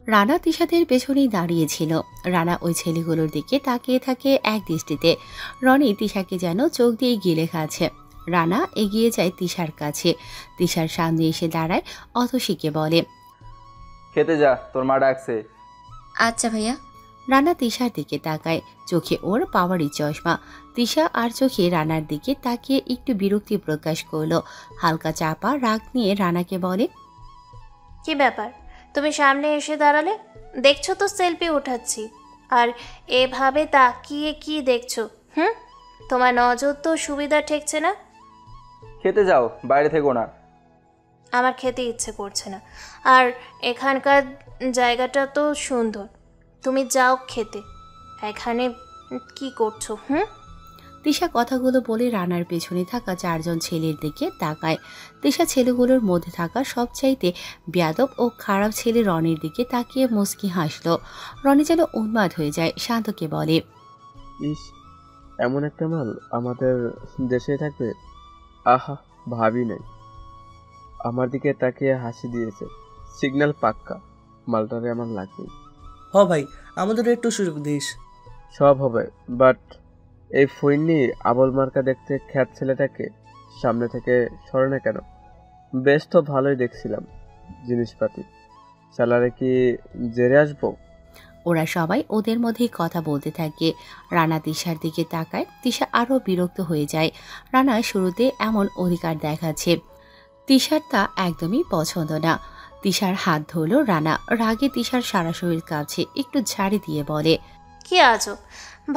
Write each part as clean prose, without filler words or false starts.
রানা তিশাদের পেছনেই দাঁড়িয়েছিল। রানা ওই ছেলেগুলোর দিকে তাকিয়ে থাকে এক দৃষ্টিতে। রনি তিশাকে যেন চোখ দিয়ে গিলে খাচ্ছে। রানা এগিয়ে যায় তিশার কাছে, তিশার সামনে এসে দাঁড়ায়, অতসীকে বলে, খেতে যা, তোর মা ডাকছে। আচ্ছা ভাইয়া। রানা তিশার দিকে তাকায়, চোখে ওর পাওয়ারি চশমা। তিশা আর চোখে রানার দিকে তাকিয়ে একটু বিরক্তি প্রকাশ করলো। হালকা চাপা রাগ নিয়ে রানাকে বলে, কি ব্যাপার, তুমি সামনে এসে দাঁড়ালে? দেখছো তো সেলফি উঠাচ্ছি, আর এভাবে তাকিয়ে কি দেখছো? তোমার নজর তো সুবিধা ঠেকছে না। খেতে যাও, বাইরে থেকো না। আমার খেতে ইচ্ছে করছে না, আর এখানকার জায়গাটা তো সুন্দর। তুমি যাও খেতে, এখানে কি করছো? তিশা কথাগুলো বলে রানার পেছনে থাকা 4 জন ছেলের দিকে তাকায়। তিশা ছেলেগুলোর মধ্যে থাকা সবচাইতে বেয়াদব ও খারাপ ছেলে রনির দিকে তাকিয়ে মুচকি হাসল। রনি যেন উন্মাদ হয়ে যায়, শান্তকে বলে, ইস, এমন একটা মাল আমাদের দেশে থাকবে? আহা, ভাবি নাই। আমার দিকে তাকিয়ে হাসি দিয়েছে। সিগন্যাল পাক্কা, মালটারে আমার লাগবে। হ ভাই, আমাদের একটু সুযোগ দিস। সব হবে, বাট এই ফইন্নি আবল মার্কা দেখতে খ্যাত ছেলেটাকে সামনে থেকে সরে না কেন? বেশ তো ভালোই দেখছিলাম জিনিসপাতি। স্যালারে কি জেরে আসবো? ওরা সবাই ওদের মধ্যেই কথা বলতে থাকে। রানা তিশার দিকে তাকায়, তিশা আরও বিরক্ত হয়ে যায়। রানা শুরুতে এমন অধিকার দেখাচ্ছে, তিশার তা একদমই পছন্দ না। তিশার হাত ধরল রানা, রাগে তিশার সারা শরীর কাঁপছে, একটু ঝাড়ি দিয়ে বলে, কি আজব,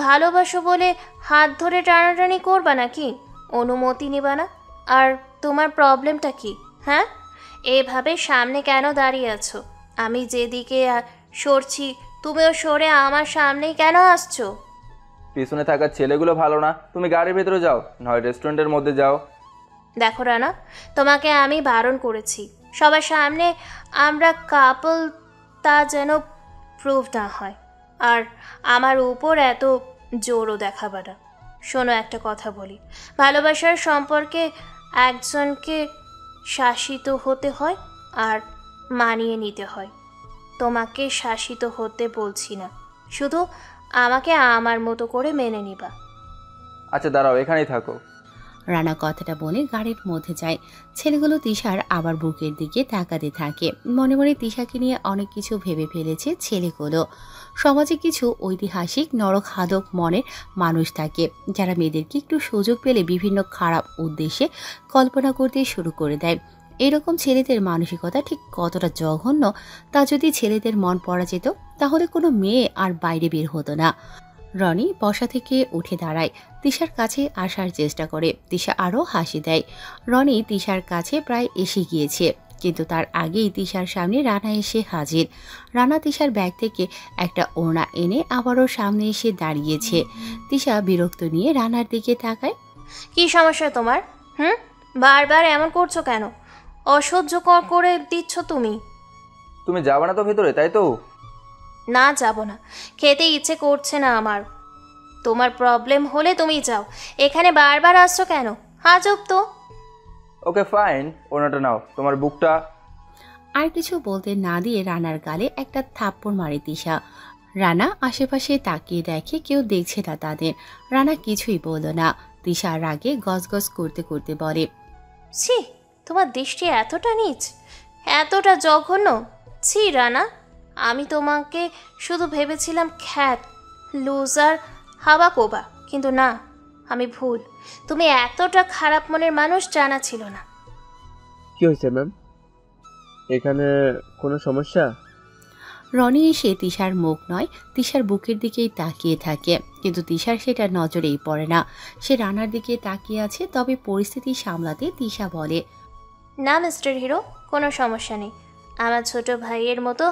ভালোবাসো বলে হাত ধরে টানাটানি করবা নাকি? অনুমতি নিবা না? আর তোমার প্রবলেমটা কি? এভাবে সামনে কেন দাঁড়িয়ে আছো? আমি যেদিকে সরছি তুমিও সরে আমার সামনেই কেন আসছো? পিছনে থাকা ছেলেগুলো ভালো না, তুমি গাড়ির ভেতরে যাও, নয় রেস্টুরেন্টের মধ্যে যাও। দেখো রানা, তোমাকে আমি বারণ করেছি, সবার সামনে আমরা কাপল তা যেন প্রুভ না হয়, আর আমার উপর এত জোরও দেখাবা না। শোনো, একটা কথা বলি, ভালোবাসার সম্পর্কে একজনকে শাসিত হতে হয় আর মানিয়ে নিতে হয়। তোমাকে শাসিত হতে বলছি না, শুধু আমাকে আমার মতো করে মেনে নিবা। আচ্ছা দাঁড়াও, এখানেই থাকো। রানা কথাটা বলে গাড়ির মধ্যে যায়। ছেলেগুলো তিশার আবার বুকের দিকে তাকাতে থাকে। মনে মনে তিশাকে নিয়ে অনেক কিছু ভেবে ফেলেছে ছেলেগুলো। সমাজে কিছু ঐতিহাসিক নরখাদক মনের মানুষ থাকে, যারা মেয়েদেরকে একটু সুযোগ পেলে বিভিন্ন খারাপ উদ্দেশ্যে কল্পনা করতে শুরু করে দেয়। এরকম ছেলেদের মানসিকতা ঠিক কতটা জঘন্য তা যদি ছেলেদের মন পড়া যেত, তাহলে কোনো মেয়ে আর বাইরে বের হতো না। রনি বসা থেকে উঠে দাঁড়ায়, তিশার কাছে আসার চেষ্টা করে। তিশা আরও হাসি দেয়। রনি তিশার কাছে প্রায় এসে গিয়েছে, কিন্তু তার আগেই তিশার সামনে রানা এসে হাজির। রানা তিশার ব্যাগ থেকে একটা ওড়না এনে আবারও সামনে এসে দাঁড়িয়েছে। তিশা বিরক্ত নিয়ে রানার দিকে তাকায়। কি সমস্যা তোমার? বারবার এমন করছো কেন? অসহ্য করে দিচ্ছ তুমি। তুমি যাবে না তো ভেতরে, তাই তো? না, যাব না, খেতে ইচ্ছে করছে না আমার। তোমার প্রবলেম হলে তুমি যাও, এখানে বারবার আসছো কেন? আজব তো। ওকে ফাইন, ওনাটা নাও, তোমার বুকটা। আর কিছু বলতে না দিয়ে রানার গালে একটা থাপ্পড় মারে তিশা। রানা আশেপাশে তাকিয়ে দেখে কেউ দেখছে না তাদের। রানা কিছুই বলল না। তিশা রাগে গজগজ করতে করতে বলে, ছি, তোমার দৃষ্টি এতটা নীচ, এতটা জঘন্য। ছি রানা, আমি তোমাকে শুধু ভেবেছিলাম খ্যাত লুজার হাওয়া কোবা, কিন্তু না, আমি ভুল। তুমি এতটা খারাপ মনের মানুষ জানা ছিল না। কি হয়েছে ম্যাম? এখানে কোনো সমস্যা? রনি এসে তিশার মুখ নয়, তিশার বুকের দিকেই তাকিয়ে থাকে, কিন্তু তিশার সেটা নজরেই পড়ে না। সে রানার দিকে তাকিয়ে আছে। তবে পরিস্থিতি সামলাতে তিশা বলে, না মিস্টার হিরো, কোনো সমস্যা নেই। আমার ছোট ভাইয়ের মতো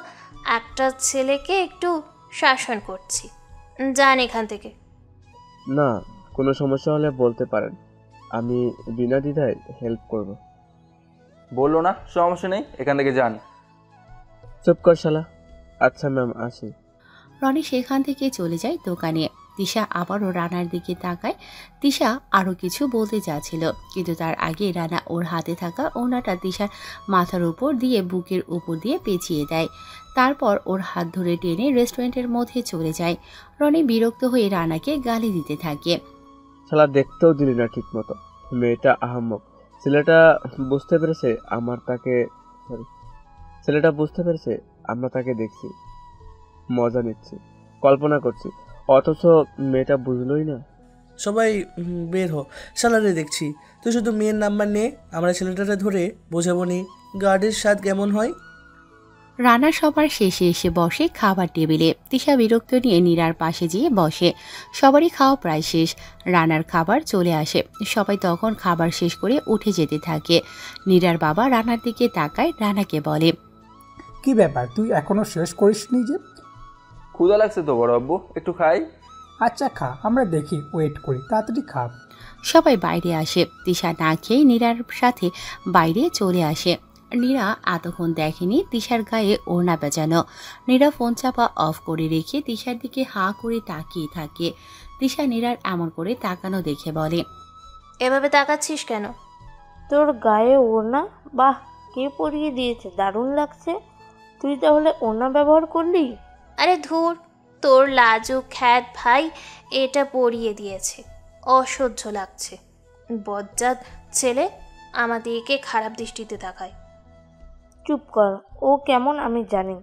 একটা ছেলেকে একটু শাসন করছি, যান এখান থেকে। না, কোনো সমস্যা হলে বলতে পারেন, আমি বিনা দ্বিধায় হেল্প করব। বললো না সমস্যা নেই, এখান থেকে যান। চুপ কর শালা। আচ্ছা ম্যাম, আসি। রনি সেখান থেকে চলে যায় দোকানে। তিশা আবারও রানার দিকে তাকায়। তিশা আরও কিছু বলতে যাচ্ছিল, কিন্তু তার আগে রানা ওর হাতে থাকা ওড়নাটা তিশার মাথার উপর দিয়ে বুকের উপর দিয়ে পেঁচিয়ে দেয়। তারপর ওর হাত ধরে টেনে রেস্টুরেন্টের মধ্যে চলে যায়। রনি বিরক্ত হয়ে রানাকে গালি দিতে থাকে। শালা দেখতেও দিলি না ঠিক মতো। মেয়েটা আহাম্মক। ছেলেটা বুঝতে পেরেছে আমরা তাকে দেখছি, মজা নিচ্ছি, কল্পনা করছি, অথচ মেয়েটা বুঝলোই না। সবাই বের হ, সালারে দেখছি। তুই শুধু মেয়ের নাম্বার নে, আমরা ছেলেটারে ধরে বোঝাবো নি গার্ডের স্বাদ কেমন হয়। রানা সবার শেষে এসে বসে খাবার টেবিলে। তিশা বিরক্ত নিয়ে নীরার পাশে যেয়ে বসে। সবারই খাওয়া প্রায় শেষ। রানার খাবার চলে আসে। সবাই তখন খাবার শেষ করে উঠে যেতে থাকে। নীরার বাবা রানার দিকে তাকায়, রানাকে বলে, কি ব্যাপার, তুই এখনো শেষ করিসনি যে? ক্ষুধা লাগছে তো বড় আব্বু, একটু খাই। আচ্ছা খা, আমরা দেখি, ওয়েট করি, তাড়াতাড়ি খা। সবাই বাইরে আসে। তিশা না খেয়ে নীরার সাথে বাইরে চলে আসে। নীরা এতক্ষণ দেখেনি তিশার গায়ে ওড়না বেজানো। নীরা ফোন চাপা অফ করে রেখে তিশার দিকে হাঁ করে তাকিয়ে থাকে। তিশা নীরার এমন করে তাকানো দেখে বলে, এভাবে তাকাচ্ছিস কেন? তোর গায়ে ওড়না? বাহ, কে পরিয়ে দিয়েছে, দারুণ লাগছে। তুই তাহলে ওড়না ব্যবহার করলি? আরে ধুর, তোর লাজুক খ্যাত ভাই এটা পরিয়ে দিয়েছে। অসহ্য লাগছে। বজ্জাত ছেলে আমাদেরকে খারাপ দৃষ্টিতে তাকায়। চুপ কর, ও কেমন আমি জানি।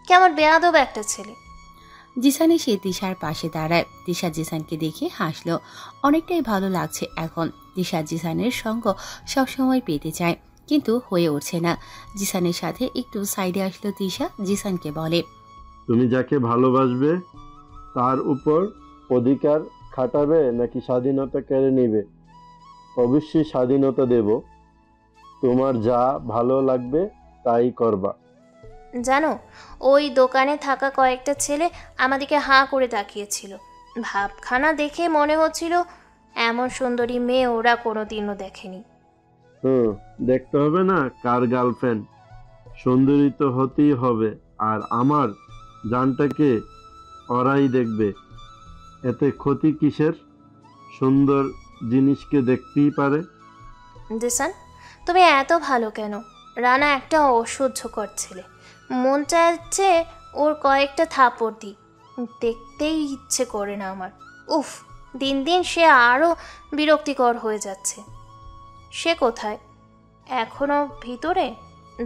কেমন বেয়াদব একটা ছেলে। জিসান এসে তিশার পাশে দাঁড়ায়। তিশা জিসানকে দেখে হাসলো। অনেকটাই ভালো লাগছে এখন। তিশা জিসানের সঙ্গ সবসময় পেতে চায়, কিন্তু হয়ে উঠছে না। জিসানের সাথে একটু সাইডে আসলো তিশা। জিসানকে বলে, তুমি যাকে ভালোবাসবে তার উপর অধিকার খাটাবে নাকি স্বাধীনতা কেড়ে নিবে? অবশ্যই স্বাধীনতা দেব। তোমার যা ভালো লাগবে তাই করবা। জানো, ওই দোকানে থাকা কয়েকটা ছেলে আমাদেরকে হাঁ করে তাকিয়েছিল। ভাবখানা দেখে মনে হচ্ছিল এমন সুন্দরী মেয়ে ওরা কোনোদিনও দেখেনি। দেখতে হবে না কার গার্লফ্রেন্ড, সুন্দরী তো হতেই হবে। আর আমার জানটাকে ওরাই দেখবে, এতে ক্ষতি কিসের? সুন্দর জিনিসকে দেখতেই পারে। জিসান, তুমি এত ভালো কেন? রানা একটা অসহ্যকর ছেলে। মন চাইছে ওর কয়েকটা থাপড় দিই, দেখতেই ইচ্ছে করে না আমার। উফ, দিন দিন সে আরও বিরক্তিকর হয়ে যাচ্ছে। সে কোথায়? এখনো ভিতরে?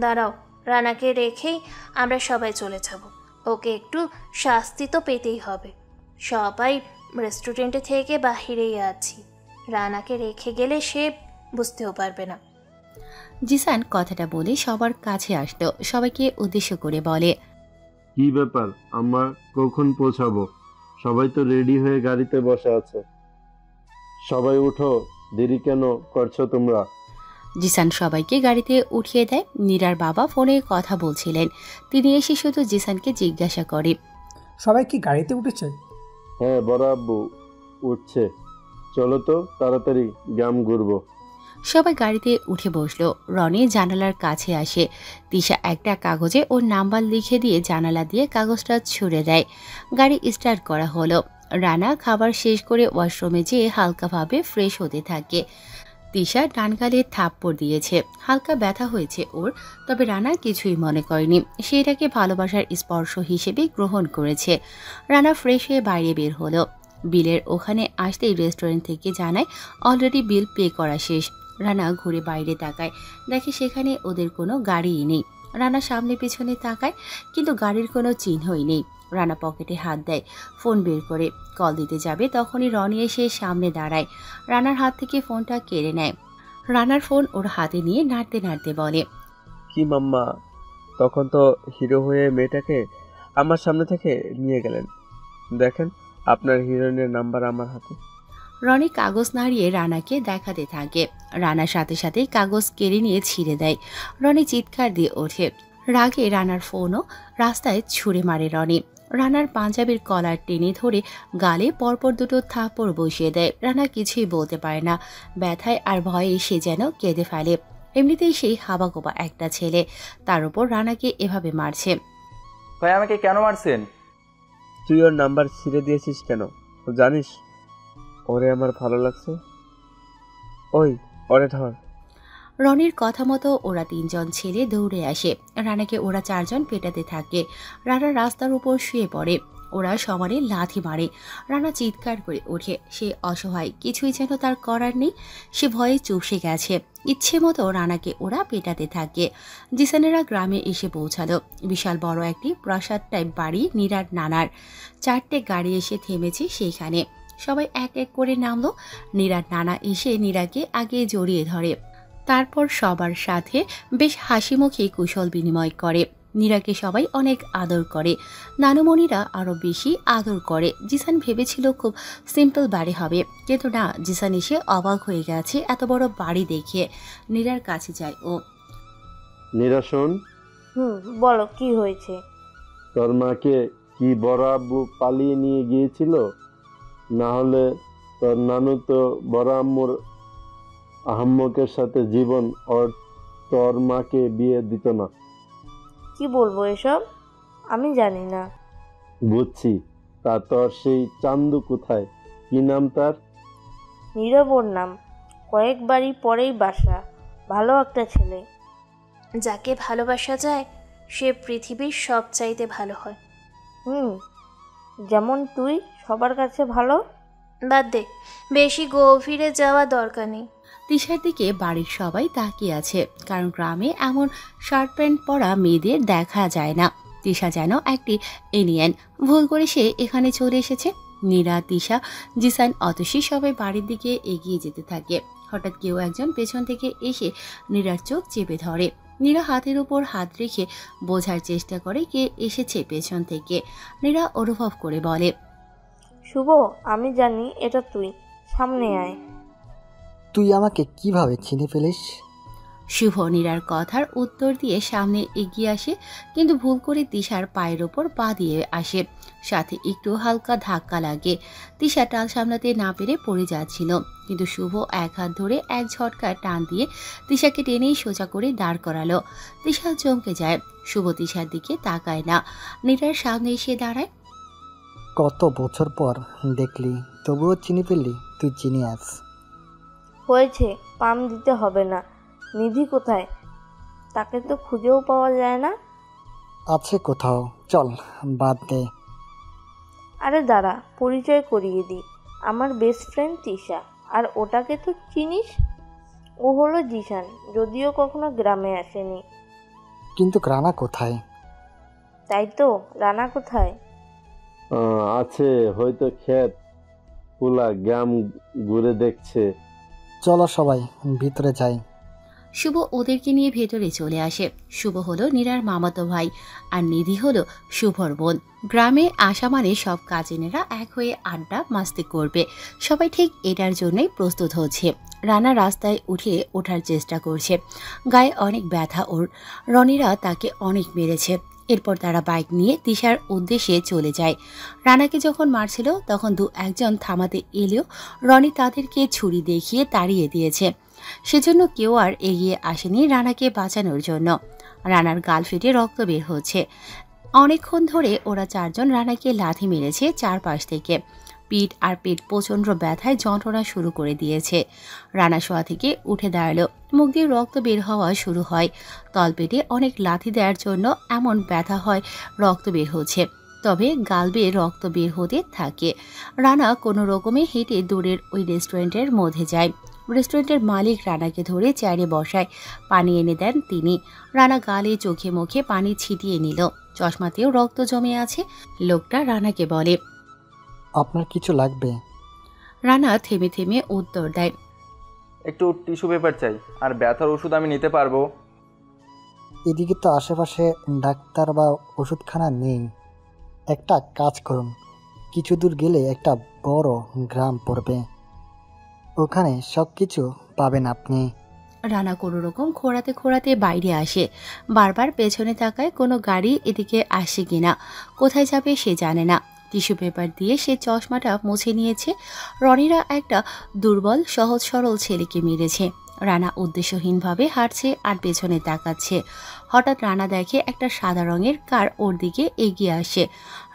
দাঁড়াও, রানাকে রেখেই আমরা সবাই চলে যাব। ওকে একটু শাস্তি তো পেতেই হবে। সবাই রেস্টুরেন্টে থেকে বাহিরেই আছি। রানাকে রেখে গেলে সে বুঝতেও পারবে না। জিসান কথাটা বলে সবার কাছে আসলো। সবাইকে উদ্দেশ্য করে বলে, কি ব্যাপার, আমরা কখন পৌঁছাবো? সবাই তো রেডি হয়ে গাড়িতে বসে আছে। সবাই উঠো, দেরি কেন করছো তোমরা? জিসান সবাইকে গাড়িতে উঠিয়ে দেয়। নীরার বাবা ফোনে কথা বলছিলেন। তিনি এসে শুধু জিসানকে জিজ্ঞাসা করে, সবাই কি গাড়িতে উঠেছে? হ্যাঁ, বড় আব্বু উঠছে। চলো তো তাড়াতাড়ি গ্রাম ঘুরবো। সবাই গাড়িতে উঠে বসলো। রনি জানালার কাছে আসে। তিশা একটা কাগজে ওর নাম্বার লিখে দিয়ে জানালা দিয়ে কাগজটা ছুঁড়ে দেয়। গাড়ি স্টার্ট করা হলো। রানা খাবার শেষ করে ওয়াশরুমে যেয়ে হালকাভাবে ফ্রেশ হতে থাকে। তিশা ডান গালে থাপ্পড় দিয়েছে। হালকা ব্যথা হয়েছে ওর, তবে রানা কিছুই মনে করেনি। সে এটাকে ভালোবাসার স্পর্শ হিসেবে গ্রহণ করেছে। রানা ফ্রেশ হয়ে বাইরে বের হলো। বিলের ওখানে আসতেই রেস্টুরেন্ট থেকে জানায় অলরেডি বিল পে করা শেষ। রানা ঘুরে বাইরে তাকায়, দেখে সেখানে ওদের কোনো গাড়িই নেই। রানা সামনে পিছনে তাকায়, কিন্তু গাড়ির কোনো চিহ্নই নেই। রানা পকেটে হাত দেয়, ফোন বের করে কল দিতে যাবে, তখনই রনি এসে সামনে দাঁড়ায়। রানার হাত থেকে ফোনটা কেড়ে নেয়। রানার ফোন ওর হাতে নিয়ে নাড়তে নাড়তে বলে, কি মাম্মা, তখন তো হিরো হয়ে মেয়েটাকে আমার সামনে থেকে নিয়ে গেলেন। দেখেন, আপনার হিরোইনের নাম্বার আমার হাতে। রনি কাগজ নাড়িয়ে রানাকে দেখাতে থাকে। রানার সাথে সাথেই কাগজ কেড়ে নিয়ে ছিঁড়ে দেয়। রনি চিৎকার দিয়ে ওঠে। রাগে রানার ফোনও রাস্তায় ছুঁড়ে মারে রনি। রানার পাঞ্জাবির কলার টেনে ধরে গালে পরপর দুটো থাপড় বসিয়ে দেয়। রানা কিছুই বলতে পারে না। ব্যথায় আর ভয়ে সে যেন কেঁদে ফেলে। এমনিতেই সেই হাবাগোবা একটা ছেলে, তার উপর রানাকে এভাবে মারছে। ভাই আমাকে কেন মারছেন? তুই ওর নাম্বার ছিঁড়ে দিয়েছিস কেন? জানিস ওরে আমার ভালো লাগছে। ওই ওরে ধর। রনির কথা মতো ওরা 3 জন ছেলে দৌড়ে আসে। রানাকে ওরা 4 জন পেটাতে থাকে। রানা রাস্তার উপর শুয়ে পড়ে। ওরা সমানে লাথি মারে। রানা চিৎকার করে ওঠে। সে অসহায়, কিছুই যেন তার করার নেই। সে ভয়ে চুপসে গেছে। ইচ্ছে মতো রানাকে ওরা পেটাতে থাকে। জিসানেরা গ্রামে এসে পৌঁছালো। বিশাল বড় একটি প্রাসাদ টাইপ বাড়ি নীরার নানার। 4টে গাড়ি এসে থেমেছে সেইখানে। সবাই এক এক করে নামলো। নীরার নানা এসে নীরাকে আগে জড়িয়ে ধরে। তারপর সবার সাথে বেশ হাসি মুখে কুশল বিনিময় করে। নীরাকে সবাই অনেক আদর করে। নানুমণিরা আরো বেশি আদর করে। জিসান ভেবেছিল খুব সিম্পল বাড়ি হবে, কিন্তু না, জিসান এসে অবাক হয়ে গেছে এত বড় বাড়ি দেখে। নীরার কাছে যায় ও। নীরা শোন, বলো কি হয়েছে? তোর মাকে কি বড় আব্বু পালিয়ে নিয়ে গিয়েছিল? না হলে তোর নানু তো বড় আম্মুর আহাম্মকের সাথে জীবন ওর তোর মাকে বিয়ে দিত না। কি বলবো এসব? আমি জানি না। বুঝছি। তা তোর সেই চান্দু কোথায়? কি নাম তার? নীরবর নাম। কয়েক বাড়ি পরেই বাসা। ভালো একটা ছেলে। যাকে ভালোবাসা যায় সে পৃথিবীর সব চাইতে ভালো হয়। যেমন তুই সবার কাছে ভালো। বাদ দে, বেশি গভীরে যাওয়া দরকার নেই। তিশার দিকে বাড়ির সবাই তাকিয়ে আছে, কারণ গ্রামে এমন শার্ট প্যান্ট পরা মেয়েদের দেখা যায় না। তিশা যেন একটি এলিয়েন। ভুল করে সে এখানে চলে এসেছে। নীরা, তিশা, জিসান, অতসী সবাই বাড়ির দিকে এগিয়ে যেতে থাকে। হঠাৎ কেউ একজন পেছন থেকে এসে নীরার চোখ চেপে ধরে। নীরা হাতের উপর হাত রেখে বোঝার চেষ্টা করে কে এসেছে পেছন থেকে। নীরা অনুভব করে বলে, শুভ, আমি জানি এটা তুই। সামনে আয়। তুই আমাকে কিভাবে চিনে ফেলিস? শুভ নীরার কথার উত্তর দিয়ে সামনে এগিয়ে আসে, কিন্তু ভুল করে তিশার পায়ের ওপর পা দিয়ে আসে। সাথে একটু হালকা ধাক্কা লাগে। তিশা টাল সামলাতে না পেরে পড়ে যাচ্ছিল, কিন্তু শুভ এক হাত ধরে এক ঝটকা টান দিয়ে তিশাকে টেনেই সোজা করে দাঁড় করালো। তিশা চমকে যায়। শুভ তিশার দিকে তাকায় না, নীরার সামনে এসে দাঁড়ায়। কত বছর পর দেখলি, তবুও চিনি ফেললি? তুই জিনিয়াস। হয়েছে, পাম দিতে হবে না। নিধি কোথায়? তাকে তো খুঁজেও পাওয়া যায় না। আছে কোথাও, চল বাদ দে। আরে দাঁড়া, পরিচয় করিয়ে দিই। আমার বেস্ট ফ্রেন্ড তিশা। আর ওটাকে তো চিনিস? ও হলো জিসান, যদিও কখনো গ্রামে আসেনি। কিন্তু রানা কোথায়? তাই তো, রানা কোথায়? আছে হয়তো ক্ষেত পুলা গ্রাম ঘুরে দেখছে। চলো সবাই ভিতরে যাই। শুভ ওদেরকে নিয়ে ভেতরে চলে আসে। শুভ হলো নীরার মামাতো ভাই, আর নিধি হলো শুভর বোন। গ্রামে আসা মানে সব কাজিনেরা এক হয়ে আড্ডা মাস্তি করবে। সবাই ঠিক এটার জন্যই প্রস্তুত হচ্ছে। রানা রাস্তায় উঠে ওঠার চেষ্টা করছে। গায়ে অনেক ব্যথা ওর। রনিরা তাকে অনেক মেরেছে। এরপর তারা বাইক নিয়ে তিশার উদ্দেশ্যে চলে যায়। রানাকে যখন মারছিল তখন 2-1 থামাতে এলেও রনি তাদেরকে ছুরি দেখিয়ে তাড়িয়ে দিয়েছে। সেজন্য কেউ আর এগিয়ে আসেনি রানাকে বাঁচানোর জন্য। রানার গাল ফেটে রক্ত বের হচ্ছে। অনেকক্ষণ ধরে ওরা 4 জন রানাকে লাথি মেরেছে চারপাশ থেকে। পিঠ আর পেট প্রচণ্ড ব্যথায় যন্ত্রণা শুরু করে দিয়েছে। রানা শোয়া থেকে উঠে দাঁড়ালো। মুখ দিয়ে রক্ত বের হওয়া শুরু হয়। তলপেটে অনেক লাথি দেওয়ার জন্য এমন ব্যথা হয়, রক্ত বের হচ্ছে। তবে গাল বেয়ে রক্ত বের হতে থাকে। রানা কোনো রকমে হেঁটে দূরের ওই রেস্টুরেন্টের মধ্যে যায়। রেস্টুরেন্টের মালিক রানাকে ধরে চেয়ারে বসায়। পানি এনে দেন তিনি। রানা গালে, চোখে মুখে পানি ছিটিয়ে নিল। চশমাতেও রক্ত জমে আছে। লোকটা রানাকে বলে, আপনার কিছু লাগবে? রানা থেমে থেমে উত্তর দেয়, একটু টিস্যু পেপার চাই, আর ব্যথার ওষুধ আমি নিতে পারবো? এদিকে তো আশেপাশে ডাক্তার বা ওষুধখানা নেই। একটা কাজ করুন, কিছু দূর গেলে একটা বড় গ্রাম পড়বে, ওখানে সব কিছু পাবেন আপনি। রানা কোনো রকম খোঁড়াতে খোঁড়াতে বাইরে আসে। বারবার পেছনে তাকায় কোনো গাড়ি এদিকে আসে কিনা। কোথায় যাবে সে জানে না। টিস্যু পেপার দিয়ে সে চশমাটা মুছে নিয়েছে। রনিরা একটা দুর্বল সহজ সরল ছেলেকে মেরেছে। রানা উদ্দেশ্যহীনভাবে হাঁটছে আর পেছনে তাকাচ্ছে। হঠাৎ রানা দেখে একটা সাদা রঙের কার ওর দিকে এগিয়ে আসে।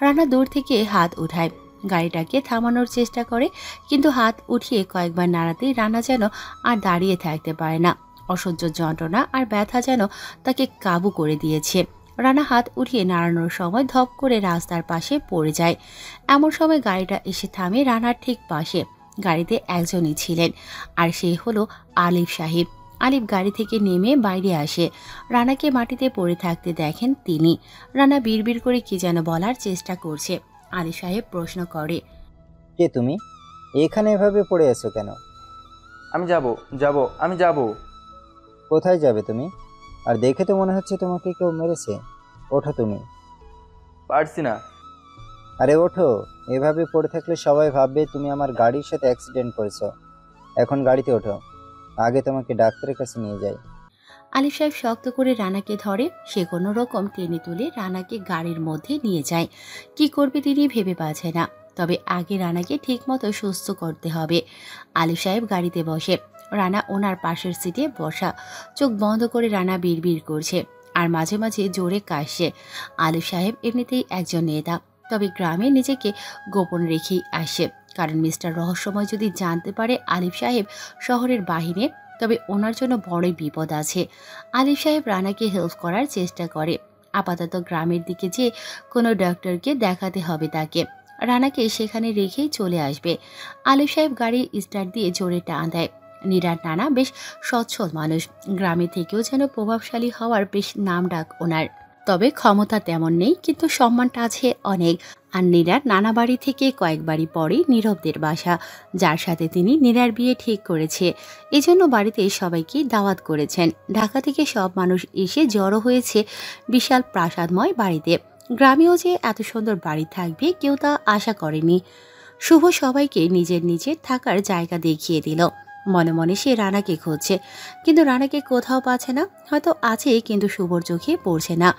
রানা দূর থেকে হাত উঠায়। গাড়িটাকে থামানোর চেষ্টা করে, কিন্তু হাত উঠিয়ে কয়েকবার নাড়াতেই রানা যেন আর দাঁড়িয়ে থাকতে পারে না। অসহ্য যন্ত্রণা আর ব্যথা যেন তাকে কাবু করে দিয়েছে। রানা হাত উঠিয়ে নাড়ানোর সময় ধপ করে রাস্তার পাশে পড়ে যায়। এমন সময় গাড়িটা এসে থামে রানার ঠিক পাশে। গাড়িতে একজনই ছিলেন, আর সে হলো আলিফ সাহেব। আলিফ গাড়ি থেকে নেমে বাইরে আসে। রানাকে মাটিতে পড়ে থাকতে দেখেন তিনি। রানা বিড়বিড় করে কি যেন বলার চেষ্টা করছে। আলিফ সাহেব প্রশ্ন করে, কে তুমি? এখানে এভাবে পড়ে আছো কেন? আমি যাব। কোথায় যাবে তুমি? আর দেখে তো মনে হচ্ছে তোমাকে কেউ মেরেছে। ওঠো তুমি। পারছি না। আরে ওঠো, এভাবে পড়ে থাকলে সবাই ভাববে তুমি আমার গাড়ির সাথে অ্যাক্সিডেন্ট করেছো। এখন গাড়িতে ওঠো, আগে তোমাকে ডাক্তারের কাছে নিয়ে যাই। আলিফ সাহেব শক্ত করে রানাকে ধরে। সে কোনো রকম টেনে তুলে রানাকে গাড়ির মধ্যে নিয়ে যায়। কি করবে তিনি ভেবে পাচ্ছে না, তবে আগে রানাকে ঠিকমতো সুস্থ করতে হবে। আলিফ সাহেব গাড়িতে বসে। রানা ওনার পাশের সিটে বসা। চোখ বন্ধ করে রানা বিড়বিড় করছে আর মাঝে মাঝে জোরে কাশছে। আলিফ সাহেব এমনিতেই একজন নেতা, তবে গ্রামে নিজেকে গোপন রেখেই আসে, কারণ মিস্টার রহস্যময় যদি জানতে পারে আলিফ সাহেব শহরের বাহিরে, তবে ওনার জন্য বড়ই বিপদ আছে। আলিফ সাহেব রানাকে হেল্প করার চেষ্টা করে। আপাতত গ্রামের দিকে যে কোনো ডক্টরকে দেখাতে হবে তাকে। রানাকে সেখানে রেখেই চলে আসবে। আলিফ সাহেব গাড়ি স্টার্ট দিয়ে জোরে টান দেয়। নীরার নানা বেশ সচ্ছল মানুষ, গ্রামে থেকেও যেন প্রভাবশালী হওয়ার বেশ নাম ডাক ওনার। তবে ক্ষমতা তেমন নেই, কিন্তু সম্মানটা আছে অনেক। আর নীরার নানা বাড়ি থেকে কয়েক বাড়ি পরেই নীরবদের বাসা, যার সাথে তিনি নীরার বিয়ে ঠিক করেছে। এজন্য বাড়িতে সবাইকে দাওয়াত করেছেন। ঢাকা থেকে সব মানুষ এসে জড়ো হয়েছে বিশাল প্রাসাদময় বাড়িতে। গ্রামেও যে এত সুন্দর বাড়ি থাকবে কেউ তা আশা করেনি। শুভ সবাইকে নিজের নিজের থাকার জায়গা দেখিয়ে দিল। মনে মনে সে রানাকে খুঁজছে, কিন্তু রানাকে কোথাও পাচ্ছে না। হয়তো আছে, কিন্তু শুভর চোখে পড়ছে না।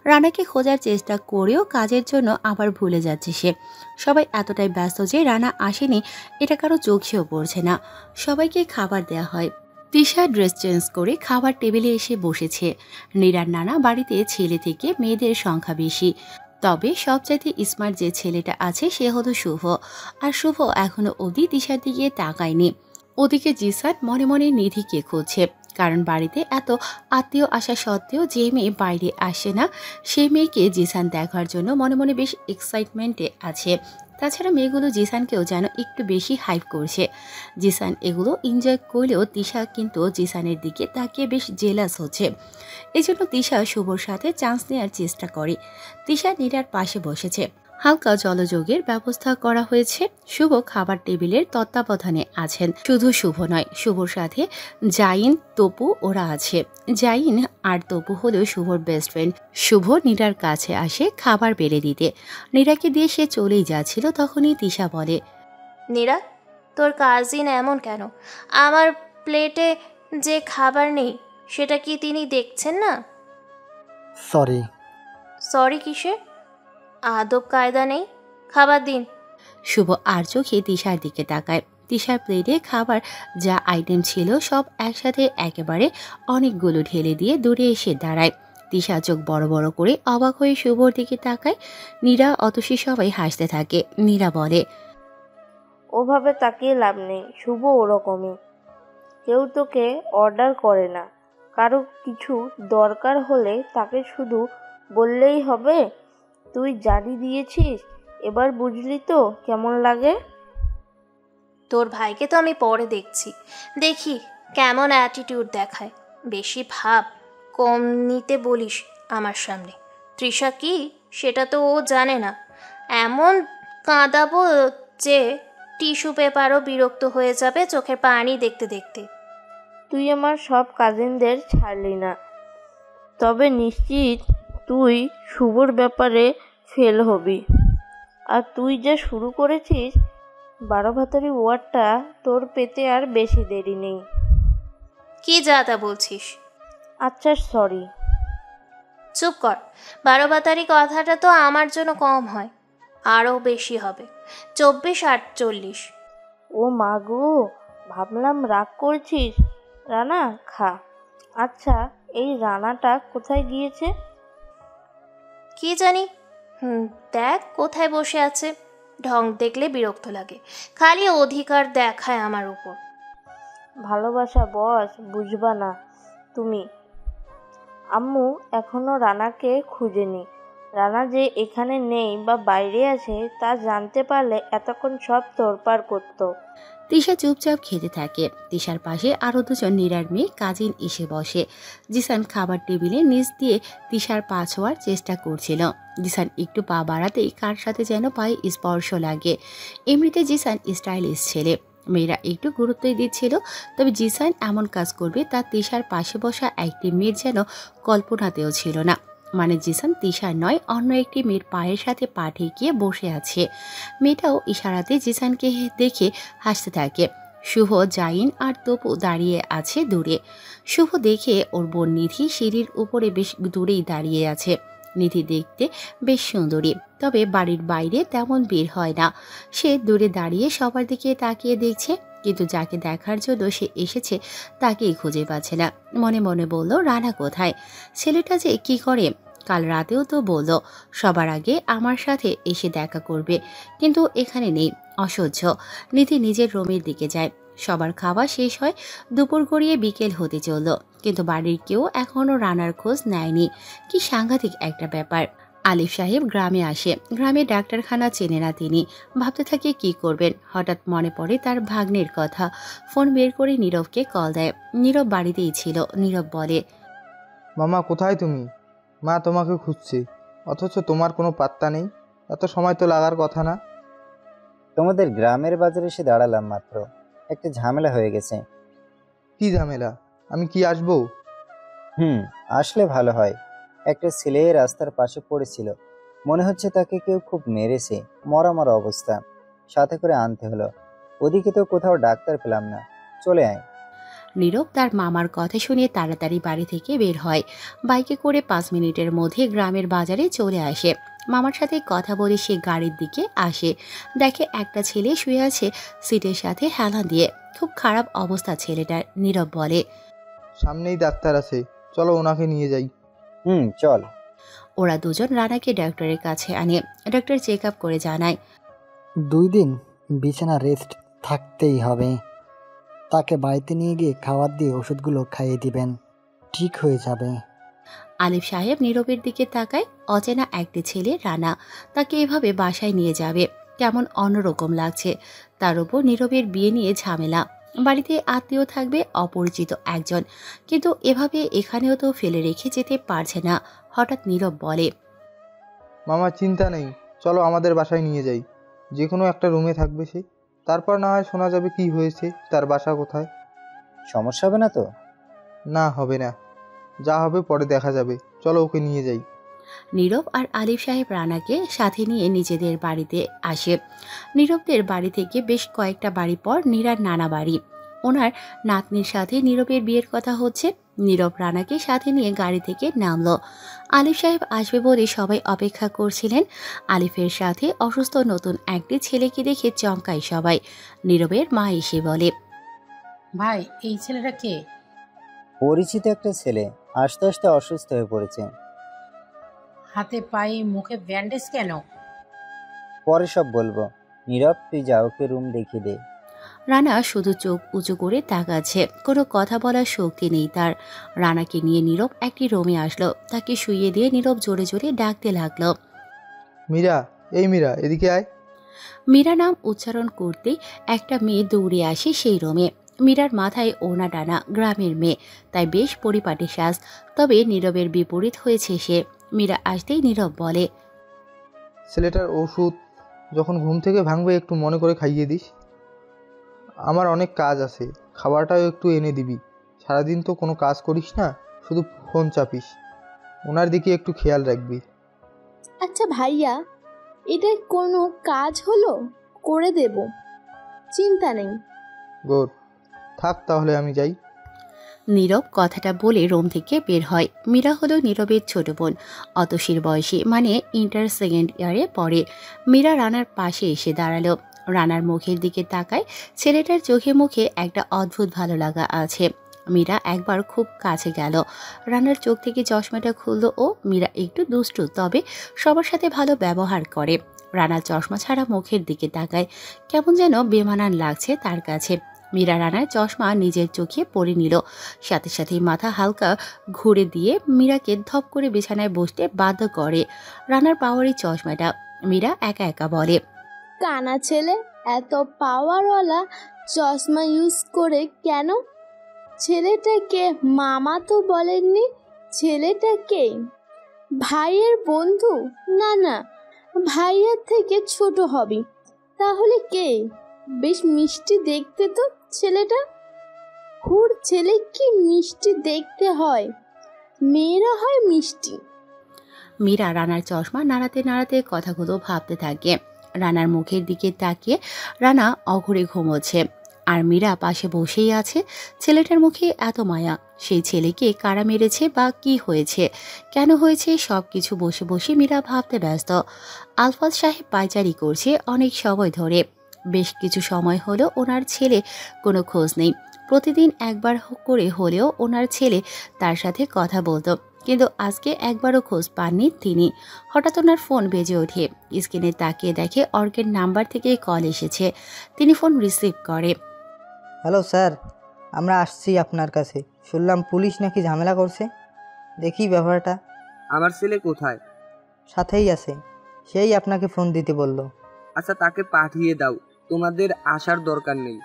রানাকে খোঁজার চেষ্টা করেও কাজের জন্য আবার ভুলে যাচ্ছে সে। সবাই এতটাই ব্যস্ত যে রানা আসেনি এটা কারো চোখেও পড়ছে না। সবাইকে খাবার দেয়া হয়। তিশা ড্রেস চেঞ্জ করে খাবার টেবিলে এসে বসেছে। নীরার নানা বাড়িতে ছেলে থেকে মেয়েদের সংখ্যা বেশি, তবে সবচাইতে স্মার্ট যে ছেলেটা আছে সে হলো শুভ। আর শুভ এখনো অবধি তিশার দিকে তাকায়নি। ওদিকে জিসান মনে মনে নিধিকে খুঁজছে, কারণ বাড়িতে এত আত্মীয় আসা সত্ত্বেও যে মেয়ে বাইরে আসে না, সেই মেয়েকে জিসান দেখার জন্য মনে মনে বেশ এক্সাইটমেন্টে আছে। তাছাড়া মেয়েগুলো জিসানকেও যেন একটু বেশি হাইপ করছে। জিসান এগুলো এনজয় করলেও তিশা কিন্তু জিসানের দিকে তাকিয়ে বেশ জেলাস হচ্ছে। এজন্য তিশা শুভর সাথে চান্স নেওয়ার চেষ্টা করে। তিশা নীরার পাশে বসেছে। হালকা জলযোগের ব্যবস্থা করা হয়েছে। শুভ খাবার টেবিলের তত্ত্বাবধানে আছেন। শুধু শুভ নয়, শুভর সাথে জাইন, তপু ওরা আছে। জাইন আর তপু হলেও শুভর বেস্ট ফ্রেন্ড। শুভ নীরার কাছে আসে খাবার বেড়ে দিতে। নীরাকে দিয়ে সে চলেই যাচ্ছিল, তখনই তিশা বলে, নীরা, তোর কাজিন এমন কেন? আমার প্লেটে যে খাবার নেই সেটা কি তিনি দেখছেন না? সরি। সরি কিসে? আদব কায়দা নেই, খাবার দিন। শুভ আর চোখে তিশার দিকে তাকায়। তিশার প্লেটে খাবার যা আইটেম ছিল সব একসাথে একেবারে অনেকগুলো ঢেলে দিয়ে দূরে এসে দাঁড়ায়। তিশা চোখ বড় বড় করে অবাক হয়ে শুভর দিকে তাকায়। নীরা অতসী সবাই হাসতে থাকে। নীরা বলে, ওভাবে তাকিয়ে লাভ নেই, শুভ ওরকমই। কেউ তোকে অর্ডার করে না, কারো কিছু দরকার হলে তাকে শুধু বললেই হবে তুই জারি দিয়েছিস। এবার বুঝলি তো কেমন লাগে? তোর ভাইকে তো আমি পরে দেখি কেমন অ্যাটিটিউড দেখায়। বেশি ভাব কম নিতে বলিস আমার সামনে। তৃষা কি সেটা তো ও জানে না। এমন কাঁদাবো যে টিস্যু পেপারও বিরক্ত হয়ে যাবে চোখের পানি দেখতে দেখতে। তুই আমার সব কাজিনদের ছাড়লি না, তবে নিশ্চিত তুই শুভর ব্যাপারে ফেল হবি। আর তুই যা শুরু করেছিস, 12 ভাতারি ওয়ার্ডটা তোর পেতে আর বেশি দেরি নেই। কি যা তা বলছিস? আচ্ছা সরি। চুপ কর। 12 ভাতারি কথাটা তো আমার জন্য কম হয়, আরও বেশি হবে। 24-48। ও মা গো, ভাবলাম রাগ করছিস। রানা খা। আচ্ছা, এই রানাটা কোথায় গিয়েছে? কি জানি। দেখ কোথায় বসে আছে। ঢং দেখলে বিরক্ত লাগে, খালি অধিকার দেখায় আমার উপর। ভালোবাসা বস, বুঝবা না তুমি। আম্মু এখনো রানাকে খুঁজেনি। রানা যে এখানে নেই বা বাইরে আছে তা জানতে পারলে এতক্ষণ সব তোড়পাড় করতো। তিশা চুপচাপ খেতে থাকে। তিশার পাশে আরো দুজন নীরার মেয়ে কাজিন এসে বসে। জিসান খাবার টেবিলে নিচ দিয়ে তিশার পা ছোঁয়ার চেষ্টা করছিল। জিসান একটু পা বাড়াতেই কার সাথে যেন পায়ে স্পর্শ লাগে। এমনিতে জিসান স্টাইলিশ ছেলে, মেয়েরা একটু গুরুত্বই দিচ্ছিল, তবে জিসান এমন কাজ করবে তা তিশার পাশে বসা একটি মেয়ের যেন কল্পনাতেও ছিল না। মানে জিসান তিশার নয়, অন্য একটি মেয়ের পায়ের সাথে পা ঠেকিয়ে বসে আছে। মেয়েটাও ইশারাতে জিসানকে দেখে হাসতে থাকে। শুভ, জাইন আর তপু দাঁড়িয়ে আছে দূরে। শুভ দেখে ওর বোন নিধি সিঁড়ির উপরে বেশ দূরেই দাঁড়িয়ে আছে। নিধি দেখতে বেশ সুন্দরী, তবে বাড়ির বাইরে তেমন বের হয় না। সে দূরে দাঁড়িয়ে সবার দিকে তাকিয়ে দেখছে, কিন্তু যাকে দেখার জন্য সে এসেছে তাকেই খুঁজে পাচ্ছে না। মনে মনে বলল, রানা কোথায়? ছেলেটা যে কি করে? কাল রাতেও তো বলল সবার আগে আমার সাথে এসে দেখা করবে, কিন্তু এখানে নেই। অসহ্য। নিধি নিজের রুমের দিকে যায়। সবার খাওয়া শেষ হয়, দুপুর গড়িয়ে বিকেল হতে চলল, কিন্তু বাড়ির কেউ এখনও রানার খোঁজ নেয়নি। কি সাংঘাতিক একটা ব্যাপার। আলিফ সাহেব গ্রামে আসে। গ্রামে ডাক্তারখানা চেনে না তিনি। ভাবতে থাকে কি করবেন। হঠাৎ মনে পড়ে তার ভাগ্নের কথা। ফোন বের করে নীরবকে কল দেয়। নীরব বাড়িতেই ছিল। নীরব বলে, মামা কোথায় তুমি? মা তোমাকে খুঁজছে, অথচ তোমার কোনো পাত্তা নেই। এত সময় তো লাগার কথা না। তোমাদের গ্রামের বাজারে এসে দাঁড়ালাম মাত্র, একটা ঝামেলা হয়ে গেছে। কি ঝামেলা? আমি কি আসবো? আসলে ভালো হয়। একটা ছেলে রাস্তার পাশে পড়েছিল, মনে হচ্ছে তাকে কেউ খুব মেরেছে, মরা মরা অবস্থা। সাথে করে আনতে হলো। ওদিকে তো কোথাও ডাক্তার পেলাম না, চলে আয়। নীরব তার মামার কথা শুনে তাড়াতাড়ি বাড়ি থেকে বের হয়। বাইকে করে 5 মিনিটের মধ্যে গ্রামের বাজারে চলে আসে। মামার সাথে কথা বলে সে গাড়ির দিকে আসে। দেখে একটা ছেলে শুয়ে আছে সিটের সাথে হেলান দিয়ে। খুব খারাপ অবস্থা ছেলেটার। নীরব বলে, সামনেই ডাক্তার আছে, চলো ওনাকে নিয়ে যাই। চল। ওরা দুজন রানাকে ডাক্তারের কাছে আনে। ডাক্তার চেক আপ করে জানায়, 2 দিন বিছানা রেস্ট থাকতেই হবে। তাকে বাড়িতে নিয়ে গিয়ে খাবার দিয়ে ওষুধগুলো খাইয়ে দিবেন, ঠিক হয়ে যাবে। আলিফ সাহেব নীরবের দিকে তাকায়। অচেনা একটি ছেলে রানা, তাকে এভাবে বাসায় নিয়ে যাবে কেমন অন্যরকম লাগছে। তার উপর নীরবের বিয়ে নিয়ে ঝামেলা। বাড়িতে আত্মীয় থাকবে অপরিচিত একজন, কিন্তু এভাবে এখানেও তো ফেলে রেখে যেতে পারছে না। হঠাৎ নীরব বলে, মামা চিন্তা নেই, চলো আমাদের বাসায় নিয়ে যাই। যে কোনো একটা রুমে থাকবে সে, তারপর না হয় শোনা যাবে কি হয়েছে, তার বাসা কোথায়। সমস্যা হবে না তো? না, হবে না। যা হবে পরে দেখা যাবে, চলো ওকে নিয়ে যাই। নীরব আর আলিফ সাহেব রানাকে সাথে নিয়ে নিজেদের বাড়িতে আসে। নীরবদের বাড়ি থেকে বেশ কয়েকটা বাড়ি পর নীরার নানা বাড়ি। ওনার নাতনির সাথে নীরবের বিয়ের কথা হচ্ছে। নীরব রানাকে সাথে নিয়ে গাড়ি থেকে নামলো। আলিফ সাহেব আসবে বলে সবাই অপেক্ষা করছিলেন। আলিফের সাথে অসুস্থ নতুন একটি ছেলেকে দেখে চমকায় সবাই। নীরবের মা এসে বলে, ভাই, এই ছেলেটা কে? পরিচিত একটা ছেলে, আস্তে আস্তে অসুস্থ হয়ে পড়েছে। হাতে পায়ে মুখে ব্যান্ডেজ কেন? পরে সব বলবো। নীরব, তুই যা, ওকে রুম দেখিয়ে দে। রানা শুধু চোখ উঁচু করে তাকাচ্ছে, কোনো কথা বলার শক্তি নেই তার। রানাকে নিয়ে নীরব একটি রুমে আসলো। তাকে শুইয়ে দিয়ে নীরব জোরে জোরে ডাকতে লাগলো, মীরা, এই মীরা, এদিকে আয়। মীরা নাম উচ্চারণ করতেই একটা মেয়ে দৌড়ে আসে সেই রুমে। মীরার মাথায় ওড়না টানা, গ্রামের মেয়ে, তাই বেশ পরিপাটি সাজ। তবে নীরবের বিপরীত হয়েছে সে। মীরা আসতেই নীরব বলে, ছেলেটার ওষুধ যখন ঘুম থেকে ভাঙবে একটু মনে করে খাইয়ে দিস। আমার অনেক কাজ আছে, খাবারটাও একটু এনে দিবি। সারাদিন তো কোনো কাজ করিস না, শুধু ফোন চাপিস। ওনার দিকে একটু খেয়াল রাখবি। আচ্ছা ভাইয়া, এটা কোনো কাজ হলো? করে দেব, চিন্তা নেই। গুড, থাক তাহলে আমি যাই। নীরব কথাটা বলে রুম থেকে বের হয়। মীরা হলো নীরবের ছোট বোন, অতসীর বয়সী, মানে ইন্টার সেকেন্ড ইয়ারে পড়ে। মীরা রানার পাশে এসে দাঁড়ালো। রানার মুখের দিকে তাকায়। ছেলেটার চোখে মুখে একটা অদ্ভুত ভালো লাগা আছে। মীরা একবার খুব কাছে গেল, রানার চোখ থেকে চশমাটা খুলল ও মীরা একটু দুষ্টু, তবে সবার সাথে ভালো ব্যবহার করে। রানা চশমা ছাড়া মুখের দিকে তাকায়, কেমন যেন বেমানান লাগছে তার কাছে। মীরা রানার চশমা নিজের চোখে পরে নিল, সাথে সাথেই মাথা হালকা ঘুরে দিয়ে মীরাকে ধপ করে বিছানায় বসতে বাধ্য করে রানার পাওয়ারি চশমাটা। মীরা একা একা বলে, কানা ছেলে এত পাওয়ারওয়ালা চশমা ইউজ করে কেন? ছেলেটাকে মামা তো বলেননি, ছেলেটাকে ভাইয়ের বন্ধু? না না, ভাইয়ের থেকে ছোট হবে। তাহলে কে? বেশ মিষ্টি দেখতে তো ছেলেটা। হুর ছেলে কি মিষ্টি দেখতে হয়, মেয়েরা হয় মিষ্টি। মীরা রানার চশমা নাড়াতে নাড়াতে কথাগুলো ভাবতে থাকে। রানার মুখের দিকে তাকিয়ে রানা অঘরে ঘুমোচ্ছে, আর মীরা পাশে বসেই আছে। ছেলেটার মুখে এত মায়া, সেই ছেলেকে কারা মেরেছে বা কি হয়েছে, কেন হয়েছে, সব কিছু বসে বসে মীরা ভাবতে ব্যস্ত। আলফাজ সাহেব পায়চারি করছে অনেক সময় ধরে, বেশ কিছু সময় হলো ওনার ছেলে কোনো খোঁজ নেই। প্রতিদিন একবার করে হলেও ওনার ছেলে তার সাথে কথা বলতো, কিন্তু আজকে একবারও খোঁজ পাননি তিনি। হঠাৎ ওনার ফোন বেজে ওঠে, স্ক্রিনে তাকিয়ে দেখে অর্কের নাম্বার থেকে কল এসেছে। তিনি ফোন রিসিভ করে। হ্যালো স্যার, আমরা আসছি আপনার কাছে। শুনলাম পুলিশ নাকি ঝামেলা করছে, দেখি ব্যাপারটা। আমার ছেলে কোথায়? সাথেই আছে, সেই আপনাকে ফোন দিতে বলল। আচ্ছা, তাকে পাঠিয়ে দাও, তোমাদের আসার দরকার নেই।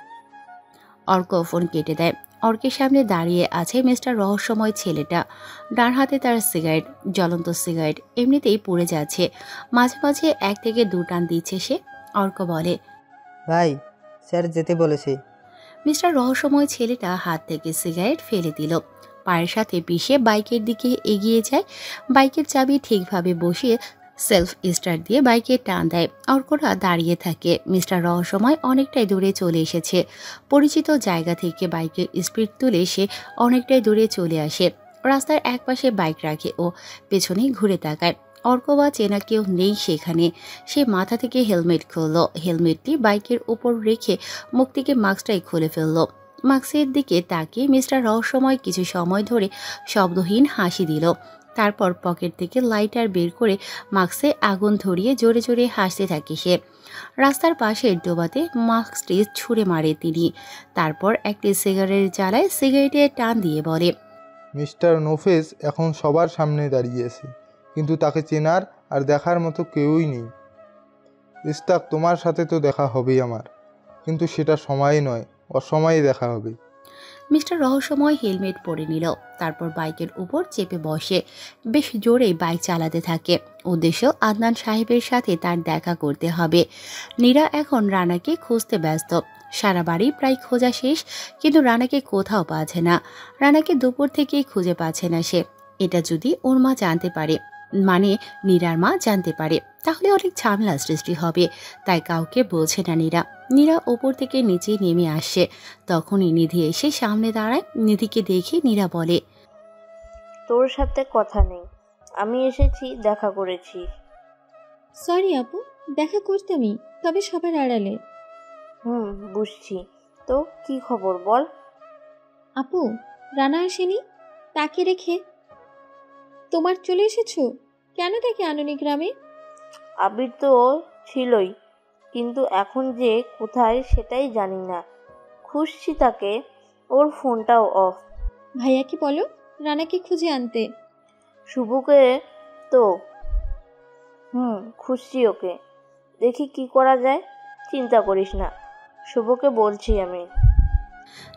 অর্ক ফোন কেটে দেয়। অর্কের সামনে দাঁড়িয়ে আছে মিস্টার রহস্যময় ছেলেটা। ডান হাতে তার সিগারেট, জ্বলন্ত সিগারেট এমনিতেই পুড়ে যাচ্ছে, মাঝে মাঝে 1 থেকে 2 টান দিচ্ছে সে। অর্ক বলে, ভাই স্যার যেতে বলেছে। মিস্টার রহস্যময় ছেলেটা হাত থেকে সিগারেট ফেলে দিল, পায়ের সাথে পিষে বাইকের দিকে এগিয়ে যায়। বাইকের চাবি ঠিকভাবে বসিয়ে সেলফ স্টার্ট দিয়ে বাইকে টান দেয়। অর্করা দাঁড়িয়ে থাকে। মিস্টার রহস্যময় অনেকটাই দূরে চলে এসেছে। পরিচিত জায়গা থেকে বাইকের স্পিড তুলে সে অনেকটাই দূরে চলে আসে। রাস্তার একপাশে বাইক রাখে ও পেছনে ঘুরে তাকায়। অর্ক বা চেনা কেউ নেই সেখানে। সে মাথা থেকে হেলমেট খুলল, হেলমেটটি বাইকের উপর রেখে মুখ থেকে মাস্কটাই খুলে ফেলল। মাস্কের দিকে তাকিয়ে মিস্টার রহস্যময় কিছু সময় ধরে শব্দহীন হাসি দিল। তারপর পকেট থেকে লাইটার বের করে মাস্কে আগুন ধরিয়ে জোরে জোরে হাসতে থাকে সে। রাস্তার পাশে ডোবাতে মাস্কটি ছুঁড়ে মারে তিনি। তারপর একটি সিগারেটের জ্বালায় সিগারেটে টান দিয়ে বলে, মিস্টার নোফেস এখন সবার সামনে দাঁড়িয়েছে, কিন্তু তাকে চেনার আর দেখার মতো কেউই নেই। ইস্তাক, তোমার সাথে তো দেখা হবেই আমার, কিন্তু সেটা সময়ে নয়, অসময়ে দেখা হবে। মিস্টার রহস্যময় হেলমেট পরে নিল, তারপর বাইকের উপর চেপে বসে বেশ জোরেই বাইক চালাতে থাকে। উদ্দেশ্য আদনান সাহেবের সাথে তার দেখা করতে হবে। নীরা এখন রানাকে খুঁজতে ব্যস্ত। সারা বাড়ি প্রায় খোঁজা শেষ, কিন্তু রানাকে কোথাও পাচ্ছে না। রানাকে দুপুর থেকেই খুঁজে পাচ্ছে না সে। এটা যদি ওর মা জানতে পারে, মানে নীরার মা জানতে পারে, তাহলে অনেক ঝামেলা সৃষ্টি হবে। তাই কাউকে বলছে না নীরা। নীরা ওপর থেকে নিচে নেমে আসছে। তখনই নিধি এসে সামনে দাঁড়ায়। নিধিকে দেখে নীরা বলে, তোর সাথে কথা নেই, আমি এসেছি, দেখা করেছি। সরি আপু, দেখা করতামই, তবে সবার আড়ালে। বুঝছি। তো কি খবর বল। আপু, রানা আসেনি, তাকে রেখে তোমার চলে এসেছো? কেন তাকে আননি গ্রামে? আবির তো ছিলই, কিন্তু এখন যে কোথায় সেটাই জানি না। খুঁজছি তাকে, ওর ফোনটাও অফ। ভাইয়াকে বলো রানাকে খুঁজে আনতে। শুভকে তো খুঁজছি ওকে, দেখি কি করা যায়। চিন্তা করিস না, শুভকে বলছি আমি।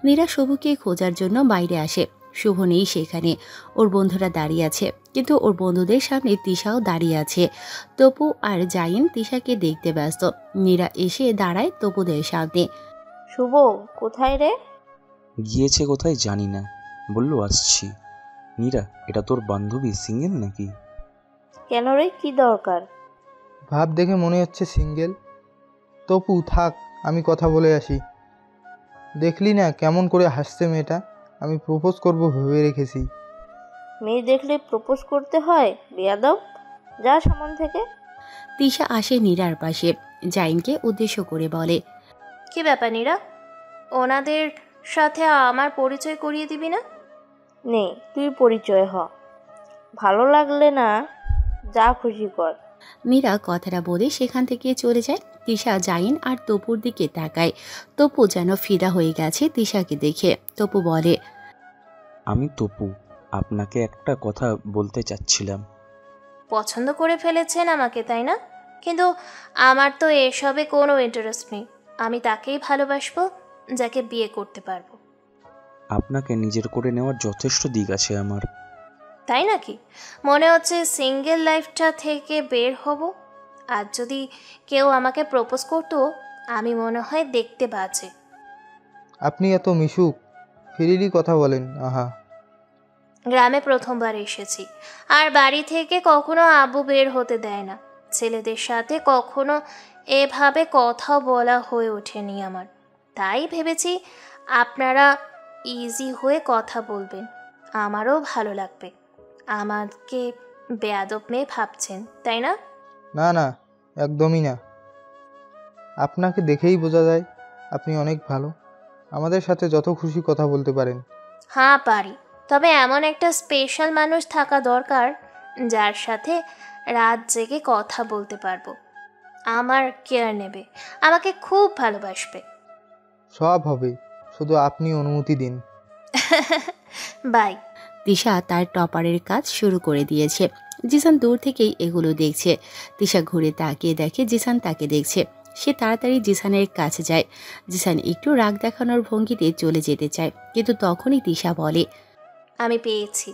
নীরা শুভকে খোঁজার জন্য বাইরে আসে। শুভ নেই সেখানে, ওর বন্ধুরা দাঁড়িয়ে আছে, কিন্তু ওর বন্ধুদের সামনে তিশাও দাঁড়িয়ে আছে। তপু আর জাইন তিশাকে দেখতে ব্যস্ত। নীরা এসে দাঁড়ায় তপুদের সামনে। শুভ কোথায় রে? গিয়েছে কোথায় জানি না, বললো আসছি। নীরা, এটা তোর বান্ধবী সিঙ্গেল নাকি? কেন রে, কি দরকার? ভাব দেখে মনে হচ্ছে সিঙ্গেল। তপু থাক, আমি কথা বলে আসি। দেখলি না কেমন করে হাসছে মেয়েটা? আমি প্রপোজ করব ভেবে রেখেছি। মেয়ে দেখলে প্রপোজ করতে হয় বেয়াদব? যা সামনে থেকে। তিশা আসে নীরার পাশে, জাইনকে উদ্দেশ্য করে বলে, কি ব্যাপার নীরা? ওনাদের সাথে আমার পরিচয় করিয়ে দিবি না? নে তুই পরিচয় হ, ভালো লাগলে না যা খুশি কর। মীরা কথাটা বলে সেখান থেকে চলে যায়। তিশা, জাইন আর তপুর দিকে তাকায়। তপু যেন ফিদা হয়ে গেছে তিশাকে দেখে। তপু বলে, আমি তপু, আপনাকে একটা কথা বলতে চাচ্ছিলাম। পছন্দ করে ফেলেছেন আমাকে, তাই না? কিন্তু আমার তো এসবে কোনো ইন্টারেস্ট নেই। আমি তাকেই ভালোবাসবো যাকে বিয়ে করতে পারবো। আপনাকে নিজের করে নেওয়ার যথেষ্ট দিক আছে আমার। তাই নাকি? মনে হচ্ছে সিঙ্গেল লাইফটা থেকে বের হব। আর যদি কেউ আমাকে প্রপোজ করতো, আমি মনে হয় দেখতে বাজে। আপনি এত মিশুক, ফ্রিলি কথা বলেন। আহা, গ্রামে প্রথমবার এসেছি, আর বাড়ি থেকে কখনো আব্বু বের হতে দেয় না। ছেলেদের সাথে কখনো এভাবে কথা বলা হয়ে ওঠেনি আমার। তাই ভেবেছি আপনারা ইজি হয়ে কথা বলবেন, আমারও ভালো লাগবে। আমাকে বেয়াদব মেয়ে ভাবছেন, তাই না? না না, একদমই না। আপনাকে দেখেই বোঝা যায় আপনি অনেক ভালো। আমাদের সাথে যত খুশি কথা বলতে পারেন। হ্যাঁ পারি, তবে এমন একটা স্পেশাল মানুষ থাকা দরকার যার সাথে রাত জেগে কথা বলতে পারবো, আমার কেয়ার নেবে, আমাকে খুব ভালোবাসবে। সব হবে, শুধু আপনি অনুমতি দিন। বাই। তিশা তার টপারের কাজ শুরু করে দিয়েছে। জিসান দূর থেকেই এগুলো দেখছে। তিশা ঘুরে তাকিয়ে দেখে জিসান তাকে দেখছে। সে তাড়াতাড়ি জিসানের কাছে যায়। জিসান একটু রাগ দেখানোর ভঙ্গিতে চলে যেতে চায়, কিন্তু তখনই তিশা বলে, আমি পেয়েছি।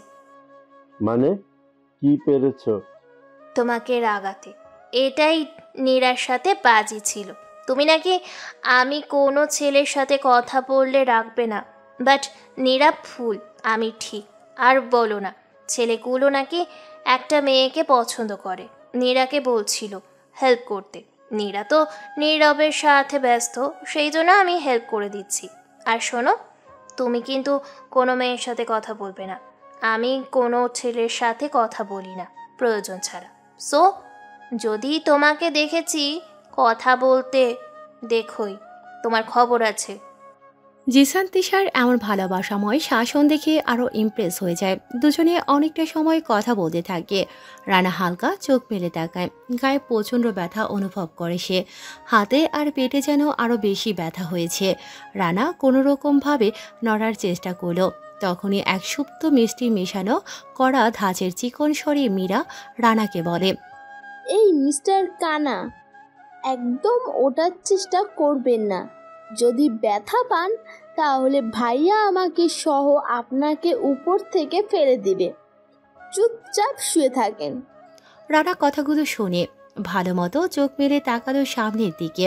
মানে কি পেরেছ? তোমাকে রাগাতে। এটাই নীরার সাথে বাজি ছিল। তুমি নাকি আমি কোনো ছেলের সাথে কথা বললে রাখবে না, বাট নীরা ভুল, আমি ঠিক। আর বলো না, ছেলেগুলো নাকি একটা মেয়েকে পছন্দ করে। নীরাকে বলছিল হেল্প করতে। নীরা তো নীরবের সাথে ব্যস্ত, সেই জন্য আমি হেল্প করে দিচ্ছি। আর শোনো, তুমি কিন্তু কোনো মেয়ের সাথে কথা বলবে না। আমি কোনো ছেলের সাথে কথা বলি না প্রয়োজন ছাড়া। সো যদি তোমাকে দেখেছি কথা বলতে, দেখোই, তোমার খবর আছে। জিসান তিশার এমন ভালোবাসাময় শাসন দেখে আরও ইমপ্রেস হয়ে যায়। দুজনে অনেকটা সময় কথা বলতে থাকে। রানা হালকা চোখ মেলে তাকায়। গায়ে প্রচণ্ড ব্যথা অনুভব করে সে। হাতে আর পেটে যেন আরও বেশি ব্যথা হয়েছে। রানা কোনোরকমভাবে নড়ার চেষ্টা করলো। তখনই এক সুপ্ত মিষ্টি মেশানো কড়া ধাঁচের চিকন স্বরে মীরা রানাকে বলে, এই মিস্টার কানা, একদম ওঠার চেষ্টা করবেন না। যদি ব্যথা পান তাহলে ভাইয়া আমাকে সহ আপনাকে উপর থেকে ফেলে দিবে। চুপচাপ শুয়ে থাকেন। রানা কথাগুলো শুনে ভালো মতো চোখ মেলে তাকালো সামনের দিকে।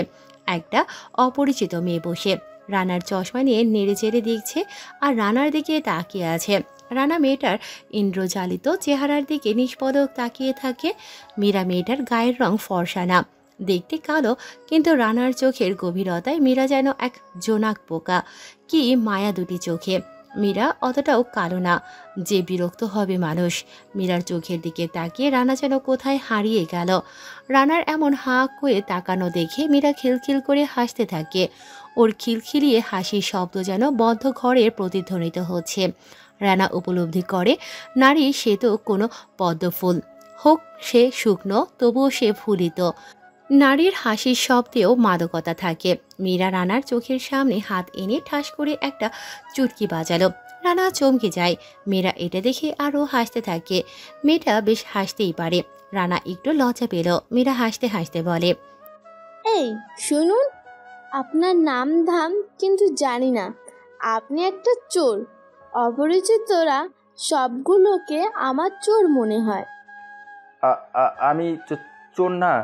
একটা অপরিচিত মেয়ে বসে রানার চশমা নিয়ে নেড়ে চেড়ে দেখছে আর রানার দিকে তাকিয়ে আছে। রানা মেয়েটার ইন্দ্রজালিত চেহারার দিকে নিষ্পদক তাকিয়ে থাকে। মীরা মেয়েটার গায়ের রং ফর্সা না, দেখতে কালো, কিন্তু রানার চোখের গভীরতায় মীরা যেন এক জোনাক পোকা। কি মায়া দুটি চোখে! মীরা অতটাও কালো না যে বিরক্ত হবে মানুষ। মীরার চোখের দিকে তাকিয়ে রানা যেন কোথায় হারিয়ে গেল। রানার এমন হাঁ করে তাকানো দেখে মীরা খিলখিল করে হাসতে থাকে। ওর খিলখিলিয়ে হাসির শব্দ যেন বদ্ধ ঘরের প্রতিধ্বনিত হচ্ছে। রানা উপলব্ধি করে নারী সে তো কোনো পদ্মফুল, হোক সে শুকনো তবুও সে ফুলিত। নারীর হাসির শব্দেও মাদকতা থাকে। মীরা রানার চোখের সামনে হাত এনে ঠাস করে একটা চুটকি বাজালো। রানা চমকে যায়। মেয়েরা এটা দেখে আরও হাসতে থাকে। মেয়েটা বেশ হাসতেই পারে। রানা একটু লজ্জা পেল। মীরা হাসতে হাসতে বলে, এই শুনুন, আপনার নাম ধাম কিন্তু জানি না। আপনি একটা চোর। অপরিচিতরা সবগুলোকে আমার চোর মনে হয়। আমি চোর না।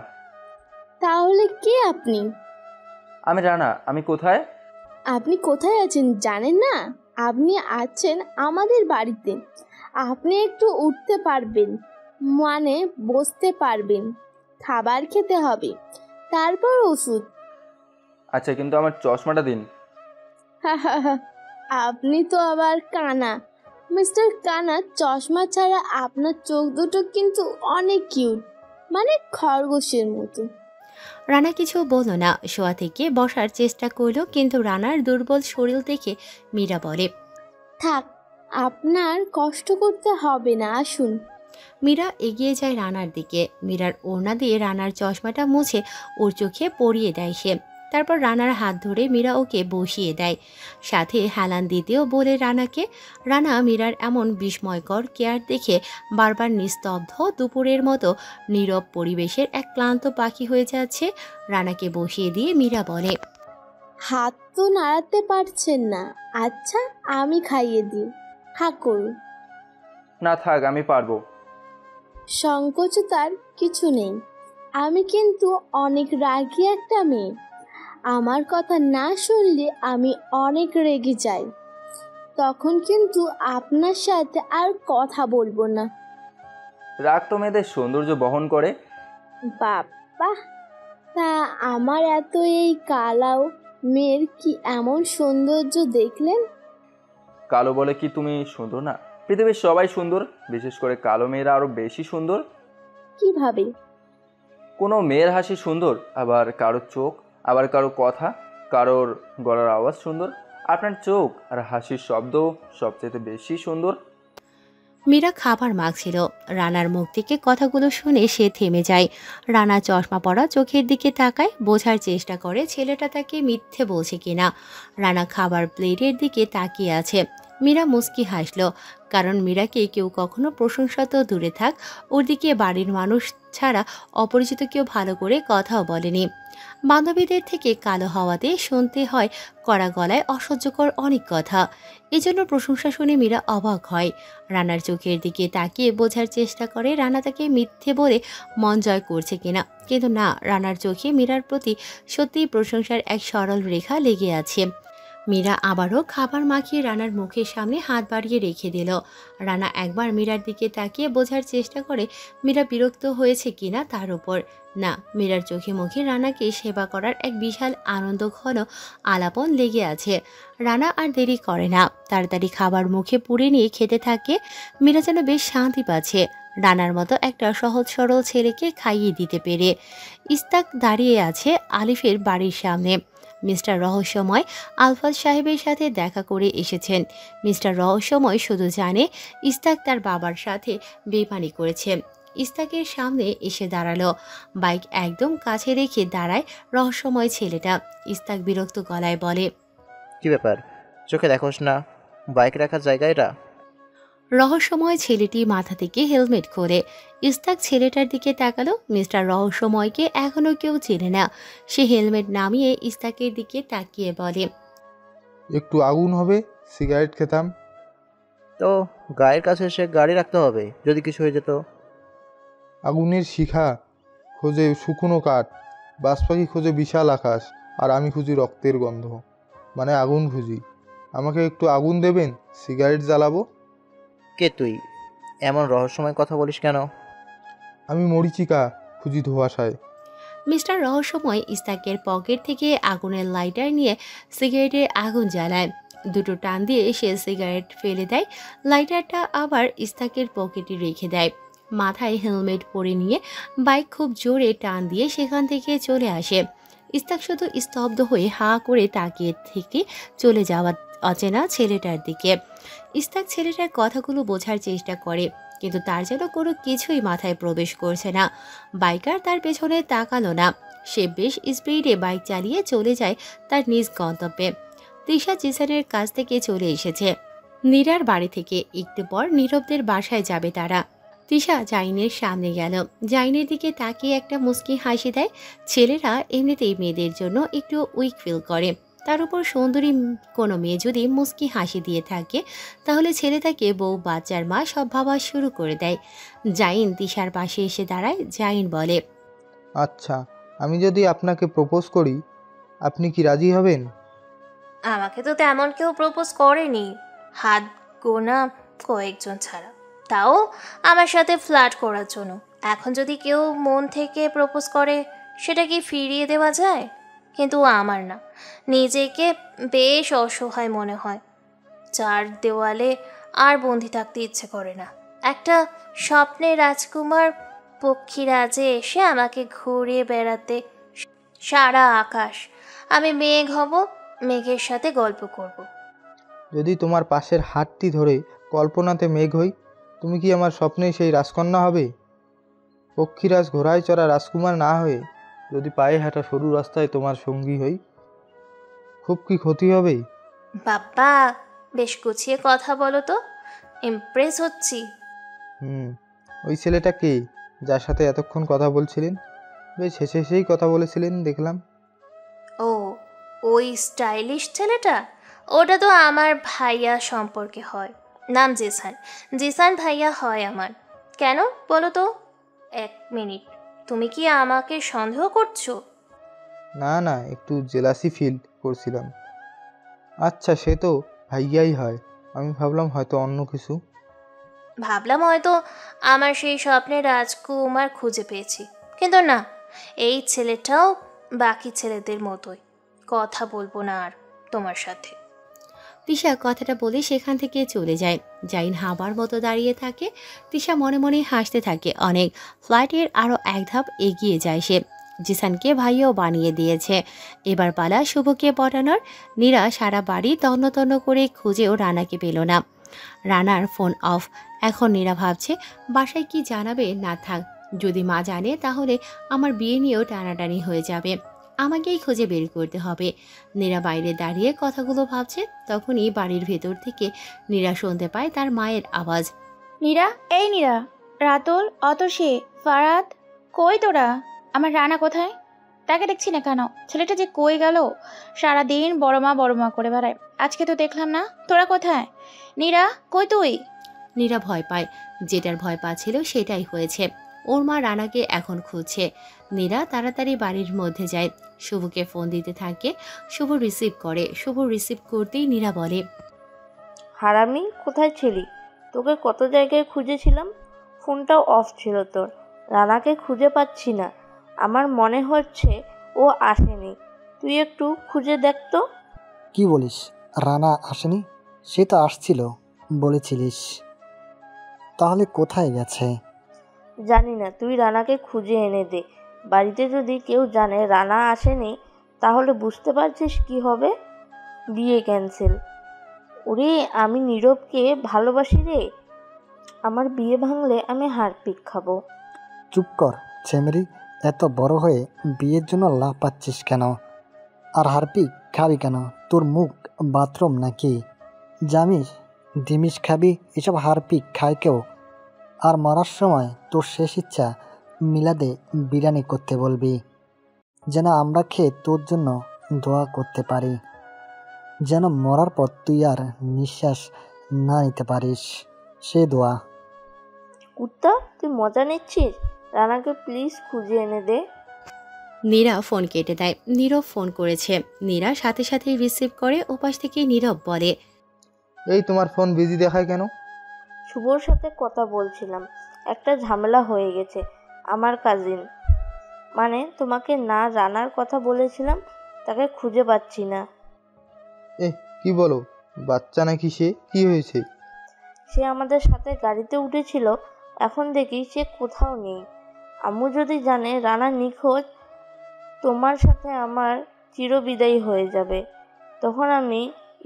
তাহলে কে আপনি? আমি রানা। আমি কোথায়? আপনি কোথায় আছেন জানেন না? আপনি আছেন আমাদের বাড়িতে। আপনি একটু উঠতে পারবেন, মানে বসতে পারবেন। খাবার খেতে হবে, তারপর ওষুধ। আচ্ছা, কিন্তু আমার চশমাটা দিন। আপনি তো আবার কানা। মিস্টার কানা, চশমা ছাড়া আপনার চোখ দুটো কিন্তু অনেক কিউট, মানে খরগোশের মতো। রানা কিছু বলল না, শোয়া থেকে বসার চেষ্টা করলো, কিন্তু রানার দুর্বল শরীর দেখে মীরা বলে, থাক, আপনার কষ্ট করতে হবে না, আসুন। মীরা এগিয়ে যায় রানার দিকে। মীরার ওড়না দিয়ে রানার চশমাটা মুছে ওর চোখে পরিয়ে দেয় সে। তারপর রানার হাত ধরে মীরা ওকে বসিয়ে দেয়, সাথে হেলান দিতেও বলে রানাকে। রানা মীরার এমন বিস্ময়কর কেয়ার দেখে বারবার নিস্তব্ধ দুপুরের মতো নীরব পরিবেশের এক ক্লান্ত পাখি হয়ে যাচ্ছে। রানাকে বসিয়ে দিয়ে মীরা বলে, হাত তো নাড়াতে পারছেন না, আচ্ছা আমি খাইয়ে দিই, হা করুন। না থাক, আমি পারবো। সংকোচতার কিছু নেই, আমি কিন্তু অনেক রাগী একটা মেয়ে। আমার কথা না শুনলে আমি অনেক রেগে যাই, তখন কিন্তু আপনার সাথে আর কথা বলবো না। রাগ তো মেয়েদের সৌন্দর্য বহন করে। বাবা, তা আমার এত এই কালাও মেয়ের কি এমন সৌন্দর্য দেখলেন? কালো বলে কি তুমি সুন্দর না? পৃথিবীর সবাই সুন্দর, বিশেষ করে কালো মেয়েরা আরো বেশি সুন্দর। কিভাবে? কোনো মেয়ের হাসি সুন্দর, আবার কারোর চোখ, আবার কারো কথা, কারোর গলার আওয়াজ সুন্দর। আপনার চোখ আর হাসির শব্দ সবচেয়ে বেশি সুন্দর। মীরা খাবার মাখছিল। রানার মুখ থেকে কথাগুলো শুনে সে থেমে যায়। রানা চশমা পরা চোখের দিকে তাকায়, বোঝার চেষ্টা করে ছেলেটা তাকে মিথ্যে বলছে কিনা। রানা খাবার প্লেটের দিকে তাকিয়ে আছে। মীরা মুচকি হাসল, কারণ মীরাকে কেউ কখনো প্রশংসা তো দূরে থাক, ওর দিকে বাড়ির মানুষ ছাড়া অপরিচিত কেউ ভালো করে কথাও বলেনি। বান্ধবীদের থেকে কালো হওয়াতে শুনতে হয় কড়া গলায় অসহ্যকর অনেক কথা। এজন্য প্রশংসা শুনে মীরা অবাক হয়। রানার চোখের দিকে তাকিয়ে বোঝার চেষ্টা করে রানা তাকে মিথ্যে বলে মন জয় করছে কিনা, কিন্তু না, রানার চোখে মীরার প্রতি সত্যিই প্রশংসার এক সরল রেখা লেগে আছে। মীরা আবারও খাবার মাখিয়ে রানার মুখের সামনে হাত বাড়িয়ে রেখে দিল। রানা একবার মীরার দিকে তাকিয়ে বোঝার চেষ্টা করে মীরা বিরক্ত হয়েছে কিনা তার উপর। না, মীরার চোখে মুখে রানাকে সেবা করার এক বিশাল আনন্দ ঘন আলাপন লেগে আছে। রানা আর দেরি করে না, তাড়াতাড়ি খাবার মুখে পুড়ে নিয়ে খেতে থাকে। মীরা যেন বেশ শান্তি পাচ্ছে রানার মতো একটা সহজ সরল ছেলেকে খাইয়ে দিতে পেরে। ইস্তাক দাঁড়িয়ে আছে আলিফের বাড়ির সামনে। মিস্টার রহস্যময় আলফাজ সাহেবের সাথে দেখা করে এসেছেন। মিস্টার রহস্যময় শুধু জানে ইস্তাক তার বাবার সাথে বেইমানি করেছে। ইস্তাকের সামনে এসে দাঁড়ালো, বাইক একদম কাছে রেখে দাঁড়ায় রহস্যময় ছেলেটা। ইস্তাক বিরক্ত গলায় বলে, কি ব্যাপার, চোখে দেখোস না? বাইক রাখার জায়গা এটা? রহস্যময় ছেলেটি মাথা থেকে হেলমেট খোলে। ইস্তাক ছেলেটার দিকে তাকালো। মিস্টার রহস্যময়কে এখনো কেউ চেনে না। সে হেলমেট নামিয়ে ইস্তাকের দিকে তাকিয়ে বলে, একটু আগুন হবে, সিগারেট খেতাম। তো গায়ের কাছে এসে গাড়ি রাখতে হবে যদি কিছু হয়ে যেত। আগুনের শিখা খোঁজে শুকনো কাঠ, বাজ পাখি খোঁজে বিশাল আকাশ, আর আমি খুঁজি রক্তের গন্ধ, মানে আগুন খুঁজি। আমাকে একটু আগুন দেবেন, সিগারেট জ্বালাবো। কে তুই? এমন রহস্যময় কথা বলিস কেন? আমি মরিচিকা খুঁজি ধোঁয়াশায়। মিস্টার রহস্যময় ইস্তাকের পকেট থেকে আগুনের লাইটার নিয়ে সিগারেটের আগুন জ্বালায়। দুটো টান দিয়ে সে সিগারেট ফেলে দেয়, লাইটারটা আবার ইস্তাকের পকেটে রেখে দেয়। মাথায় হেলমেট পরে নিয়ে বাইক খুব জোরে টান দিয়ে সেখান থেকে চলে আসে। ইস্তাক শুধু স্তব্ধ হয়ে হা করে তাকিয়ে থেকে চলে যাওয়া অচেনা ছেলেটার দিকে। ইস্তাক ছেলেটার কথাগুলো বোঝার চেষ্টা করে, কিন্তু তার যেন কোনো কিছুই মাথায় প্রবেশ করছে না। বাইকার তার পেছনে তাকালো না। সে বেশ স্পিডে বাইক চালিয়ে চলে যায় তার নিজ গন্তব্যে। তৃষা জিসানের কাছ থেকে চলে এসেছে। নীরার বাড়ি থেকে একটু পর নীরবদের বাসায় যাবে তারা। তৃষা জাইনের সামনে গেল, জাইনের দিকে তাকিয়ে একটা মুচকি হাসি দেয়। ছেলেরা এমনিতেই মেয়েদের জন্য একটু উইক ফিল করে, তার উপর সুন্দরী কোনো মেয়ে যদি মুচকি হাসি দিয়ে থাকে তাহলে ছেলে তাকে বউ বাচ্চার মা সব ভাবা শুরু করে দেয়। জাইন তৃষার পাশে এসে দাঁড়ায়। জাইন বলে, আচ্ছা, আমি যদি আপনাকে প্রপোজ করি, আপনি কি রাজি হবেন? আমাকে তো তেমন কেউ প্রপোজ করেনি, হাত গোনা কয়েকজন ছাড়া, তাও আমার সাথে ফ্লার্ট করার জন্য। এখন যদি কেউ মন থেকে প্রপোজ করে সেটা কি ফিরিয়ে দেওয়া যায়? কিন্তু আমার না, নিজেকে বেশ অসহায় মনে হয়। চার দেওয়ালে আর বন্দি থাকতে ইচ্ছে করে না। একটা স্বপ্নের রাজকুমার পক্ষীরাজে এসে আমাকে ঘুরিয়ে বেড়াতে সারা আকাশ, আমি মেঘ হব, মেঘের সাথে গল্প করব। যদি তোমার পাশের হাতটি ধরে কল্পনাতে মেঘ হই, তুমি কি আমার স্বপ্নে সেই রাজকন্যা হবে? পক্ষীরাজ ঘোড়ায় চড়া রাজকুমার না হয়ে যদি পায়ে হাঁটা সরু রাস্তায় তোমার সঙ্গী হই, খুব কি ক্ষতি হবে? বাবা, বেশ গুছিয়ে কথা বলো তো, ইমপ্রেস হচ্ছি। ওই ছেলেটা কে, যার সাথে এতক্ষণ কথা বলছিলেন? বেশ হেসে হেসেই কথা বলেছিলেন দেখলাম। ও, ওই স্টাইলিশ ছেলেটা? ওটা তো আমার ভাইয়া সম্পর্কে হয়, নাম জিসান। জিসান ভাইয়া হয় আমার। কেন বলো তো? 1 মিনিট, তুমি কি আমাকে সন্দেহ করছো? না না, একটু জেলাসি ফিল করছিলাম। আচ্ছা, সে তো ভাইয়াই হয়, আমি ভাবলাম হয়তো অন্য কিছু। ভাবলাম হয়তো আমার সেই স্বপ্নের রাজকুমার খুঁজে পেয়েছি, কিন্তু না, এই ছেলেটাও বাকি ছেলেদের মতোই। কথা বলবো না আর তোমার সাথে। তিশা কথাটা বলে সেখান থেকে চলে যায়। জাইন হাবার মতো দাঁড়িয়ে থাকে। তিশা মনে মনে হাসতে থাকে অনেক। ফ্লাইটের আরও 1 ধাপ এগিয়ে যায় সে। জিসানকে ভাইও বানিয়ে দিয়েছে। এবার পালা শুভকে পটানোর। নীরা সারা বাড়ি তন্ন তন্ন করে খুঁজেও রানাকে পেল না। রানার ফোন অফ। এখন নীরা ভাবছে বাসায় কি জানাবে না থাক। যদি মা জানে তাহলে আমার বিয়ে নিয়েও টানাটানি হয়ে যাবে। আমাকেই খুঁজে বের করতে হবে। নীরা বাইরে দাঁড়িয়ে কথাগুলো ভাবছে, তখনই বাড়ির ভেতর থেকে নীরা শুনতে পায় তার মায়ের আওয়াজ। নীরা, এই নীরা, রাতুল, অতসী, ফারাদ, কই তোরা? আমার রানা কোথায়? তাকে দেখছি না কেন? ছেলেটা যে কই গেল? সারাদিন বড় মা করে বেড়ায়, আজকে তো দেখলাম না। তোরা কোথায়? নীরা, কই তুই? নীরা ভয় পায়। যেটার ভয় পাচ্ছিল সেটাই হয়েছে। ওর মা রানাকে এখন খুঁজছে। নীরা তাড়াতাড়ি বাড়ির মধ্যে যায়। শুভকে ফোন দিতে থাকে। শুভ রিসিভ করে। শুভ রিসিভ করতেই নীরা বলে, হারামি, কোথায় ছিলি? তোকে কত জায়গায় খুঁজেছিলাম, ফোনটাও অফ ছিল তোর। রানাকে খুঁজে পাচ্ছি না, আমার মনে হচ্ছে ও আসেনি। তুই একটু খুঁজে দেখ তো। কি বলিস? রানা আসেনি? সে তো আসছিল বলেছিলিস। তাহলে কোথায় গেছে? জানি না, তুই রানাকে খুঁজে এনে দে। বাড়িতে যদি কেউ জানে রানা আসেনি, তাহলে বুঝতে পারছিস কি হবে? বিয়ে ক্যান্সেল। ওরে, আমি নীরবকে ভালোবাসি রে। আমার বিয়ে ভাঙলে আমি হারপিক খাবো। চুপ কর ছেমেরি, এত বড় হয়ে বিয়ের জন্য লাভ পাচ্ছিস কেন? আর হারপিক খাবি কেন? তোর মুখ বাথরুম নাকি? জামিস ডিমিস খাবি? এসব হারপিক খায় কেউ? আর মরার সময় তোর শেষ ইচ্ছা মিলাদে বিরিয়ানি করতে বলবি, যেন আমরা খেয়ে তোর জন্য দোয়া করতে পারি, যেন মরার পর তুই আর নিঃশ্বাস না নিতে পারিস, সে দোয়া। কুত্তা, তুই মজা নিচ্ছিস? রানাকে প্লিজ খুঁজে এনে দে। নীরা ফোন কেটে দেয়। নীরব ফোন করেছে। নীরা সাথে সাথেই রিসিভ করে। ওপাশ থেকে নীরব বলে, এই তোমার ফোন বিজি দেখায় কেন? শুভর সাথে কথা বলছিলাম, একটা ঝামেলা হয়ে গেছে। আমার কাজিন, মানে তোমাকে না, রানার কথা বলেছিলাম, তাকে খুঁজে পাচ্ছি না। কি বলো? বাচ্চা নাকি সে? কি হয়েছে? সে আমাদের সাথে গাড়িতে উঠেছিল, এখন দেখি সে কোথাও নেই। আম্মু যদি জানে রানা নিখোঁজ, তোমার সাথে আমার চিরবিদায়ী হয়ে যাবে। তখন আমি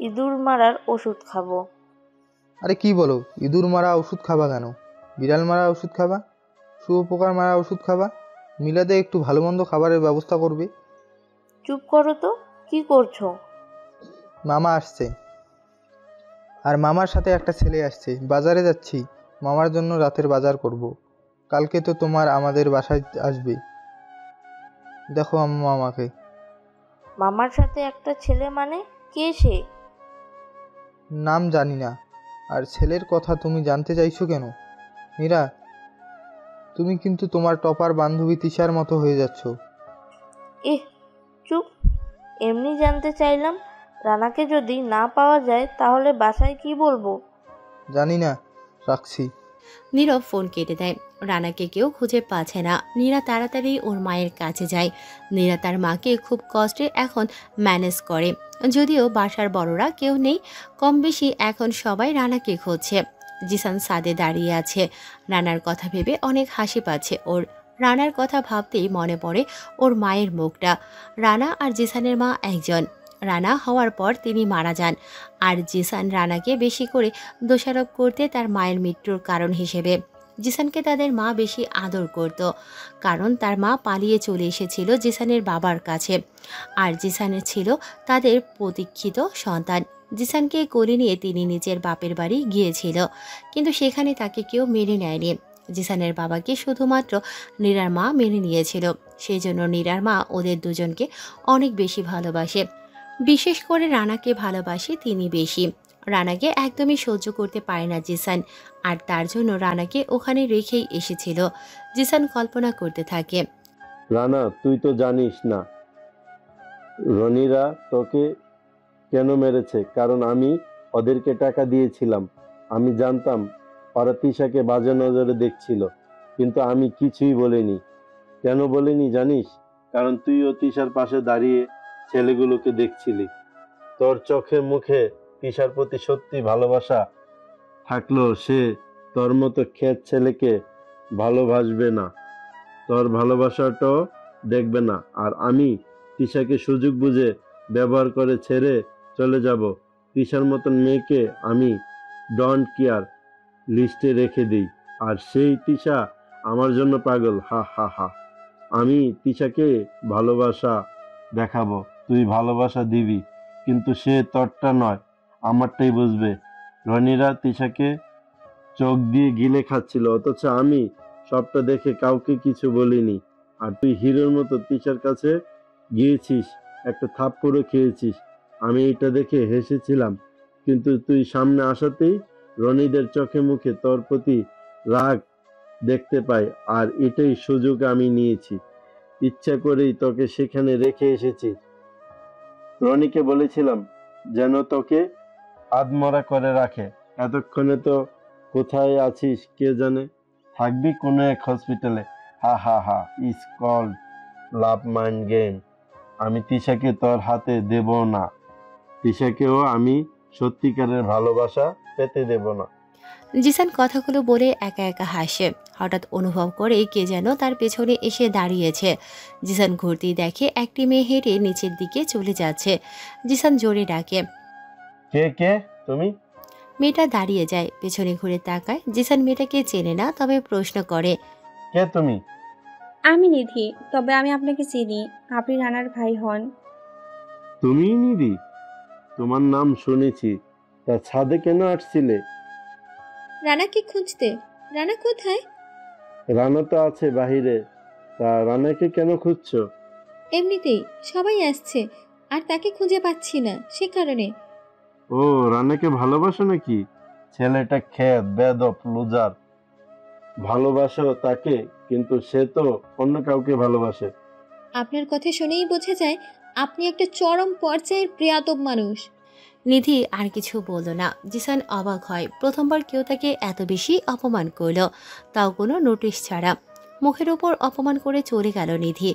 ইঁদুর মারার ওষুধ খাবো। আরে কি বলো? ইঁদুর মারা ওষুধ খাবা কেন? বিড়াল মারা ওষুধ খাবা? শুয়োপোকার মারা ওষুধ খাবা? মিলাদে একটু ভালো মন্দ খাবারের ব্যবস্থা করবে। চুপ করো তো, কি করছো? মামা আসছে, আর মামার সাথে একটা ছেলে আসছে। বাজারে যাচ্ছি, মামার জন্য রাতের বাজার করব। কালকে তো তোমার আমাদের বাসায় আসবে। দেখো আম্মু মামাকে। মামার সাথে একটা ছেলে মানে? কে সে? নাম জানি না। আর ছেলের কথা তুমি জানতে চাইছো কেন? মীরা, তুমি কিন্তু তোমার টপার বান্ধবী তিশার মতো হয়ে যাচ্ছ। চুপ, এমনি জানতে চাইলাম। রানাকে যদি না পাওয়া যায় তাহলে বাসায় কি বলবো? জানি না, রাখছি। নীরব ফোন কেটে দেয়। রানাকে কেউ খুঁজে পাচ্ছে না। নীরা তাড়াতাড়ি ওর মায়ের কাছে যায়। নীরা তার মাকে খুব কষ্টে এখন ম্যানেজ করে। যদিও বাসার বড়রা কেউ নেই, কম বেশি এখন সবাই রানাকে খুঁজছে। জিসান সাদে দাঁড়িয়ে আছে। রানার কথা ভেবে অনেক হাসি পাচ্ছে ওর। রানার কথা ভাবতেই মনে পড়ে ওর মায়ের মুখটা। রানা আর জিসানের মা একজন। রানা হওয়ার পর তিনি মারা যান, আর জিসান রানাকে বেশি করে দোষারোপ করতে তার মায়ের মৃত্যুর কারণ হিসেবে। জিসানকে তাদের মা বেশি আদর করত, কারণ তার মা পালিয়ে চলে এসেছিল জিসানের বাবার কাছে, আর জিসানের ছিল তাদের প্রতীক্ষিত সন্তান। জিসানকে কোলে নিয়ে তিনি নিজের বাপের বাড়ি গিয়েছিল, কিন্তু সেখানে তাকে কেউ মেনে নেয়নি। জিসানের বাবাকে শুধুমাত্র নীরার মা মেনে নিয়েছিল। সেই জন্য নীরার মা ওদের দুজনকে অনেক বেশি ভালোবাসে। বিশেষ করে রানাকে ভালোবাসে তিনি বেশি। রানাকে একদমই সহ্য করতে পারে না জিসান, আর তার জন্য রানাকে ওখানে রেখেই এসেছিল। জিসান কল্পনা করতে থাকে, রানা, তুই তো জানিস না রনিরা তোকে কেন মেরেছে, কারণ আমি ওদেরকে টাকা দিয়েছিলাম। আমি জানতাম ওরা তিশাকে বাজে নজরে দেখছিল, কিন্তু আমি কিছুই বলিনি। কেন বলিনি জানিস? কারণ তুইও তিশার পাশে দাঁড়িয়ে ছেলেগুলোকে দেখছিলি। তোর চোখে মুখে তিশার প্রতি সত্যি ভালোবাসা থাকলেও সে তোর মতো খেত ছেলেকে ভালোবাসবে না, তোর ভালোবাসাটাও দেখবে না। আর আমি তিশাকে সুযোগ বুঝে ব্যবহার করে ছেড়ে চলে যাব। তিশার মতন মেয়েকে আমি ডোন্ট কেয়ার লিস্টে রেখে দিই, আর সেই তিশা আমার জন্য পাগল। হা হা হা। আমি তিশাকে ভালোবাসা দেখাবো, তুই ভালোবাসা দিবি, কিন্তু সে তোরটা নয়, আমারটাই বুঝবে। রনিরা তিশাকে চোখ দিয়ে গিলে খাচ্ছিল, অথচ আমি সবটা দেখে কাউকে কিছু বলিনি। আর তুই হিরোর মতো তিশার কাছে গিয়েছিস, একটা থাপ্পড়ও খেয়েছিস। আমি এটা দেখে হেসেছিলাম, কিন্তু তুই সামনে আসাতেই রনিদের চোখে মুখে তোর প্রতি রাগ দেখতে পাই, আর এটাই সুযোগ আমি নিয়েছি। ইচ্ছা করেই তোকে সেখানে রেখে এসেছি। রনিকে বলেছিলাম যেন তোকে আধমরা করে রাখে। এতক্ষণে তো কোথায় আছিস কে জানে, থাকবি কোনো এক হসপিটালে। হা হা হা, is called love mind game. আমি তিশাকে তোর হাতে দেব না, তিশাকেও আমি সত্যিকারের ভালোবাসা পেতে দেব না। জিসান কথাগুলো বলে একা একা হাসে। হঠাৎ অনুভব করে কে যেন তার পেছনে এসে দাঁড়িয়েছে। জিসান ঘুরতেই দেখে একটি মেয়ে হেঁটে নিচের দিকে চলে যাচ্ছে। জিসান জোরে ডাকে, কে কে তুমি? মেয়েটা দাঁড়িয়ে যায়, পেছনে ঘুরে তাকায়। জিসান মেয়েটাকে চেনে না, তবে প্রশ্ন করে, কে তুমি? আমি নিধি, তবে আমি আপনাকে চিনি। আপনি রানার ভাই হন। তুমি নিধি? তোমার নাম শুনেছি, তা ছাদে কেন আসছিলে? রানাকে খুঁজতে। রানা কোথায়? রানা তো আছে বাহিরে, তা রানাকে কেন খুঁজছো? এমনিতেই সবাই আসছে, আর তাকে খুঁজে পাচ্ছি না, সে কারণে। ও, রানাকে ভালোবাসো নাকি? ছেলেটা খেত বেদপ লুজার। ভালোবাসো তাকে, কিন্তু সে তো অন্য কাউকে ভালোবাসে। আপনার কথা শুনেই বোঝা যায় আপনি একটা চরম পর্যায়ের প্রিয়াতব মানুষ। নিধি আর কিছু বলল না। জিসান অবাক হয়, প্রথমবার কেউ তাকে এত বেশি অপমান করল, তাও কোনো নোটিশ ছাড়া। মুখের ওপর অপমান করে চলে গেল নিধি।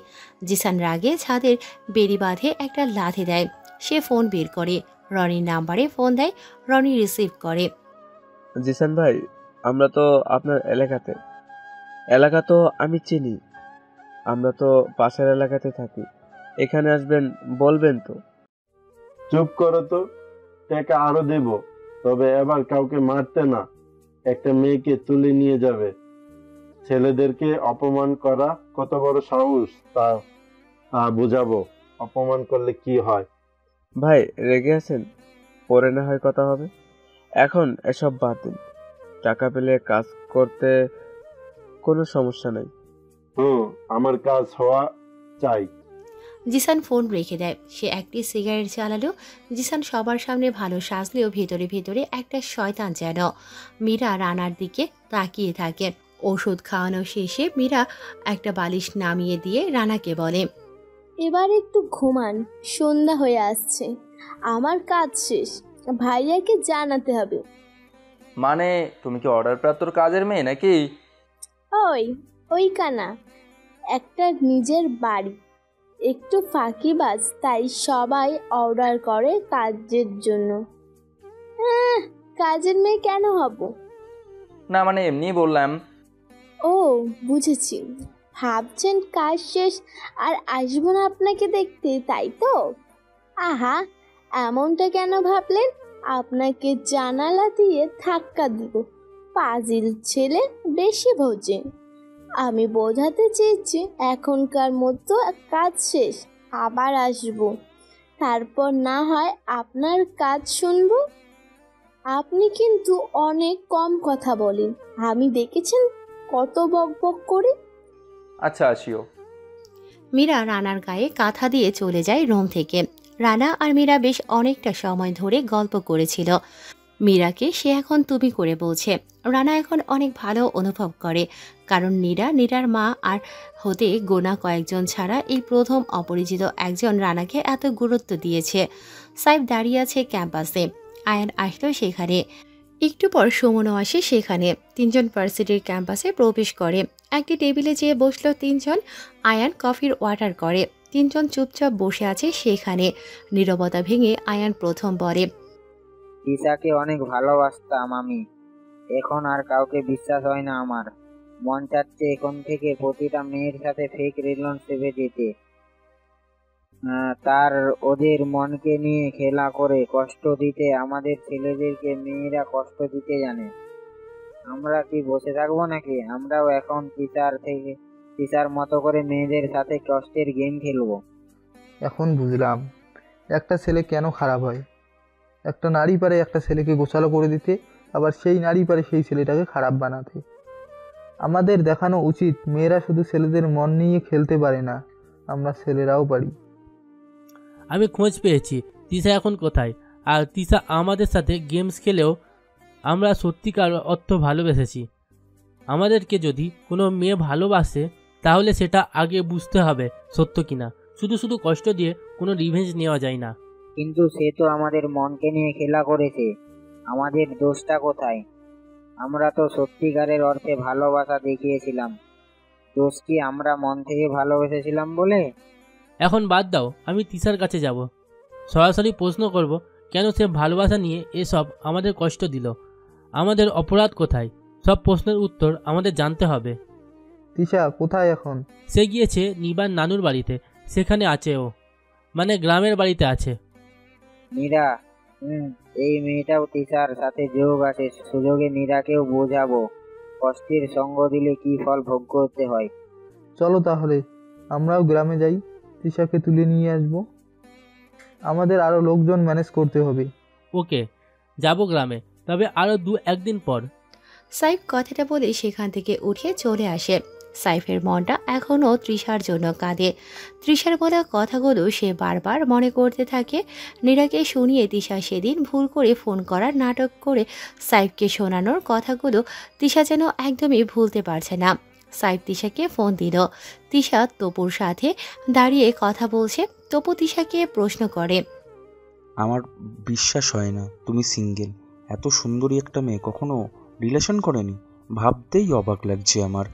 জিসান রাগে ছাদের বেড়ি বাঁধে একটা লাথি দেয়। সে ফোন বের করে, রনির নাম্বারে ফোন দেয়। রনি রিসিভ করে। জিসান ভাই, আমরা তো আপনার এলাকা তো আমি চিনি। আমরা তো পাশের এলাকাতে থাকি। এখানে আসবেন বলবেন তো? চুপ করো তো, টাকা আরো দেব, তবে এবার কাউকে মারতে না। একটা মেয়েকে তুলে নিয়ে যাবে। ছেলেদেরকে অপমান করা কত বড় সাহস তা বুঝাবো। অপমান করলে কি হয়? ভাই রেগে আছেন? পরে না হয় কথা হবে, এখন এসব বাদ দিন। টাকা পেলে কাজ করতে কোনো সমস্যা নাই। আমার কাজ হওয়া চাই। জিসান ফোন রেখে দেয়। সে একটি সিগারেট জ্বালালো। জিসান সবার সামনে ভালো সাজলেও ভেতরে ভেতরে একটা শয়তান যেন। মীরা রানার দিকে তাকিয়ে থাকে। ওষুধ খাওয়ানো শেষে মীরা একটা বালিশ নামিয়ে দিয়ে রানাকে বলে, এবার একটু ঘুমান, সন্ধ্যা হয়ে আসছে। আমার কাজ শেষ, ভাইয়াকে জানাতে হবে। মানে তুমি কি অর্ডার প্রাপ্তর কাজের মেয়ে নাকি? ওই কানা একটা নিজের বাড়ি, একটু ফাঁকিবাজ, তাই সবাই অর্ডার করে কাজের জন্য। কাজের মেয়ে কেন হব? না মানে এমনি বললাম। ও বুঝেছি, ভাবছেন কাজ শেষ আর আসবো না আপনাকে দেখতে, তাই তো? আহা, এমনটা কেন ভাবলেন? আপনাকে জানালা দিয়ে ধাক্কা দিব। পাজিল ছেলে, বেশি বোঝে। আমি বোঝাতে চেয়েছি এখনকার মতো কাজ শেষ, আবার আসবো। তারপর না হয় আপনার কাজ শুনবো। আপনি কিন্তু অনেক কম কথা বলেন, আমি দেখেছেন কত বকবক করে। আচ্ছা, আসিও। মীরা রানার গায়ে কাঁথা দিয়ে চলে যায় রুম থেকে। রানা আর মীরা বেশ অনেকটা সময় ধরে গল্প করেছিল। মীরাকে সে এখন তুমি করে বলছে। রানা এখন অনেক ভালো অনুভব করে, কারণ নীরার মা আর হতে গোনা কয়েকজন ছাড়া এই প্রথম অপরিচিত একজন রানাকে এত গুরুত্ব দিয়েছে। সাইফ দাঁড়িয়ে আছে ক্যাম্পাসে, আয়ান আসলো সেখানে। একটু পর সুমনও আসে সেখানে। তিনজন ভার্সিটির ক্যাম্পাসে প্রবেশ করে। একটি টেবিলে যেয়ে বসলো তিনজন। আয়ান কফির অর্ডার করে। তিনজন চুপচাপ বসে আছে সেখানে। নীরবতা ভেঙে আয়ান প্রথম বলে, তিশাকে অনেক ভালোবাসতাম আমি, এখন আর কাউকে বিশ্বাস হয় না আমার। মন চাচ্ছে এখন থেকে প্রতিটা মেয়ের সাথে ফেক রিলেশনশিপে যেতে, তার ওদের মনকে নিয়ে খেলা করে কষ্ট দিতে। আমাদের ছেলেদেরকে মেয়েরা কষ্ট দিতে জানে। আমরা কি বসে থাকবো নাকি? আমরাও এখন টিচার মতো করে মেয়েদের সাথে কষ্টের গেম খেলবো। এখন বুঝলাম একটা ছেলে কেন খারাপ হয়। একটা নারী পারে একটা ছেলেকে গোছালো করে দিতে, আবার সেই নারী পারে সেই ছেলেটাকে খারাপ বানাতে। আমাদের দেখানো উচিত মেয়েরা শুধু ছেলেদের মন নিয়ে খেলতে পারে না, আমরা ছেলেরাও পারি। আমি খোঁজ পেয়েছি তিশা এখন কোথায়। আর তিশা আমাদের সাথে গেমস খেলেও আমরা সত্যিকার অর্থ ভালোবেসেছি। আমাদেরকে যদি কোনো মেয়ে ভালোবাসে তাহলে সেটা আগে বুঝতে হবে সত্য কিনা। শুধু শুধু কষ্ট দিয়ে কোনো রিভেঞ্জ নেওয়া যায় না। কিন্তু সে তো আমাদের মনকে নিয়ে খেলা করেছে, আমাদের দোষটা কোথায়? আমরা তো সত্যিকারের অর্থে ভালোবাসা দেখিয়েছিলাম। দোষ কি আমরা মন থেকে ভালোবেসেছিলাম বলে? এখন বাদ দাও, আমি তিশার কাছে যাব। সরাসরি প্রশ্ন করব, কেন সে ভালোবাসা নিয়ে এসব আমাদের কষ্ট দিল? আমাদের অপরাধ কোথায়? সব প্রশ্নের উত্তর আমাদের জানতে হবে। তিশা কোথায় এখন? সে গিয়েছে নিবার নানুর বাড়িতে, সেখানে আছে ও, মানে গ্রামের বাড়িতে আছে। নীরা, এই মেয়েটাও তিশার সাথে যোগ আছে। সুযোগে নীরাকেও বোঝাবো কষ্টের সঙ্গ দিলে কি ফল ভোগ করতে হয়। চলো তাহলে আমরাও গ্রামে যাই, তিশাকে তুলে নিয়ে আসবো। আমাদের আরো লোকজন ম্যানেজ করতে হবে। ওকে, যাব গ্রামে, তবে আরো 2-1 দিন পর। সাইফ কথাটা বলে সেখান থেকে উঠে চলে আসে। সাইফের মনটা এখনও তৃষার জন্য কাঁদে। তৃষার বলা কথাগুলো সে বারবার মনে করতে থাকে। নীরাকে শুনিয়ে তিশা সেদিন ভুল করে ফোন করার নাটক করে সাইফকে শোনানোর কথাগুলো তিশা যেন একদমই ভুলতে পারছে না। সাইফ তিশাকে ফোন দিল। তিশা তপুর সাথে দাঁড়িয়ে কথা বলছে। তপু তিশাকে প্রশ্ন করে, আমার বিশ্বাস হয় না তুমি সিঙ্গেল। এত সুন্দরী একটা মেয়ে কখনো রিলেশন করেনি, ভাবতেই অবাক লাগছে আমার।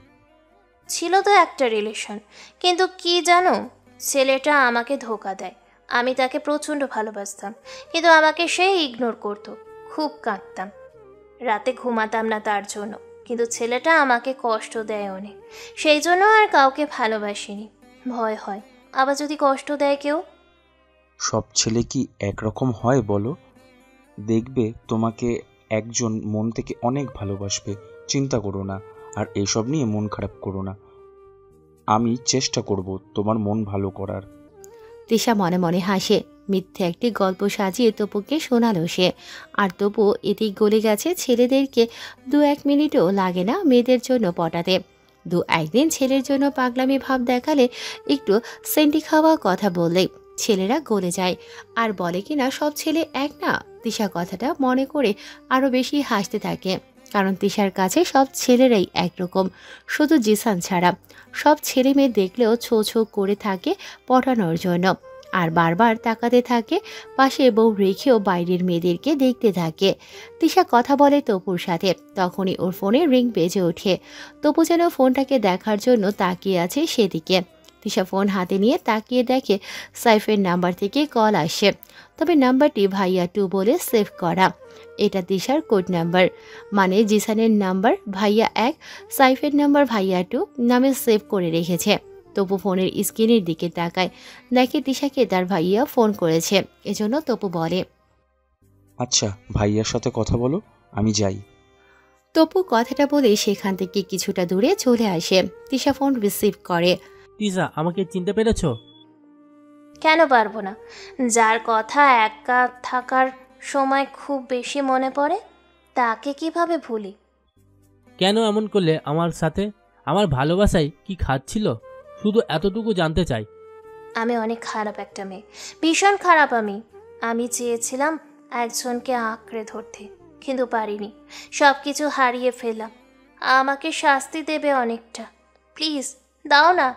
ছিল তো একটা রিলেশন, কিন্তু কি জানো, ছেলেটা আমাকে ধোকা দেয়। আমি তাকে প্রচণ্ড ভালোবাসতাম, কিন্তু আমাকে সে ইগনোর করতো। খুব কাঁদতাম, রাতে ঘুমাতাম না তার জন্য। কিন্তু ছেলেটা আমাকে কষ্ট দেয় অনেক, সেই জন্য আর কাউকে ভালোবাসিনি। ভয় হয় আবার যদি কষ্ট দেয় কেউ। সব ছেলে কি একরকম হয় বলো? দেখবে তোমাকে একজন মন থেকে অনেক ভালোবাসবে, চিন্তা করো না। আর এসব নিয়ে মন খারাপ করো না, আমি চেষ্টা করব তোমার মন ভালো করার। তিশা মনে মনে হাসে। মিথ্যে একটি গল্প সাজিয়ে তপুকে শোনালো সে। আর তপু এতেই গলে গেছে। ছেলেদেরকে 2-1 মিনিটও লাগে না মেয়েদের জন্য পটাতে। 2-1 দিন ছেলের জন্য পাগলামি ভাব দেখালে, একটু সেন্টি খাওয়া কথা বললে ছেলেরা গলে যায়। আর বলে কিনা সব ছেলে এক না। তিশা কথাটা মনে করে আরও বেশি হাসতে থাকে, কারণ তিশার কাছে সব ছেলেরাই একরকম, শুধু জিসান ছাড়া। সব ছেলে মেয়ে দেখলেও ছো ছো করে থাকে পটানোর জন্য, আর বারবার তাকাতে থাকে। পাশে বউ রেখেও বাইরের মেয়েদেরকে দেখতে থাকে। তিশা কথা বলে তপুর সাথে, তখনই ওর ফোনে রিং বেজে ওঠে। তপু যেন ফোনটাকে দেখার জন্য তাকিয়ে আছে সেদিকে। তিশা ফোন হাতে নিয়ে তাকিয়ে দেখে সাইফের নাম্বার থেকে কল আসে, তবে নাম্বারটি ভাইয়া 2 বলে সেভ করা। এটা তিশার কোড নাম্বার, মানে জিসানের নাম্বার ভাইয়া 1, সাইফের নাম্বার ভাইয়া 2 নামে সেভ করে রেখেছে। তপু ফোনের স্ক্রিনের দিকে তাকায়, দেখে তিশাকে তার ভাইয়া ফোন করেছে। এজন্য তপু বলে, আচ্ছা ভাইয়ার সাথে কথা বলো, আমি যাই। তপু কথাটা বলে সেখান থেকে কিছুটা দূরে চলে আসে। তিশা ফোন রিসিভ করে। তিশা, আমাকে চিনতে পেরেছো? কেন পারবো না? যার কথা একা থাকার সময় খুব বেশি মনে পড়ে, তাকে কিভাবে ভুলি? কেন এমন করলে আমার সাথে? আমার ভালোবাসায় কি খাচ্ছিল? শুধু এতটুকু জানতে চাই। আমি অনেক খারাপ একটা মেয়ে, ভীষণ খারাপ। আমি চেয়েছিলাম একজনকে আঁকড়ে ধরতে, কিন্তু পারিনি। সব কিছু হারিয়ে ফেললাম। আমাকে শাস্তি দেবে অনেকটা। প্লিজ দাও না।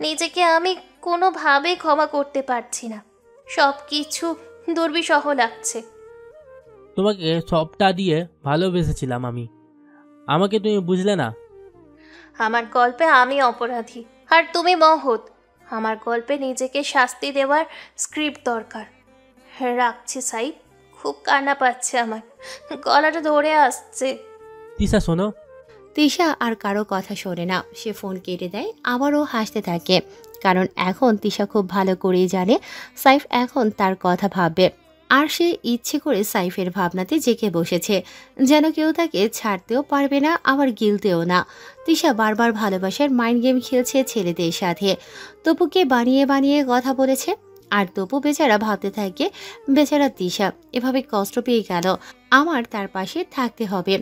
নিজেকে আমি কোনোভাবেই ক্ষমা করতে পারছি না। সব কিছু দুর্বিষহ লাগছে। তোমাকে সবটা দিয়ে ভালোবেসেছিলাম আমি, আমাকে তুমি বুঝলে না। আমার গল্পে আমি অপরাধী আর তুমি মহৎ। আমার গল্পে নিজেকে শাস্তি দেওয়ার স্ক্রিপ্ট দরকার। রাখছি সাইফ, খুব কান্না পাচ্ছে আমার, গলাটা ধরে আসছে। তিশা শোনো। তিশা আর কারো কথা শোনে না, সে ফোন কেটে দেয়। আবারও হাসতে থাকে, কারণ এখন তিশা খুব ভালো করেই জানে সাইফ এখন তার কথা ভাববে। আর সে ইচ্ছে করে সাইফের ভাবনাতে জেগে বসেছে, যেন কেউ তাকে ছাড়তেও পারবে না, আবার গিলতেও না। তিশা বারবার ভালোবাসার মাইন্ড গেম খেলছে ছেলেদের সাথে। তপুকে বানিয়ে বানিয়ে কথা বলেছে, আর তপু বেচারা ভাবতে থাকে, বেচারা তিশা এভাবে কষ্ট পেয়ে গেল, আমার তার পাশে থাকতে হবে,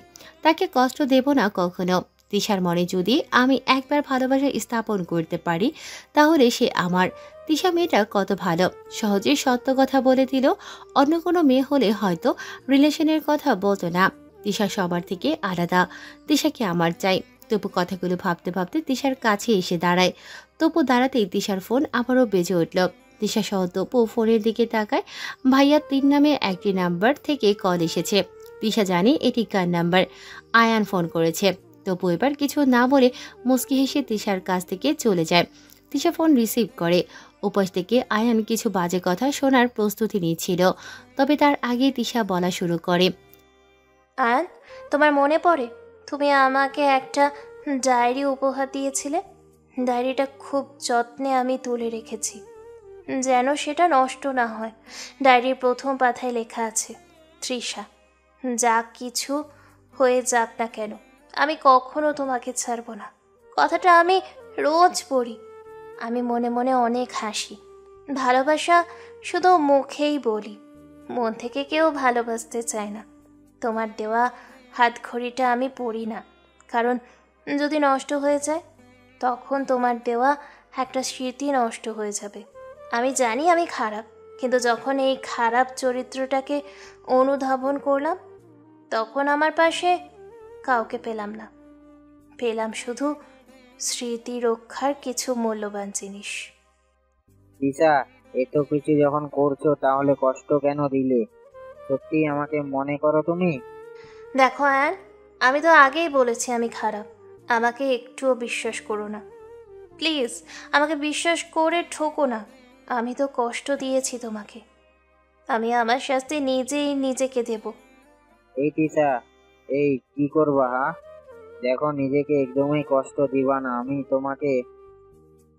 তাকে কষ্ট দেব না কখনো। তিশার মনে যদি আমি একবার ভালোবাসা স্থাপন করতে পারি, তাহলে সে আমার। তিশা মেয়েটা কত ভালো, সহজে সত্য কথা বলে দিল। অন্য কোনো মেয়ে হলে হয়তো রিলেশনের কথা বলতো না। তিশা সবার থেকে আলাদা, তিশাকে আমার চাই। তপু কথাগুলো ভাবতে ভাবতে তিশার কাছে এসে দাঁড়ায়। তপু দাঁড়াতেই তিশার ফোন আবারও বেজে উঠল। তিশা সহ তপু ফোনের দিকে তাকায়। ভাইয়া 3 নামে একটি নাম্বার থেকে কল এসেছে। তিশা জানে এটি কার নাম্বার, আয়ান ফোন করেছে। তপু এবার কিছু না বলে মুচকি হেসে তিশার কাছ থেকে চলে যায়। তিশা ফোন রিসিভ করে। উপাস থেকে আয়ান কিছু বাজে কথা শোনার প্রস্তুতি নিচ্ছিল, তবে তার আগে তিশা বলা শুরু করে, আয়ান, তোমার মনে পড়ে তুমি আমাকে একটা ডায়েরি উপহার দিয়েছিলে? ডায়েরিটা খুব যত্নে আমি তুলে রেখেছি, যেন সেটা নষ্ট না হয়। ডায়েরির প্রথম পাতায় লেখা আছে, তৃষা, যা কিছু হয়ে যাক না কেন, আমি কখনো তোমাকে ছাড়ব না। কথাটা আমি রোজ পড়ি। আমি মনে মনে অনেক হাসি। ভালোবাসা শুধু মুখেই বলি, মন থেকে কেউ ভালোবাসতে চায় না। তোমার দেওয়া হাতঘড়িটা আমি পড়ি না, কারণ যদি নষ্ট হয়ে যায় তখন তোমার দেওয়া একটা স্মৃতি নষ্ট হয়ে যাবে। আমি জানি আমি খারাপ, কিন্তু যখন এই খারাপ চরিত্রটাকে অনুধাবন করলাম, তখন আমার পাশে কাউকে পেলাম না। পেলাম শুধু স্মৃতি রক্ষার কিছু মূল্যবান জিনিস। দিশা, এত কিছু যখন করছো তাহলে কষ্ট কেন দিলে? সত্যি আমাকে মনে করো তুমি? দেখো আয়ান, আমি তো আগেই বলেছি আমি খারাপ। আমাকে একটুও বিশ্বাস করো না প্লিজ। আমাকে বিশ্বাস করে ঠকো না। আমি তো কষ্ট দিয়েছি তোমাকে, আমি আমার শাস্তি নিজেই নিজেকে দেব। এই দিশা, এই কি করবা? দেখো, নিজেকে একদমই কষ্ট দিবা না, আমি তোমাকে।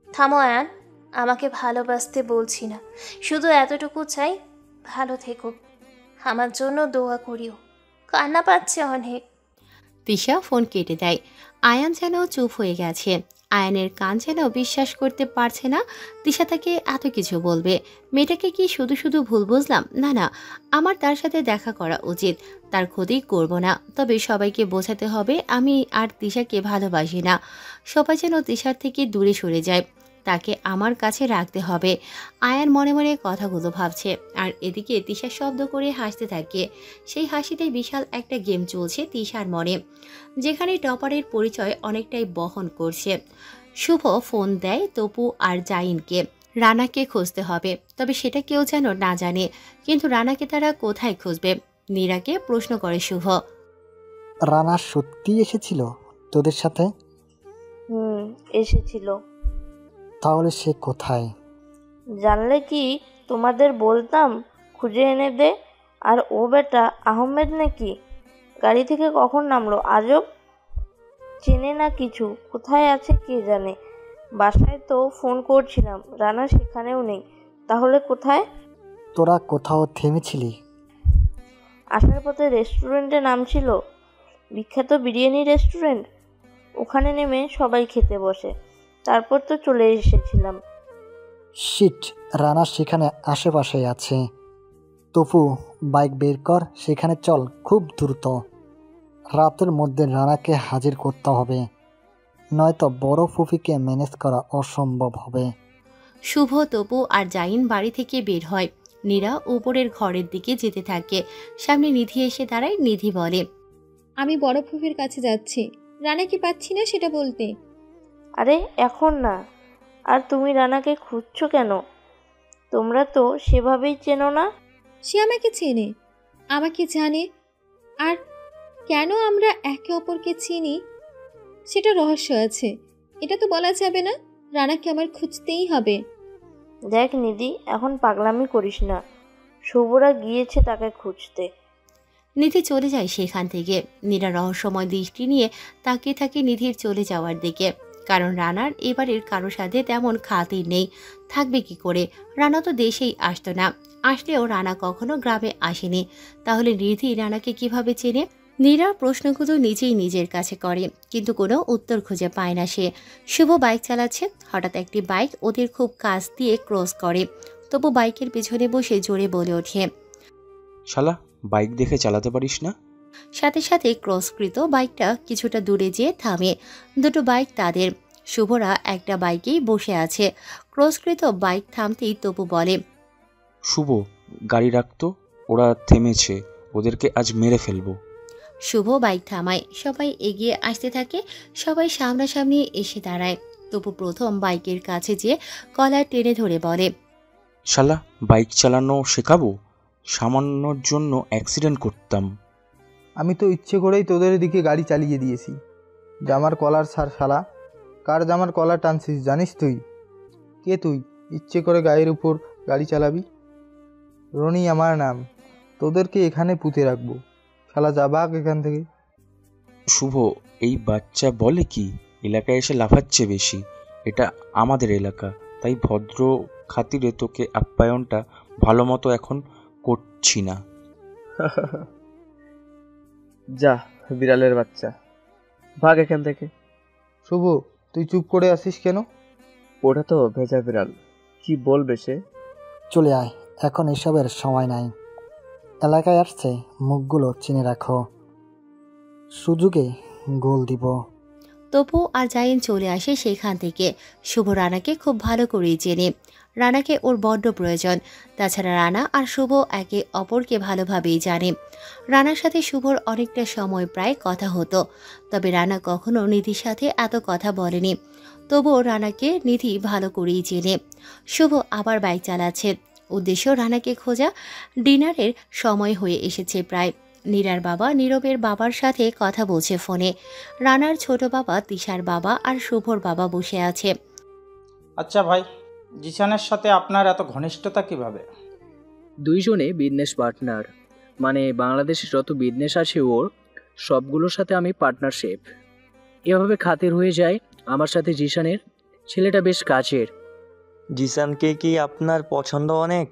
থামো আয়ান, আমাকে ভালোবাসতে বলছি না, শুধু এতটুকু চাই, ভালো থেকো, আমার জন্য দোয়া করিও। কান্না পাচ্ছে অনেক। তিশা ফোন কেটে দেয়। আয়ান যেন চুপ হয়ে গেছে। আয়ানের কান যেন বিশ্বাস করতে পারছে না তিশা তাকে এত কিছু বলবে। মেয়েটাকে কি শুধু শুধু ভুল বুঝলাম? না না, আমার তার সাথে দেখা করা উচিত। তার ক্ষতি করব না, তবে সবাইকে বোঝাতে হবে আমি আর তিশাকে ভালোবাসি না। সবাই যেন তিশার থেকে দূরে সরে যায়, তাকে আমার কাছে রাখতে হবে। আয়ান মনে মনে কথাগুলো ভাবছে, আর এদিকে তিশা শব্দ করে হাসতে থাকে। সেই হাসিতে বিশাল একটা গেম চলছে তিশার মনে, যেখানে টপারের পরিচয় অনেকটাই বহন করছে। শুভ ফোন দেয় তপু আর জাইনকে, রানাকে খুঁজতে হবে, তবে সেটা কেউ যেন না জানে। কিন্তু রানাকে তারা কোথায় খুঁজবে? নীরাকে প্রশ্ন করে শুভ। রানা সত্যি এসেছিল তোদের সাথে? এসেছিল। তাহলে সে কোথায়? জানলে কি তোমাদের বলতাম খুঁজে এনে দে। আর ও বেটা আহমেদ নাকি? গাড়ি থেকে কখন নামলো আজব? চেনে না কিছু, কোথায় আছে কে জানে। বাসায় তো ফোন করছিলাম, রানা সেখানেও নেই। তাহলে কোথায়? তোরা কোথাও থেমেছিলি? আসার পথে রেস্টুরেন্টে নামছিল, বিখ্যাত বিরিয়ানি রেস্টুরেন্ট। ওখানে নেমে সবাই খেতে বসে, তারপর তো চলে এসেছিলাম। শিট, রানা সেখানে আশেপাশেই আছে। তপু, বাইক বের কর, সেখানে চল খুব দ্রুত। রাতের মধ্যে রানাকে হাজির করতে হবে, নয়তো বড় ফুফিকে ম্যানেজ করা অসম্ভব হবে। শুভ, তপু আর জাইন বাড়ি থেকে বের হয়। নীরা উপরের ঘরের দিকে যেতে থাকে। সামনে নিধি এসে দাঁড়ায়। নিধি বলে, আমি বড় ফুফির কাছে যাচ্ছি, রানাকে পাচ্ছি না সেটা বলতে। আরে এখন না। আর তুমি রানাকে খুঁজছো কেন? তোমরা তো সেভাবেই চেনো না। সে আমাকে চেনে, আমাকে জানে, আর কেন আমরা একে অপরকে চিনি সেটা রহস্য আছে। এটা তো বলা যাবে না। রানাকে আমার খুঁজতেই হবে। দেখ নিধি, এখন পাগলামি করিস না। শুভরা গিয়েছে তাকে খুঁজতে। নিধি চলে যায় সেখান থেকে। নীরা রহস্যময় দৃষ্টি নিয়ে তাকিয়ে থাকে নিধির চলে যাওয়ার দিকে। কারণ রানার এবারের কারো সাথে তেমন খাতির নেই, থাকবে কি করে? রানা তো দেশেই আসতো না, আসলেও রানা কখনো গ্রামে আসেনি। তাহলে নিধি রানাকে কিভাবে চেনে? নীরা প্রশ্নগুলো নিজেই নিজের কাছে করে, কিন্তু কোনো উত্তর খুঁজে পায় না সে। শুভ বাইক চালাচ্ছে, হঠাৎ একটি বাইক ওদের খুব কাছ দিয়ে ক্রস করে। তবু বাইকের পেছনে বসে জোরে বলে ওঠে, শালা, বাইক দেখে চালাতে পারিস না? সাথে সাথে ক্রসকৃত বাইকটা কিছুটা দূরে যেয়ে থামে। দুটো বাইক তাদের। শুভরা একটা বাইকেই বসে আছে। ক্রসকৃত বাইক থামতেই তপু বলে, শুভ, গাড়ি রাখতো, ওরা থেমেছে, ওদেরকে আজ মেরে ফেলবো। শুভ বাইক থামায়। সবাই এগিয়ে আসতে থাকে, সবাই সামনাসামনি এসে দাঁড়ায়। তপু প্রথম বাইকের কাছে যেয়ে কলার টেনে ধরে বলে, শালা, বাইক চালানো শেখাবো? সামান্যর জন্য অ্যাক্সিডেন্ট করতাম। আমি তো ইচ্ছে করেই তোদের দিকে গাড়ি চালিয়ে দিয়েছি। জামার কলার ছাড় শালা। কার জামার কলার টানছিস জানিস তুই? কে তুই? ইচ্ছে করে গায়ের উপর গাড়ি চালাবি? রনি আমার নাম। তোদেরকে এখানে পুঁতে রাখবো। শালা যা ভাগ এখান থেকে। শুভ, এই বাচ্চা বলে কি? এলাকায় এসে লাফাচ্ছে বেশি। এটা আমাদের এলাকা, তাই ভদ্র খাতিরে তোকে আপ্যায়নটা ভালো মতো এখন করছি না। যা বিড়ালের বাচ্চা, ভাগ এখান থেকে। শুভ, তুই চুপ করে আসিস কেন? ওটা তো ভেজা বিড়াল, কি বলবে সে? চলে আয়, এখন এসবের সময় নাই। এলাকায় আসছে, মুখগুলো চিনে রাখো, সুযোগে গোল দিব। তপু আর জাইন চলে আসে সেখান থেকে। শুভ রানাকে খুব ভালো করেই চেনে। রানাকে ওর বড্ড প্রয়োজন। তাছাড়া রানা আর শুভ একে অপরকে ভালোভাবেই জানে। রানার সাথে শুভর অনেকটা সময় প্রায় কথা হতো, তবে রানা কখনো নিধির সাথে এত কথা বলেনি। তবুও রানাকে নিধি ভালো করেই চেনে। শুভ আবার বাইক চালাচ্ছে, উদ্দেশ্য রানাকে খোঁজা। ডিনারের সময় হয়ে এসেছে প্রায়। নীরার বাবা নীরবের বাবার সাথে কথা বলছে ফোনে। রানার ছোট বাবা, তিশার বাবা আর শুভর বাবা বসে আছে। আচ্ছা ভাই, জিসানের সাথে আপনার এত ঘনিষ্ঠতা কিভাবে? দুইজনে বিজনেস পার্টনার, মানে বাংলাদেশে যত বিজনেস আছে ওর সবগুলোর সাথে আমি পার্টনারশিপ। এভাবে খাতির হয়ে যায় আমার সাথে জিসানের। ছেলেটা বেশ কাছের। জিসানকে কি আপনার পছন্দ অনেক?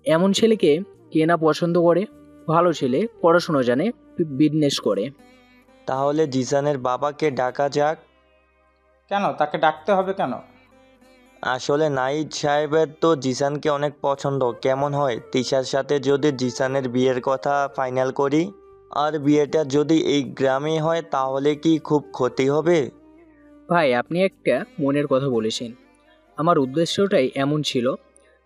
এমন ছেলেকে কে না পছন্দ করে? ভালো ছেলে, পড়াশুনো জানে, বিজনেস করে। তাহলে জিসানের বাবাকে ডাকা যাক। কেন তাকে ডাকতে হবে কেন? আসলে নাইদ সাহেবের তো জিসানকে অনেক পছন্দ। কেমন হয় তিশার সাথে যদি জিসানের বিয়ের কথা ফাইনাল করি? আর বিয়েটা যদি এই গ্রামে হয় তাহলে কি খুব ক্ষতি হবে? ভাই, আপনি একটা মনের কথা বলেছেন। আমার উদ্দেশ্যটাই এমন ছিল,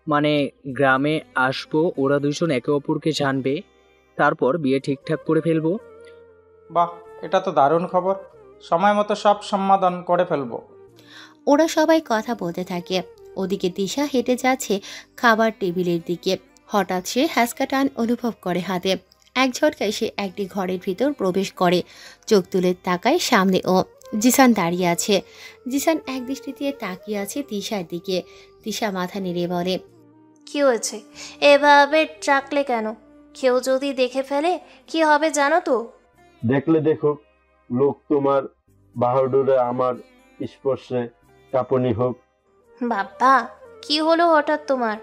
মানে গ্রামে আসবো, ওরা দুজন একে অপরকে জানবে, তারপর বিয়ে ঠিকঠাক করে ফেলবো। বাহ, এটা তো দারুণ খবর। সময় মতো সব সম্পাদন করে ফেলবো। ওরা সবাই কথা বলতে থাকে। ওদিকে তিশা হেঁটে যাচ্ছে খাবার টেবিলের দিকে। হঠাৎ সে হ্যাঁচকা টান অনুভব করে হাতে। এক ঝটকায় সে একটি ঘরের ভিতর প্রবেশ করে। চোখ তুলে তাকায় সামনে ও। জিসান দাঁড়িয়ে আছে। জিসান এক দৃষ্টিতে তাকিয়ে আছে তিশার দিকে। তিশা মাথা নেড়ে বলে, কি হয়েছে? এভাবে ডাকলে কেন? কেউ যদি দেখে ফেলে কি হবে জানো তো? দেখলে দেখুক, লোক তোমার বাহাদুরে আমার স্পর্শে কাঁপুনি হোক। বাবা, কি হলো হঠাৎ তোমার?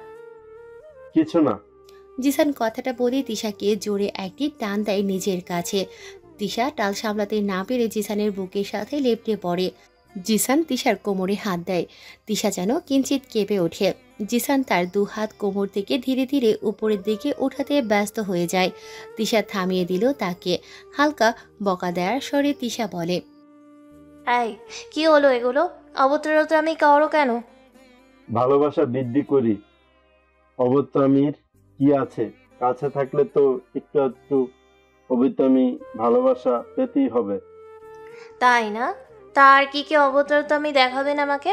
কিছু না। জিসান কথাটা বলে তিশাকে জোরে একটি টান দেয় নিজের কাছে। তিশা টাল সামলাতে না পেরে জিসানের বুকের সাথে লেপ্টে পড়ে। জিসান তিশার কোমরে হাত দেয়। তিশা যেন কিঞ্চিত কেঁপে ওঠে। জিসান তার দু হাত কোমর থেকে ধীরে ধীরে উপরের দিকে উঠাতে ব্যস্ত হয়ে যায়। তিশা থামিয়ে দিল তাকে। হালকা বকা দেয়ার স্বরে তিশা বলে, এই কি হলো এগুলো? অবতরত আমি করো কেন? ভালোবাসা বৃদ্ধি করি। অবতামির কি আছে? কাছে থাকলে তো একটু একটু অবতামি ভালোবাসা পেতেই হবে। তাই না? তার কি কি অবতরত আমি দেখাবেন আমাকে?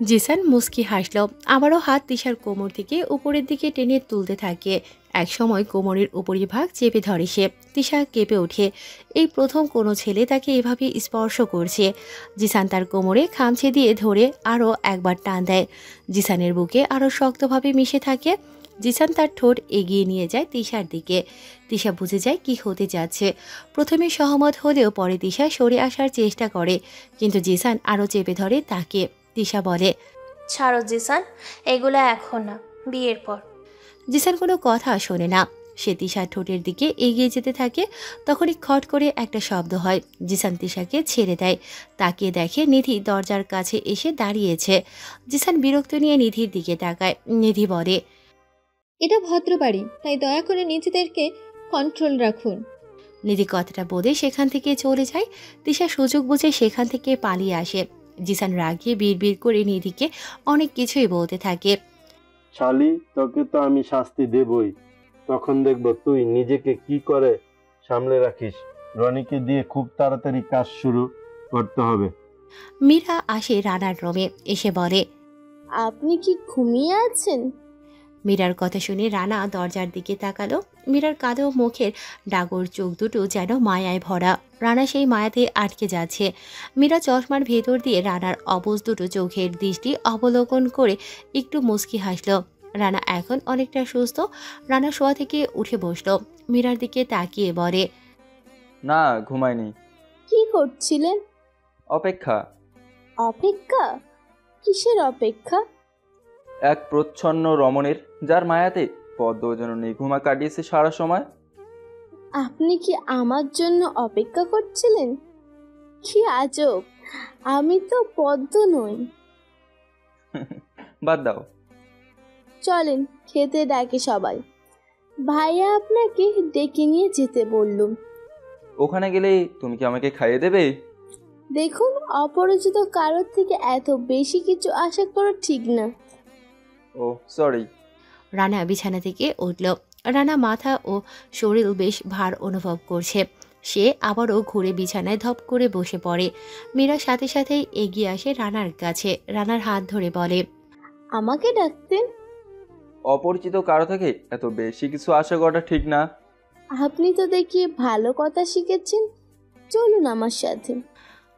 জিসান মুস্কি হাসল। আবারও হাত তিশার কোমর থেকে উপরের দিকে টেনে তুলতে থাকে। এক সময় কোমরের উপরিভাগ চেপে ধরে সে। তিশা কেঁপে ওঠে। এই প্রথম কোনো ছেলে তাকে এভাবে স্পর্শ করছে। জিসান তার কোমরে খামছে দিয়ে ধরে আরও একবার টান দেয়। জিসানের বুকে আরও শক্তভাবে মিশে থাকে। জিসান তার ঠোঁট এগিয়ে নিয়ে যায় তিশার দিকে। তিশা বুঝে যায় কি হতে যাচ্ছে। প্রথমে সহমত হলেও পরে তিশা সরে আসার চেষ্টা করে, কিন্তু জিসান আরও চেপে ধরে তাকে। তিশা বলে, ছাড়ো জিসান, এগুলো এখন না, বিয়ের পর। জিসান কোনো কথা শোনে না। সে তিশার ঠোঁটের দিকে এগিয়ে যেতে থাকে। তখনই খট করে একটা শব্দ হয়। জিসান তিশাকে ছেড়ে দেয়। তাকিয়ে দেখে নিধি দরজার কাছে এসে দাঁড়িয়েছে। জিসান বিরক্ত নিয়ে নিধির দিকে তাকায়। নিধি বলে, এটা ভদ্র বাড়ি, তাই দয়া করে নিজেদেরকে কন্ট্রোল রাখুন। নিধি কথাটা বলে সেখান থেকে চলে যায়। তিশা সুযোগ বুঝে সেখান থেকে পালিয়ে আসে। জিসান রাগিয়ে বিড়বিড় করে নিধিকে অনেক কিছুই বলতে থাকে। শালি, তোকে তো আমি শাস্তি দেবই। তখন দেখবো তুই নিজেকে কি করে সামলে রাখিস। রনিকে দিয়ে খুব তাড়াতাড়ি কাজ শুরু করতে হবে। মীরা আসে রানার রুমে। এসে বলে, আপনি কি ঘুমিয়ে আছেন? মীরার কথা শুনে রানা দরজার দিকে তাকালো। মীরার কালো মুখের ডাগর চোখ দুটো যেন মায়ায় ভরা। রানা সেই মায়াতে আটকে যাচ্ছে। মীরা চশমার ভেতর দিয়ে রানার অবুজ দুটো চোখের দৃষ্টি অবলোকন করে একটু মুচকি হাসল। রানা এখন অনেকটা সুস্থ। রানা শোয়া থেকে উঠে বসলো। মীরার দিকে তাকিয়ে বলে, না, ঘুমায়নি। কি করছিলেন? অপেক্ষা। অপেক্ষা? কিসের অপেক্ষা? এক প্রচ্ছন্ন রমণের, যার মায়াতে পদ্ম যেন নিঘুমা কাটিয়েছে সারা সময়। আপনি কি আমার জন্য অপেক্ষা করছিলেন? কি আজব, আমি তো পদ্ম নই। বাদ দাও। চলেন, খেতে ডাকে সবাই। ভাইয়া আপনাকে ডেকে নিয়ে যেতে বললুম। ওখানে গেলে তুমি কি আমাকে খাইয়ে দেবে? দেখুন, অপরিচিত কারোর থেকে এত বেশি কিছু আশা করা ঠিক না। ও সরি। রানা বিছানা থেকে উঠল। রানা মাথা ও শরীর বেশ ভার অনুভব করছে। সে আবারও ঘুরে বিছানায় ধপ করে বসে পড়ে। মীরা সাথে সাথেই এগিয়ে আসে রানার কাছে। রানার হাত ধরে বলে, আমাকে ডাকতেন? অপরিচিত কারো থেকে এত বেশি কিছু আশা করাটা ঠিক না। আপনি তো দেখি ভালো কথা শিখেছেন, চলুন আমার সাথে।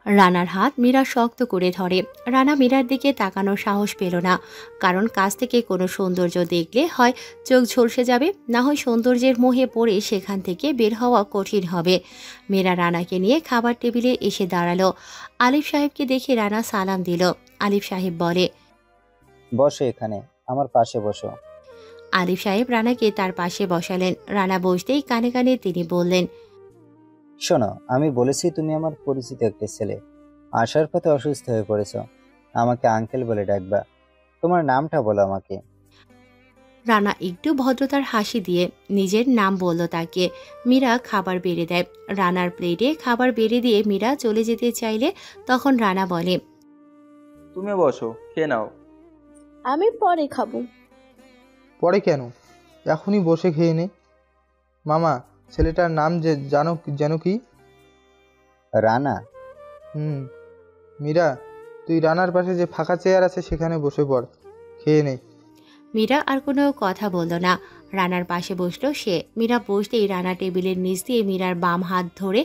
রানার হাত মীরা শক্ত করে ধরে। রানা মীরার দিকে তাকানোর সাহস পেল না, কারণ কাছ থেকে কোনো সৌন্দর্য দেখলে হয় চোখ ঝলসে যাবে, না হয় সৌন্দর্যের মোহে পড়ে সেখান থেকে বের হওয়া কঠিন হবে। মীরা রানাকে নিয়ে খাবার টেবিলে এসে দাঁড়ালো। আলিফ সাহেবকে দেখে রানা সালাম দিল। আলিফ সাহেব বলে, বসো এখানে, আমার পাশে বসো। আলিফ সাহেব রানাকে তার পাশে বসালেন। রানা বসতেই কানে কানে তিনি বললেন, শোনো, আমি বলেছি তুমি আমার পরিচিত একটা ছেলে। আসার পথে অসুস্থ হয়ে পড়েছ, আমাকে আঙ্কেল বলে ডাকবা। তোমার নামটা বলো আমাকে। রানা একটু ভদ্রতার হাসি দিয়ে নিজের নাম বলল তাকে। মীরা খাবার বেড়ে দেয়। রানার প্লেটে খাবার বেড়ে দিয়ে মীরা চলে যেতে চাইলে তখন রানা বলে, তুমি বসো, খেয়ে নাও। আমি পরে খাবো। পরে কেন, এখনই বসে খেয়ে নে। মামা, ছেলেটার নাম যে জানো কি? রানা। মীরা, তুই রানার পাশে যে ফাঁকা চেয়ার আছে সেখানে বসে পড়, খেয়ে নে। মীরা আর কোনো কথা বলল না। রানার পাশে বসলো সে। মীরা বসতেই রানা টেবিলের নিচ দিয়ে মীরার বাম হাত ধরে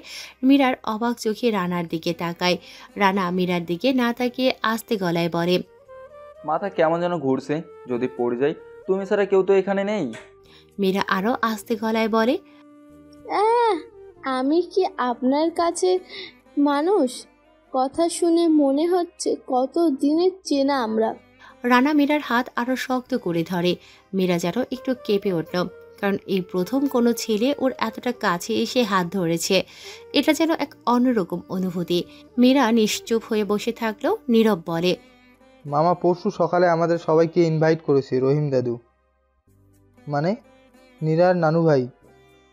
মীরার অবাক চোখে রানার দিকে তাকায়। রানা মীরার দিকে না তাকিয়ে আস্তে গলায় বলে, মাথা কেমন যেন ঘুরছে, যদি পড়ে যাই। তুমি ছাড়া কেউ তো এখানে নেই। মীরা আরো আস্তে গলায় বলে, আমি কি আপনার কাছে মানুষ? কথা শুনে মনে হচ্ছে কত দিনের চেনা আমরা। রানা মীরার হাত আরো শক্ত করে ধরে। মীরা যেন একটু কেঁপে উঠল, কারণ এই প্রথম কোনো ছেলে ওর এতটা কাছে এসে হাত ধরেছে। এটা যেন এক অন্যরকম অনুভূতি। মীরা নিশ্চুপ হয়ে বসে থাকলেও নীরব বলে, মামা পরশু সকালে আমাদের সবাইকে ইনভাইট করেছে রহিম দাদু, মানে নীরার নানু ভাই।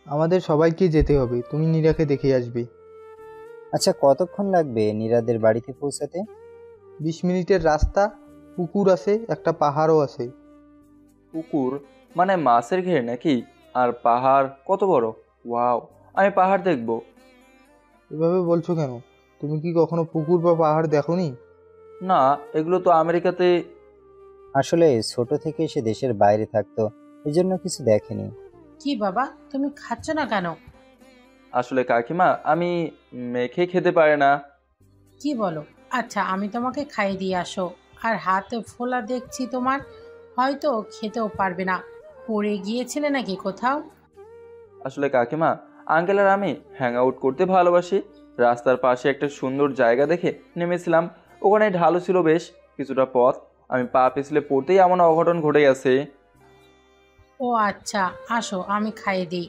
আমাদের সবাইকে যেতে হবে, তুমি নীরাকে দেখে আসবে। আচ্ছা, কতক্ষণ লাগবে নীরাদের বাড়িতে পৌঁছাতে? 20 মিনিটের রাস্তা। পুকুর আছে, একটা পাহাড়ও আছে। পুকুর মানে মাছের ঘের নাকি? আর পাহাড় কত বড়? ওয়াও, আমি পাহাড় দেখব। এভাবে বলছো কেন? তুমি কি কখনো পুকুর বা পাহাড় দেখোনি? না, এগুলো তো আমেরিকাতে। আসলে ছোট থেকে সে দেশের বাইরে থাকতো, এজন্য কিছু দেখেনি। কি বাবা, তুমি খাচ্ছ না কেন? আসলে কাকিমা, আমি মেখে খেতে পারি না। কি বলো? আচ্ছা, আমি তোমাকে খাইয়ে দিয়ে আসো। আর হাতে ফোলা দেখছি তোমার, হয়তো খেতেও পারবে না। পড়ে গিয়েছিলে নাকি কোথাও? আসলে কাকিমা, আঙ্কেল আর আমি হ্যাং আউট করতে ভালোবাসি। রাস্তার পাশে একটা সুন্দর জায়গা দেখে নেমেছিলাম। ওখানে ঢালু ছিল বেশ কিছুটা পথ। আমি পা পিছলে পড়তেই এমন অঘটন ঘটে গেছে। ও আচ্ছা, আসো আমি খাইয়ে দিই।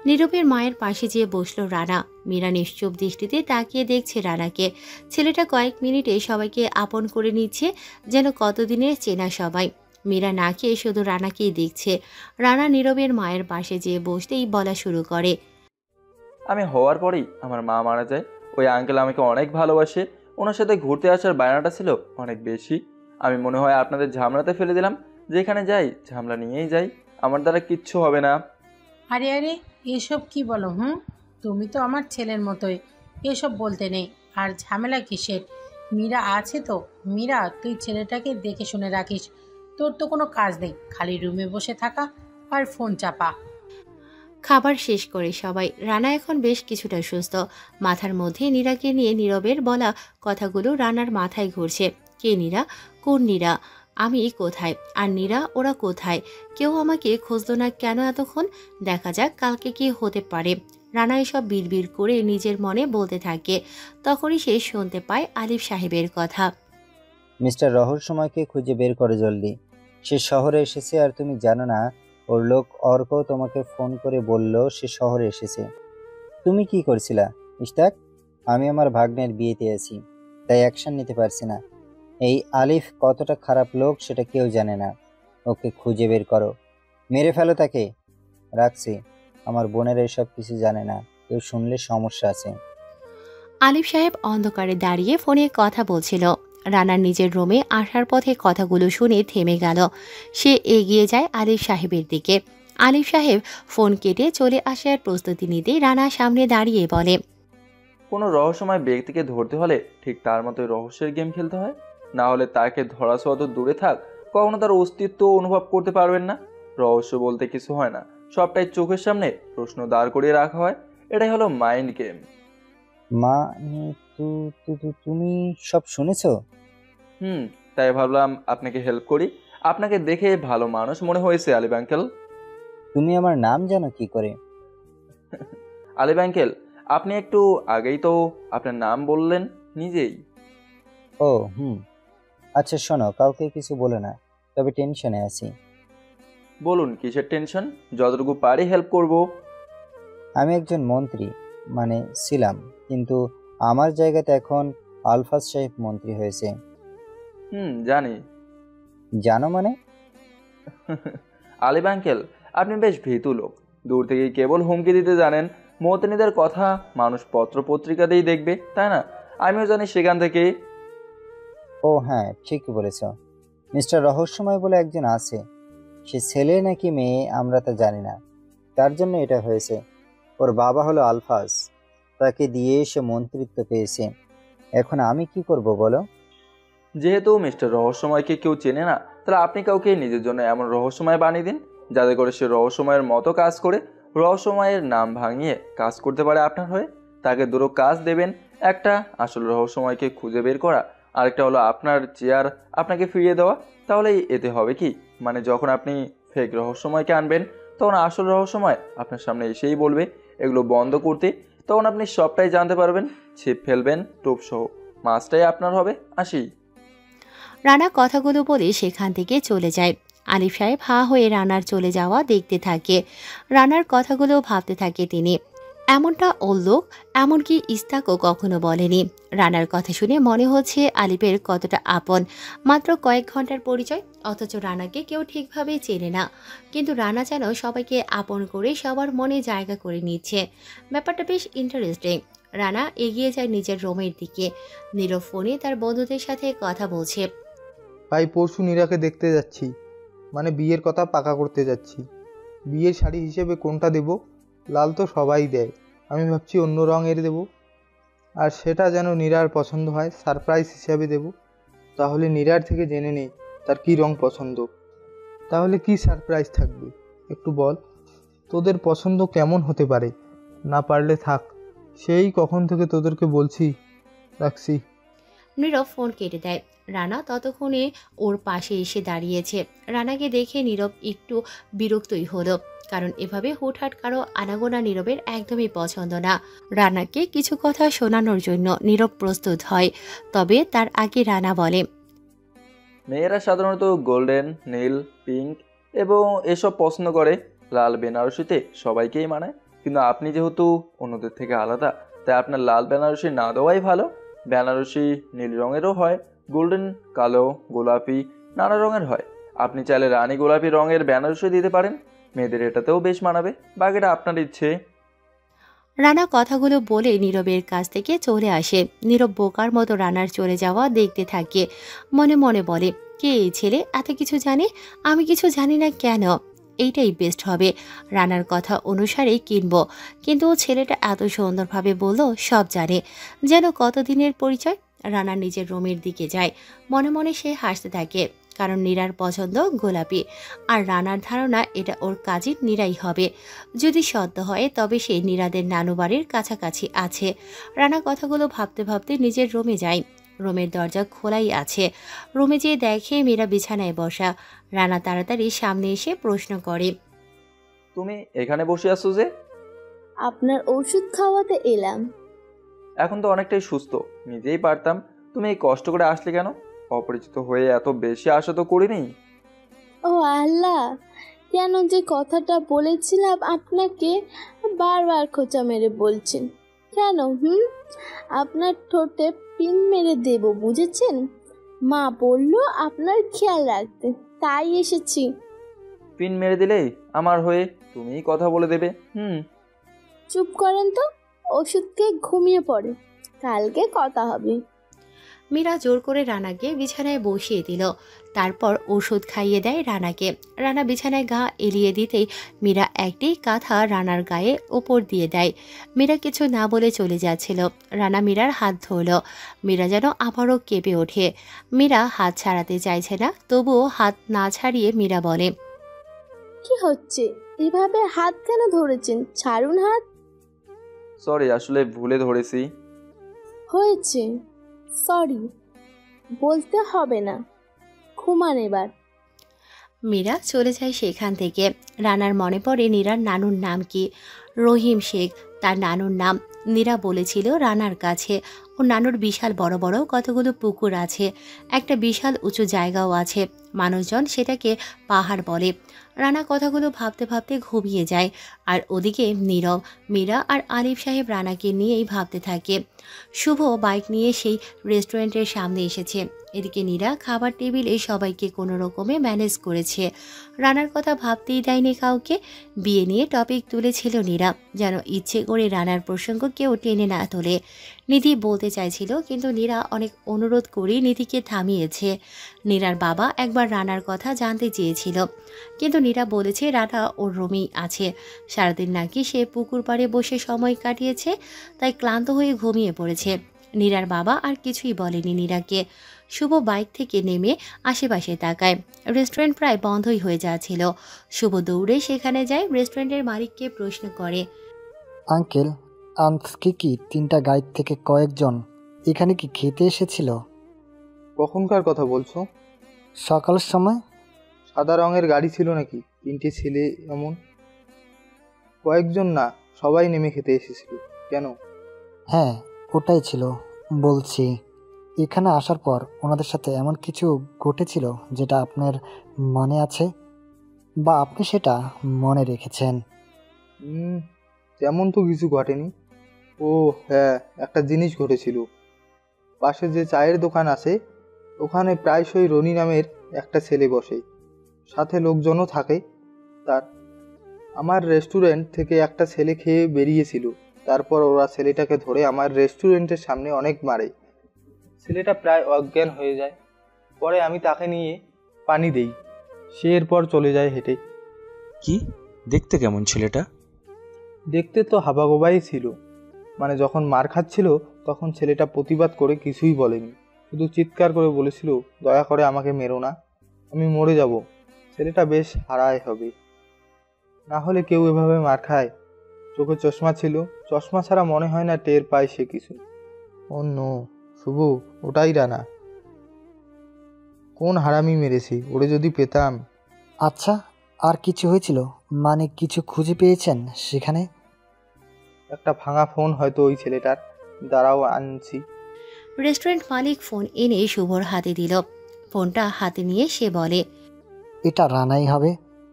নীরবের মায়ের পাশে যেয়ে বসলো রানা। মীরা নিশ্চুপ দৃষ্টিতে তাকিয়ে দেখছে রানাকে। ছেলেটা কয়েক মিনিটে সবাইকে আপন করে নিচ্ছে, যেন কতদিনের চেনা সবাই। মীরা না খেয়ে শুধু রানাকেই দেখছে। রানা নীরবের মায়ের পাশে যেয়ে বসতেই বলা শুরু করে, আমি হওয়ার পরেই আমার মা মারা যায়। ওই আঙ্কেল আমাকে অনেক ভালোবাসে। ওনার সাথে ঘুরতে আসার বায়নাটা ছিল অনেক বেশি। আমি মনে হয় আপনাদের ঝামেলাতে ফেলে দিলাম। যেখানে যাই ঝামেলা নিয়েই যাই, আমার দ্বারা কিচ্ছু হবে না। আরে আরে, এসব কি বলো? তুমি তো আমার ছেলের মতোই, এসব বলতে নেই। আর ঝামেলা কিসের? মীরা আছে তো। মীরা, তুই ছেলেটাকে দেখে শুনে রাখিস। তোর তো কোনো কাজ নেই, খালি রুমে বসে থাকা আর ফোন চাপা। খাবার শেষ করে সবাই। রানা এখন বেশ কিছুটা সুস্থ। মাথার মধ্যে নীরাকে নিয়ে নীরবের বলা কথাগুলো রানার মাথায় ঘুরছে। কে নীরা? কোন নীরা? আমি কোথায়? আর নীরা ওরা কোথায়? কেউ আমাকে খুঁজলো না কেন এতক্ষণ? দেখা যাক কালকে কি হতে পারে। রানা এসব বিড়বিড় করে নিজের মনে বলতে থাকে। তখনই সে শুনতে পায় আলিফ সাহেবের কথা। মিস্টার রহস্যময়কে খুঁজে বের করে জলদি। সে শহরে এসেছে, আর তুমি জানো না ওর লোক অর্ক তোমাকে ফোন করে বলল সে শহরে এসেছে। তুমি কি করছিলা ইশতাক? আমি আমার ভাগ্নের বিয়েতে আছি, তাই অ্যাকশন নিতে পারছি না। এই আলিফ কতটা খারাপ লোক সেটা কেউ জানে না। ওকে খুঁজে বের করো, মেরে ফেলো তাকে। রাখছি, আমার বোনের এসব কিছু জানে না, কেউ শুনলে সমস্যা আছে। আলিফ সাহেব অন্ধকারে দাঁড়িয়ে ফোনে কথা বলছিল। রানার নিজের রুমে আসার পথে কথাগুলো শুনে থেমে গেল। সে এগিয়ে যায় আলিফ সাহেবের দিকে। আলিফ সাহেব ফোন কেটে চলে আসার প্রস্তুতি নিতেই রানা সামনে দাঁড়িয়ে বলে, কোনো রহস্যময় ব্যক্তিকে ধরতে হলে ঠিক তার মতোই রহস্যের গেম খেলতে হয়। না হলে তাকে ধরা ছোঁয়া তো দূরে থাক, কখনো তার অস্তিত্ব অনুভব করতে পারবেন না। রহস্য বলতে কিছু হয় না, সবটাই চোখের সামনে প্রশ্ন দাঁড় করিয়ে রাখা হয়। এটাই হলো মাইন্ড গেম। মা, তুমি সব শুনেছো? তাই ভাবলাম আপনাকে হেল্প করি। আপনাকে দেখে ভালো মানুষ মনে হয়েছে আলিফ আঙ্কেল। তুমি আমার নাম জানো কি করে? আলিফ আঙ্কেল, আপনি একটু আগেই তো আপনার নাম বললেন নিজেই। ও আচ্ছা শোনো, কাউকে কিছু বলে না, তবে টেনশনে আছি। বলুন কিসের টেনশন? যতটুকু পারি হেল্প করব। আমি একজন মন্ত্রী, মানে ছিলাম, কিন্তু আমার জায়গাতে এখন আলফাজ সাহেব মন্ত্রী হয়েছে। জানি। জানো মানে? আলিফ আঙ্কেল, আপনি বেশ ভীতু লোক। দূর থেকে কেবল হুমকি দিতে জানেন। মতনীদের কথা মানুষ পত্র পত্রিকাতেই দেখবে, তাই না? আমিও জানি সেখান থেকে। ও হ্যাঁ, ঠিকই বলেছ। মিস্টার রহস্যময় বলে একজন আছে, সে ছেলে নাকি মেয়ে আমরা তা জানি না, তার জন্য এটা হয়েছে। ওর বাবা হলো আলফাজ, তাকে দিয়ে সে মন্ত্রিত্ব পেয়েছে। এখন আমি কি করব বলো? যেহেতু মিস্টার রহস্যময়কে কেউ চেনে না, তাহলে আপনি কাউকে নিজের জন্য এমন রহস্যময় বানিয়ে দিন যাতে করে সে রহস্যময়ের মতো কাজ করে রহস্যময়ের নাম ভাঙিয়ে কাজ করতে পারে আপনার হয়ে। তাকে দুটো কাজ দেবেন, একটা আসল রহস্যময়কে খুঁজে বের করা, আরেকটা হলো আপনার চেয়ার আপনাকে ফিরিয়ে দেওয়া। তাহলে এতে হবে কি, মানে যখন আপনি ফেক রহস্যময়কে আনবেন তখন আসল রহস্যময় আপনার সামনে এসেই বলবে এগুলো বন্ধ করতে, তখন আপনি সবটাই জানতে পারবেন। ছিপ ফেলবেন টোপ সহ, মাছটাই আপনার হবে। আসি। রানা কথাগুলো বলে সেখান থেকে চলে যায়। আলিফ সাহেব হাঁ হয়ে রানার চলে যাওয়া দেখতে থাকে। রানার কথাগুলো ভাবতে থাকে তিনি। এমনটা ওর লোক, এমনকি ইস্তাকও কখনো বলেনি। রানার কথা শুনে মনে হচ্ছে আলিফের কতটা আপন। মাত্র কয়েক ঘন্টার পরিচয়, অথচ রানাকে কেউ ঠিকভাবে চেনে না, কিন্তু রানা যেন সবাইকে আপন করে সবার মনে জায়গা করে নিচ্ছে। ব্যাপারটা বেশ ইন্টারেস্টিং। রানা এগিয়ে যায় নিজের রুমের দিকে। নীরব ফোনে তার বন্ধুদের সাথে কথা বলছে। ভাই পরশু নীরাকে দেখতে যাচ্ছি, মানে বিয়ের কথা পাকা করতে যাচ্ছি। বিয়ের শাড়ি হিসেবে কোনটা দেব? লাল তো সবাই দেয়, আমি ভাবছি অন্য রঙের দেব, আর সেটা যেন নীরার পছন্দ হয়, সারপ্রাইজ হিসাবে দেব। তাহলে নীরার থেকে জেনে নেই তার কী রং পছন্দ। তাহলে কি সারপ্রাইজ থাকবে একটু বল, তোদের পছন্দ কেমন হতে পারে? না পারলে থাক, সেই কখন থেকে তোদেরকে বলছি। রাখছি। নীরব ফোন কেটে দেয়। রানা ততক্ষণে ওর পাশে এসে দাঁড়িয়েছে। রানাকে দেখে নীরব একটু বিরক্তই হলো, কারণ এভাবে হুটহাট কারো আনাগোনা নীরবের একদমই পছন্দ না। রানাকে কিছু কথা শোনানোর জন্য নীরব প্রস্তুত হয়, তবে তার আগে রানা বলে, মেয়েরা সাধারণত গোল্ডেন, নীল, পিঙ্ক এবং এসব পছন্দ করে। লাল বেনারসিতে সবাইকেই মানায়, কিন্তু আপনি যেহেতু অন্যদের থেকে আলাদা, তাই আপনার লাল বেনারসি না দেওয়াই ভালো। বেনারসি নীল রঙেরও হয়, গোল্ডেন, কালো, গোলাপি, নানা রঙের হয়। আপনি চাইলে রানী গোলাপি রঙের বেনারসি দিতে পারেন, মেয়েদের এটাতেও বেশ মানাবে। বাকিটা আপনার ইচ্ছে। রানা কথাগুলো বলে নীরবের কাছ থেকে চলে আসে। নীরব বোকার মতো রানার চলে যাওয়া দেখতে থাকে। মনে মনে বলে, কে এই ছেলে, এত কিছু জানে, আমি কিছু জানি না কেন? এইটাই বেস্ট হবে। রানার কথা অনুসারেই কিনবো, কিন্তু ছেলেটা এত সুন্দরভাবে বলল সব জানে, যেন কতদিনের পরিচয়। রানা নিজের রুমের দিকে যায়। মনে মনে সে হাসতে থাকে, কারণ নীরার পছন্দ গোলাপি, আর রানার ধারণা এটা ওর কাজিন নীরাই হবে। যদি সত্য হয় তবে সে নীরাদের নানু বাড়ির কাছাকাছি আছে। রানা কথাগুলো ভাবতে ভাবতে নিজের রুমে যায়। রুমের দরজা খোলাই আছে। রুমে যেয়ে দেখে মীরা বিছানায় বসা। রানা তাড়াতাড়ি সামনে এসে প্রশ্ন করে, তুমি এখানে বসে আছো যে? আপনার ওষুধ খাওয়াতে এলাম। এখন তো অনেকটাই সুস্থ, নিজেই পারতাম। তুমি এই কষ্ট করে আসলে কেন? অপরিচিত হয়ে এত বেশি আশা তো করিনি। ও আল্লাহ, কেন যে কথাটা বলেছিলাম আপনাকে বারবার খোঁচা মেরে বলছেন কেন? আপনার ঠোঁটে পিন মেরে দেব, বুঝেছেন? মা বলল আপনার খেয়াল রাখতে, তাই এসেছি। পিন মেরে দিলেই আমার হয়ে তুমিই কথা বলে দেবে? চুপ করেন তো, ওষুধকে ঘুমিয়ে পড়ে, কালকে কথা হবে। মীরা জোর করে রানাকে বিছানায় বসিয়ে দিল। তারপর ওষুধ খাইয়ে দেয় রানাকে। রানা বিছানায় গা এলিয়ে দিতেই মীরা একটি কাঁথা রানার গায়ে ওপর দিয়ে দেয়। মীরা কিছু না বলে চলে যাচ্ছিল। রানা মীরার হাত ধরল। মীরা যেন আবারও কেঁপে ওঠে। মীরা হাত ছাড়াতে চাইছে না, তবুও হাত না ছাড়িয়ে মীরা বলে, কি হচ্ছে? এভাবে হাত কেন ধরেছেন? ছাড়ুন হাত। সরি, আসলে ভুলে ধরেছি। হয়েছে, সরি বলতে হবে না, ঘুমান এবার। মীরা চলে যায় সেখান থেকে। রানার মনে পড়ে নীরার নানুর নাম কি? রহিম শেখ তার নানুর নাম। নীরা বলেছিল রানার কাছে ও নানুর বিশাল বড় বড় কতগুলো পুকুর আছে, একটা বিশাল উঁচু জায়গাও আছে, মানুষজন সেটাকে পাহাড় বলে। রানা কথাগুলো ভাবতে ভাবতে ঘুমিয়ে যায়। আর ওদিকে নীরব, মীরা আর আলিফ সাহেব রানাকে নিয়েই ভাবতে থাকে। শুভ বাইক নিয়ে সেই রেস্টুরেন্টের সামনে এসেছে। এদিকে নীরা খাবার টেবিলে সবাইকে কোনো রকমে ম্যানেজ করেছে। রানার কথা ভাবতেই দেয়নি কাউকে। বিয়ে নিয়ে টপিক তুলেছিল নীরা, যেন ইচ্ছে করে রানার প্রসঙ্গ কেউ টেনে না তোলে। নিধি বলতে চাইছিল, কিন্তু নীরা অনেক অনুরোধ করে নিধিকে থামিয়েছে। নীরার বাবা একবার রানার কথা জানতে চেয়েছিল, কিন্তু নীরা বলেছে রানা ওর রুমেই আছে। সারাদিন নাকি সে পুকুর পাড়ে বসে সময় কাটিয়েছে, তাই ক্লান্ত হয়ে ঘুমিয়ে পড়েছে। নীরার বাবা আর কিছুই বলেনি নীরাকে। শুভ বাইক থেকে নেমে আশেপাশে তাকায়। রেস্টুরেন্ট প্রায় বন্ধই হয়ে যাচ্ছিল। শুভ দৌড়ে সেখানে যায়, রেস্টুরেন্টের মালিককে প্রশ্ন করে, আঙ্কেল, আজকে কি 3টা গাইড থেকে কয়েকজন এখানে কি খেতে এসেছিল? কখনকার কথা বলছো? সকালের সময়। সাদা রঙের গাড়ি ছিল নাকি? 3টে ছেলে এমন? কয়েকজন না, সবাই নেমে খেতে এসেছিল। কেন? হ্যাঁ, ওটাই ছিল। বলছি, এখানে আসার পর ওনাদের সাথে এমন কিছু ঘটেছিল যেটা আপনার মনে আছে বা আপনি সেটা মনে রেখেছেন? তেমন তো কিছু ঘটেনি। ও হ্যাঁ, একটা জিনিস ঘটেছিল। পাশে যে চায়ের দোকান আছে ওখানে প্রায়শই রনি নামের একটা ছেলে বসে, সাথে লোকজনও থাকে তার। আমার রেস্টুরেন্ট থেকে একটা ছেলে খেয়ে বেরিয়েছিল, তারপর ওরা ছেলেটাকে ধরে আমার রেস্টুরেন্টের সামনে অনেক মারে। ছেলেটা প্রায় অজ্ঞান হয়ে যায়। পরে আমি তাকে নিয়ে পানি দেই, সে এরপর চলে যায় হেঁটে। কি দেখতে কেমন ছেলেটা? দেখতে তো হাবাগোবাই ছিল। মানে যখন মার খাচ্ছিল তখন ছেলেটা প্রতিবাদ করে কিছুই বলেনি, শুধু চিৎকার করে বলেছিল, দয়া করে আমাকে মেরো না, আমি মরে যাব। ছেলেটা বেশ হারায় হবে, না হলে কেউ এভাবে মার খায়? চোখে চশমা ছিল, চশমা ছাড়া মনে হয় না টের পায় সে কিছু। অন্য শুভ, ওটাই রানা। কোন হারামি মেরেছি, ওরে যদি পেতাম। আচ্ছা, আর কিছু হয়েছিল? মানে কিছু খুঁজে পেয়েছেন সেখানে? একটা ভাঙা ফোন হয়তো ওই ছেলেটার, দাঁড়াও আনছি। রেস্টুরেন্ট মালিক ফোন এনে শুভর হাতে দিল। ফোনটা হাতে নিয়ে সে বলে, এটা রানাই হবে।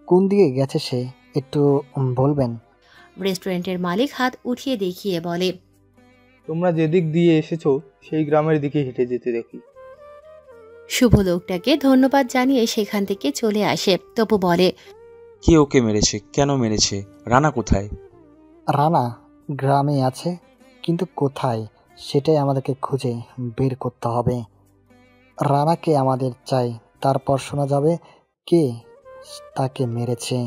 কোন দিকে গেছে সে একটু বলবেন? রেস্টুরেন্টের মালিক হাত উঠিয়ে দেখিয়ে বলে, তোমরা যেদিক দিয়ে এসেছো সেই গ্রামের দিকে হেঁটে যেতে দেখি। শুভ লোকটাকে ধন্যবাদ জানিয়ে সেখান থেকে চলে আসে। তপু বলে, কে ওকে মেরেছে? কেন মেরেছে? রানা কোথায়? রানা গ্রামে আছে, কিন্তু কোথায় সেটাই আমাদেরকে খুঁজে বের করতে হবে। রানাকে আমাদের চাই, তারপর শোনা যাবে কে তাকে মেরেছে।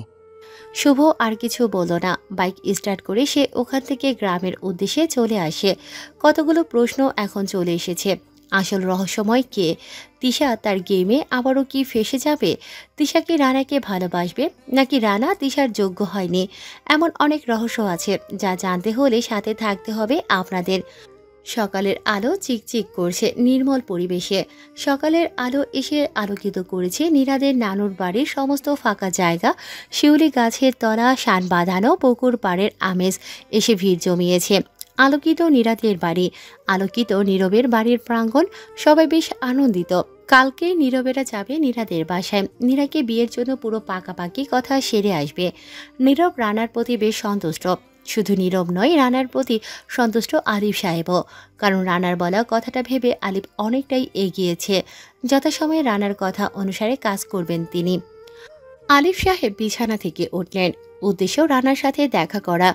শুভ আর কিছু বলল না। বাইক স্টার্ট করে সে ওখান থেকে গ্রামের উদ্দেশ্যে চলে আসে। কতগুলো প্রশ্ন এখন চলে এসেছে। আসল রহস্যময় কে? তিশা তার গেমে আবারও কি ফেসে যাবে? তিশা কি রানাকে ভালোবাসবে, নাকি রানা তিশার যোগ্য হয়নি? এমন অনেক রহস্য আছে যা জানতে হলে সাথে থাকতে হবে আপনাদের। সকালের আলো চিকচিক করছে নির্মল পরিবেশে। সকালের আলো এসে আলোকিত করেছে নীরাদের নানুর বাড়ির সমস্ত ফাঁকা জায়গা। শিউলি গাছের তলা, শান বাঁধানো পুকুর পাড়ের আমেজ এসে ভিড় জমিয়েছে। আলোকিত নীরাদের বাড়ি, আলোকিত নীরবের বাড়ির প্রাঙ্গণ, সবাই বেশ আনন্দিত। কালকে নীরবেরা যাবে নীরাদের বাসায়। নীরাকে বিয়ের জন্য পুরো পাকাপাকি কথা সেরে আসবে। নীরব রানার প্রতি বেশ সন্তুষ্ট। শুধু নীরব নয়, রানার প্রতি সন্তুষ্ট আলিফ সাহেবও। কারণ রানার বলা কথাটা ভেবে আলিফ অনেকটাই এগিয়েছে। যথাসময়ে রানার কথা অনুসারে কাজ করবেন তিনি। আলিফ সাহেব বিছানা থেকে উঠলেন, উদ্দেশ্য রানার সাথে দেখা করা।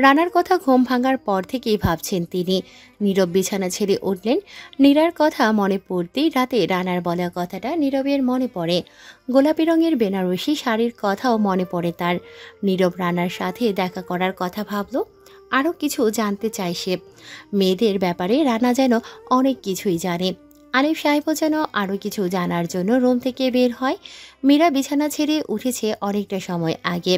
রানার কথা ঘুম ভাঙার পর থেকেই ভাবছেন তিনি। নীরব বিছানা ছেড়ে উঠলেন। নীরার কথা মনে পড়তেই রাতে রানার বলা কথাটা নীরবের মনে পড়ে। গোলাপি রঙের বেনারসি শাড়ির কথাও মনে পড়ে তার। নীরব রানার সাথে দেখা করার কথা ভাবল। আরও কিছু জানতে চায় সে। মেয়েদের ব্যাপারে রানা যেন অনেক কিছুই জানে। আলিফ সাহেবও যেন আরও কিছু জানার জন্য রুম থেকে বের হয়। মীরা বিছানা ছেড়ে উঠেছে অনেকটা সময় আগে।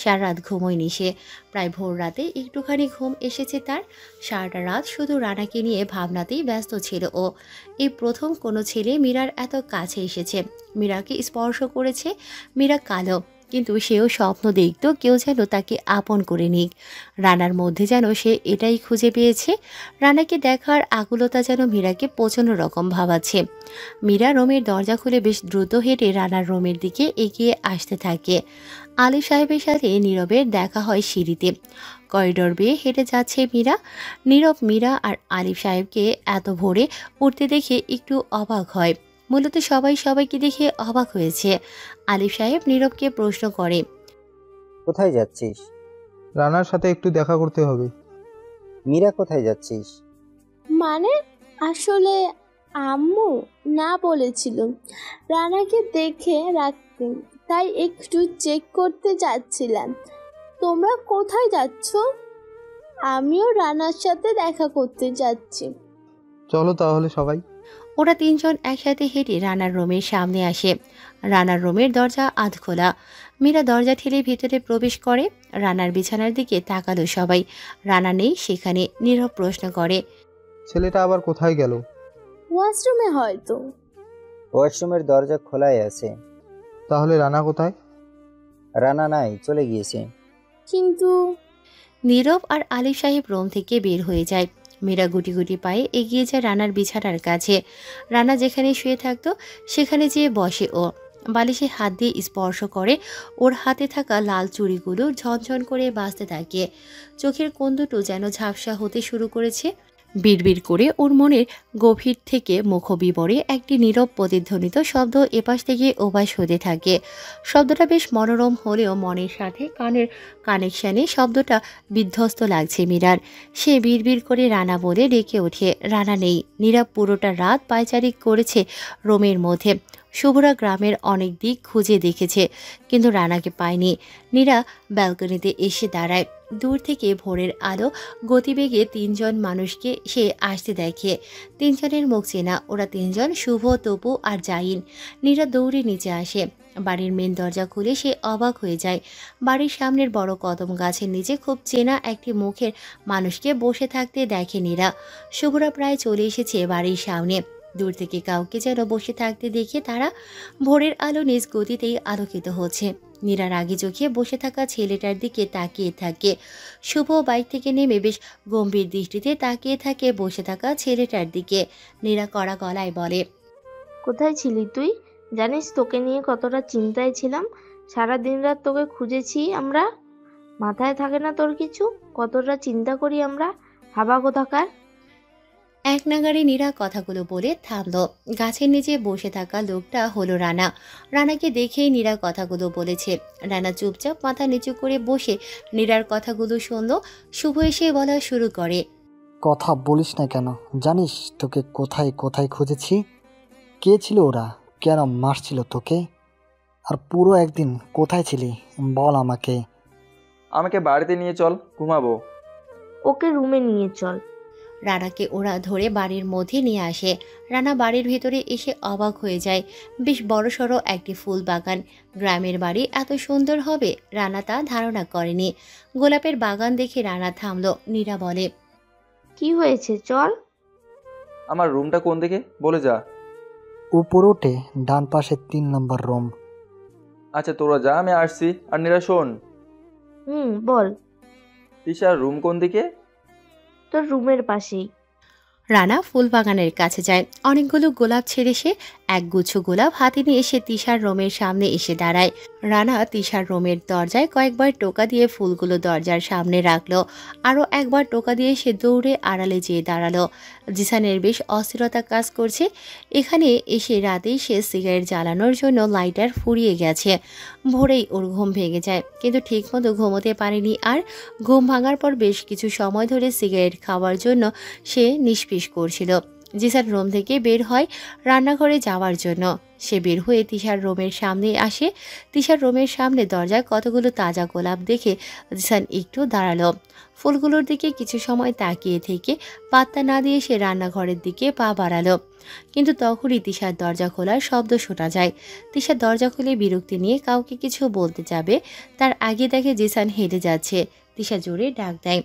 সারা রাত ঘুমোয়নি সে। প্রায় ভোর রাতে একটুখানি ঘুম এসেছে তার। সারাটা রাত শুধু রানাকে নিয়ে ভাবনাতেই ব্যস্ত ছিল ও। এই প্রথম কোনো ছেলে মীরার এত কাছে এসেছে, মীরাকে স্পর্শ করেছে। মীরা কালো, কিন্তু সেও স্বপ্ন দেখত কেউ যেন তাকে আপন করে নিক। রানার মধ্যে যেন সে এটাই খুঁজে পেয়েছে। রানাকে দেখার আকুলতা যেন মীরাকে প্রচণ্ড রকম ভাবাচ্ছে। মীরা রুমের দরজা খুলে বেশ দ্রুত হেঁটে রানার রুমের দিকে এগিয়ে আসতে থাকে। আলিফ সাহেবের সাথে নীরবের দেখা হয় সিঁড়িতে। করিডোর বেয়ে হেঁটে যাচ্ছে মীরা। নীরব মীরা আর আলিফ সাহেবকে এত ভোরে উঠতে দেখে একটু অবাক হয়। মূলত সবাই সবাইকে দেখে অবাক হয়েছে। আলিফ সাহেব নীরবকে প্রশ্ন করে, কোথায় যাচ্ছিস? রানার সাথে একটু দেখা করতে হবে। মীরা, কোথায় যাচ্ছিস? মানে আসলে আম্মু না বলেছিল রানাকে দেখে রাখতে, তাই একটু চেক করতে যাচ্ছিলাম। তোমরা কোথায় যাচ্ছ? আমিও রানার সাথে দেখা করতে যাচ্ছি। চলো তাহলে সবাই। ওরা তিনজন একসাথে হেঁটে রানার রুমের সামনে আসে। রানার রুমের দরজা আধ খোলা। মীরা দরজা ঠেলে ভিতরে প্রবেশ করে। রানার বিছানার দিকে তাকালো সবাই। রানা নেই সেখানে। নীরব প্রশ্ন করে, ছেলেটা আবার কোথায় গেল? ওয়াশরুমে হয়তো। ওয়াশরুমের দরজা খোলাই আছে। তাহলে রানা কোথায়? রানা নাই, চলে গিয়েছে। কিন্তু নীরব আর আলিফ সাহেব রুম থেকে বের হয়ে যায়। মীরা গুটি গুটি পায়ে এগিয়ে যায় রানার বিছানার কাছে। রানা যেখানে শুয়ে থাকতো সেখানে যেয়ে বসে ও। বালিশে হাত দিয়ে স্পর্শ করে। ওর হাতে থাকা লাল চুড়িগুলো ঝনঝন করে বাজতে থাকে। চোখের কোণ দুটো যেন ঝাপসা হতে শুরু করেছে। বিড়বিড় করে ওর মনের গভীর থেকে মুখবিবরে একটি নীরব প্রতিধ্বনিত শব্দ এপাশ থেকে ওপাশ হতে থাকে। শব্দটা বেশ মনোরম হলেও মনের সাথে কানের কানেকশানে শব্দটা বিধ্বস্ত লাগছে মীরার। সে বিড়বিড় করে রানা বলে ডেকে ওঠে। রানা নেই। নীরব পুরোটা রাত পায়চারি করেছে রোমের মধ্যে। শুভরা গ্রামের অনেক দিক খুঁজে দেখেছে, কিন্তু রানাকে পায়নি। নীরা ব্যালকনিতে এসে দাঁড়ায়। দূর থেকে ভোরের আলো গতিবেগে তিনজন মানুষকে সে আসতে দেখে। তিনজনের মুখ চেনা। ওরা তিনজন শুভ, তপু আর জাহিন। নীরা দৌড়ে নিচে আসে। বাড়ির মেন দরজা খুলে সে অবাক হয়ে যায়। বাড়ির সামনের বড় কদম গাছের নিচে খুব চেনা একটি মুখের মানুষকে বসে থাকতে দেখে নীরা। শুভরা প্রায় চলে এসেছে বাড়ির সামনে। দূর থেকে কাউকে যেন বসে থাকতে দেখে তারা। ভোরের আলো নিজ গতিতেই আলোকিত হচ্ছে। নীরা রাগী চোখে বসে থাকা ছেলেটার দিকে তাকিয়ে থাকে। শুভ বাইক থেকে নেমে বেশ গম্ভীর দৃষ্টিতে তাকিয়ে থাকে বসে থাকা ছেলেটার দিকে। নীরা কড়া গলায় বলে, কোথায় ছিলি তুই? জানিস তোকে নিয়ে কতটা চিন্তায় ছিলাম। সারা দিন রাত তোকে খুঁজেছি আমরা। মাথায় থাকে না তোর কিছু? কতটা চিন্তা করি আমরা, হাবা কোথাকার। এক নাগারে নীরা কথাগুলো বলে থামল। গাছের নিচে বসে থাকা লোকটা হলো রানা। রানাকে দেখেই নীরা কথাগুলো বলেছে। রানা চুপচাপ মাথা নিচু করে বসে নীরার কথাগুলো শুনল। শুভ এসে বলা শুরু করে, কথা বলিস না কেন? জানিস তোকে কোথায় কোথায় খুঁজেছি? কে ছিল ওরা? কেন মারছিল তোকে? আর পুরো একদিন কোথায় ছিলি বল আমাকে। আমাকে বাড়িতে নিয়ে চল, ঘুমাবো। ওকে রুমে নিয়ে চল। রানাকে ওরা ধরে বাড়ির মধ্যে নিয়ে আসে। রানা বাড়ির ভিতরে এসে অবাক হয়ে যায়। বেশ বড়সড় একটি ফুল বাগান। গ্রামের বাড়ি এত সুন্দর হবে রানা তা ধারণা করেনি। গোলাপের বাগান দেখে রানা থামল। নীরা বলে, কি হয়েছে? চল। আমার রুমটা কোন দিকে বলে যা। উপর উঠে ডান পাশে 3 নম্বর রুম। আচ্ছা তোরা যা, আমি আসছি। আর নীরা শোন। বল। তিশার রুম কোন দিকে? তোর রুমের পাশেই। রানা ফুল বাগানের কাছে যায়। অনেকগুলো গোলাপ ছেড়ে সে একগুচ্ছ গোলাপ হাতে নিয়ে সে তিশার রুমের সামনে এসে দাঁড়ায়। রানা তিশার রুমের দরজায় কয়েকবার টোকা দিয়ে ফুলগুলো দরজার সামনে রাখলো। আরও একবার টোকা দিয়ে সে দৌড়ে আড়ালে যেয়ে দাঁড়ালো। জিসানের বেশ অস্থিরতা কাজ করছে। এখানে এসে রাতেই সে সিগারেট জ্বালানোর জন্য লাইটার ফুরিয়ে গেছে। ভোরেই ওর ঘুম ভেঙে যায়, কিন্তু ঠিকমতো ঘুমোতে পারেনি। আর ঘুম ভাঙার পর বেশ কিছু সময় ধরে সিগারেট খাওয়ার জন্য সে নিষ্পিস করছিল। জিসান রুম থেকে বের হয় রান্নাঘরে যাওয়ার জন্য। সে বের হয়ে তিশার রুমের সামনে আসে। তিশার রুমের সামনে দরজায় কতগুলো তাজা গোলাপ দেখে জিসান একটু দাঁড়ালো। ফুলগুলোর দিকে কিছু সময় তাকিয়ে থেকে পাত্তা না দিয়ে সে রান্নাঘরের দিকে পা বাড়ালো। কিন্তু তখনই তিশার দরজা খোলার শব্দ শোনা যায়। তিশার দরজা খুলে বিরক্তি নিয়ে কাউকে কিছু বলতে যাবে, তার আগে দেখে জিসান হেঁটে যাচ্ছে। তিশা জোরে ডাক দেয়,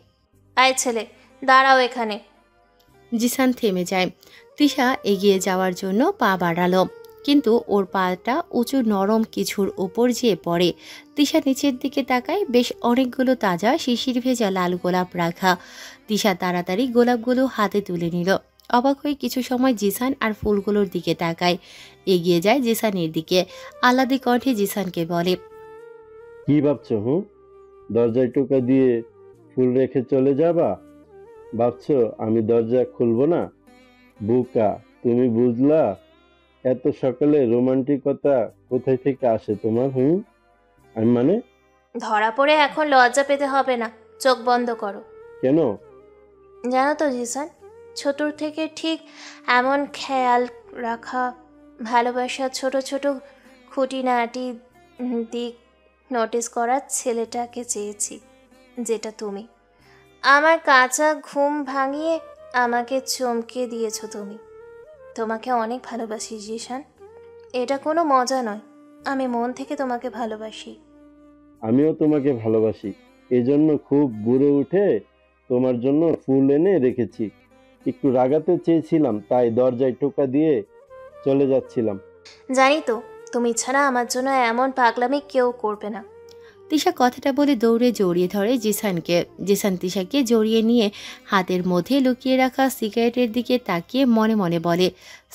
আয় ছেলে, দাঁড়াও এখানে। জিসান থেমে যায়। তিশা এগিয়ে যাওয়ার জন্য পা বাড়ালো, কিন্তু ওর পাটা উঁচু নরম কিছুর ওপর যেয়ে পড়ে। তিশা নিচের দিকে তাকায়। বেশ অনেকগুলো তাজা শিশির ভেজা লাল গোলাপ রাখা। তিশা তাড়াতাড়ি গোলাপগুলো হাতে তুলে নিল। অবাক হয়ে কিছু সময় জিসান আর ফুলগুলোর দিকে তাকায়। এগিয়ে যায় জিসানের দিকে। আহ্লাদী কণ্ঠে জিসানকে বলে, কি ভাবছো? দরজায় টোকা দিয়ে ফুল রেখে চলে যাবা? ভাবছো আমি দরজা খুলবো না? বুকা, তুমি বুঝলা? এত সকালে রোমান্টিকতা কোথায় থেকে আসে তোমার? আমি মানে ধরা পড়ে এখন লজ্জা পেতে হবে না, চোখ বন্ধ করো। কেন? জানো তো জিসান, ছোটর থেকে ঠিক এমন খেয়াল রাখা, ভালোবাসা, ছোট ছোট খুঁটিনাটি দিক নোটিস করার ছেলেটাকে চেয়েছি, যেটা তুমি। আমার কাঁচা ঘুম ভাঙিয়ে আমাকে চমকে দিয়েছো তুমি। তোমাকে অনেক ভালোবাসি জিশান। এটা কোনো মজা নয়, আমি মন থেকে তোমাকে ভালোবাসি। আমিও তোমাকে ভালোবাসি, এজন্য খুব ভোরে উঠে তোমার জন্য ফুল এনে রেখেছি। একটু রাগাতে চেয়েছিলাম, তাই দরজায় টোকা দিয়ে চলে যাচ্ছিলাম। জানি তো, তুমি ছাড়া আমার জন্য এমন পাগলামি কেউ করবে না। তিশা কথাটা বলে দৌড়ে জড়িয়ে ধরে জিসানকে। জিসান তিশাকে জড়িয়ে নিয়ে হাতের মধ্যে লুকিয়ে রাখা সিগারেটের দিকে তাকিয়ে মনে মনে বলে,